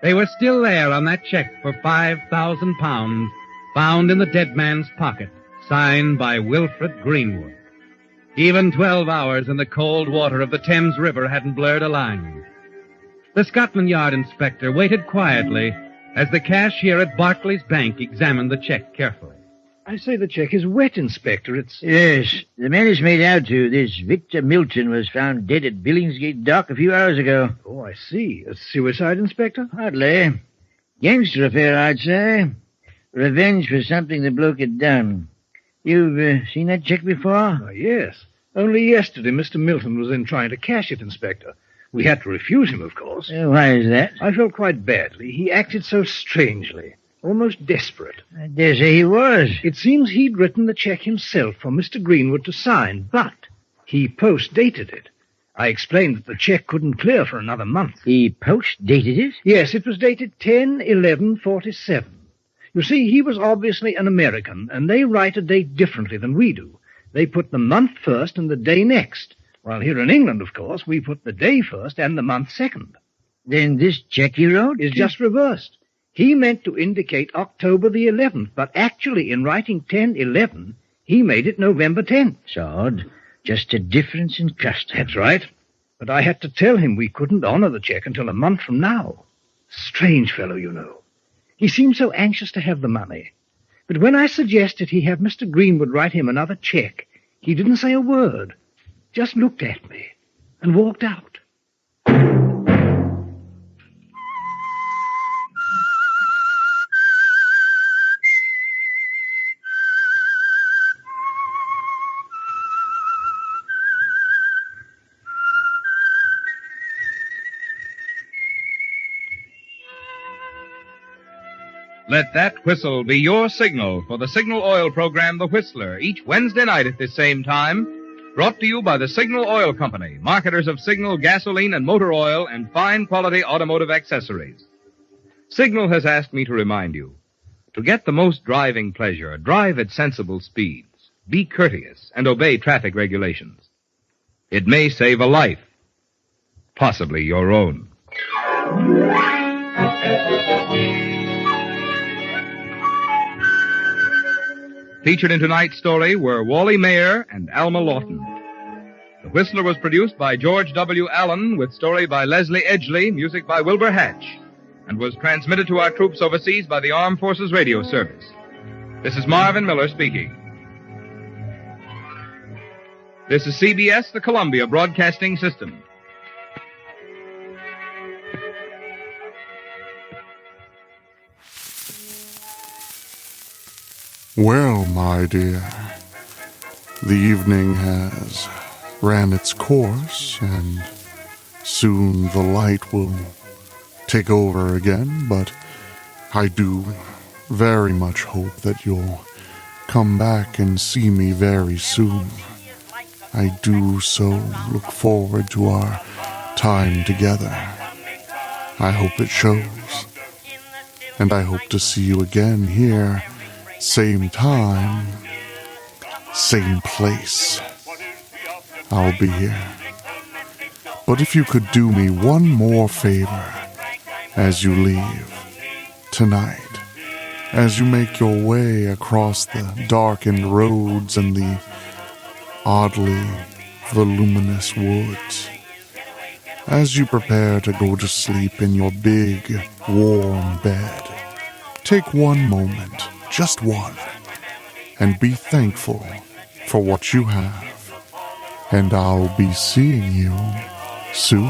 They were still there on that check for £5,000 found in the dead man's pocket, signed by Wilfred Greenwood. Even 12 hours in the cold water of the Thames River hadn't blurred a line. The Scotland Yard inspector waited quietly as the cashier at Barclays Bank examined the check carefully. I say the check is wet, Inspector. It's... Yes, the man it's made out to, this Victor Milton, was found dead at Billingsgate dock a few hours ago. Oh, I see. A suicide, Inspector? Hardly. Gangster affair, I'd say. Revenge for something the bloke had done. You've seen that check before? Yes. Only yesterday Mr. Milton was in trying to cash it, Inspector. We had to refuse him, of course. Why is that? I felt quite badly. He acted so strangely. Almost desperate. I dare say he was. It seems he'd written the check himself for Mr. Greenwood to sign, but he post-dated it. I explained that the check couldn't clear for another month. He post-dated it? Yes, it was dated 10/11/47. You see, he was obviously an American, and they write a date differently than we do. They put the month first and the day next. While here in England, of course, we put the day first and the month second. Then this check he wrote is just reversed. He meant to indicate October the 11th, but actually in writing 10/11, he made it November 10th. So odd. Just a difference in custom. That's right. But I had to tell him we couldn't honor the check until a month from now. Strange fellow, you know. He seemed so anxious to have the money. But when I suggested he have Mr. Greenwood write him another check, he didn't say a word. Just looked at me and walked out. Let that whistle be your signal for the Signal Oil program, The Whistler, each Wednesday night at this same time, Brought to you by the Signal Oil Company, marketers of Signal gasoline and motor oil and fine quality automotive accessories. Signal has asked me to remind you, to get the most driving pleasure, drive at sensible speeds, be courteous, and obey traffic regulations. It may save a life, possibly your own. Featured in tonight's story were Wally Mayer and Alma Lawton. The Whistler was produced by George W. Allen, with story by Leslie Edgley, music by Wilbur Hatch, and was transmitted to our troops overseas by the Armed Forces Radio Service. This is Marvin Miller speaking. This is CBS, the Columbia Broadcasting System. Well, my dear, the evening has ran its course, and soon the light will take over again, but I do very much hope that you'll come back and see me very soon. I do so look forward to our time together. I hope it shows. And I hope to see you again here, same time, same place. I'll be here. But if you could do me one more favor as you leave tonight, as you make your way across the darkened roads and the oddly voluminous woods, as you prepare to go to sleep in your big, warm bed, take one moment, just one, and be thankful for what you have. And I'll be seeing you soon.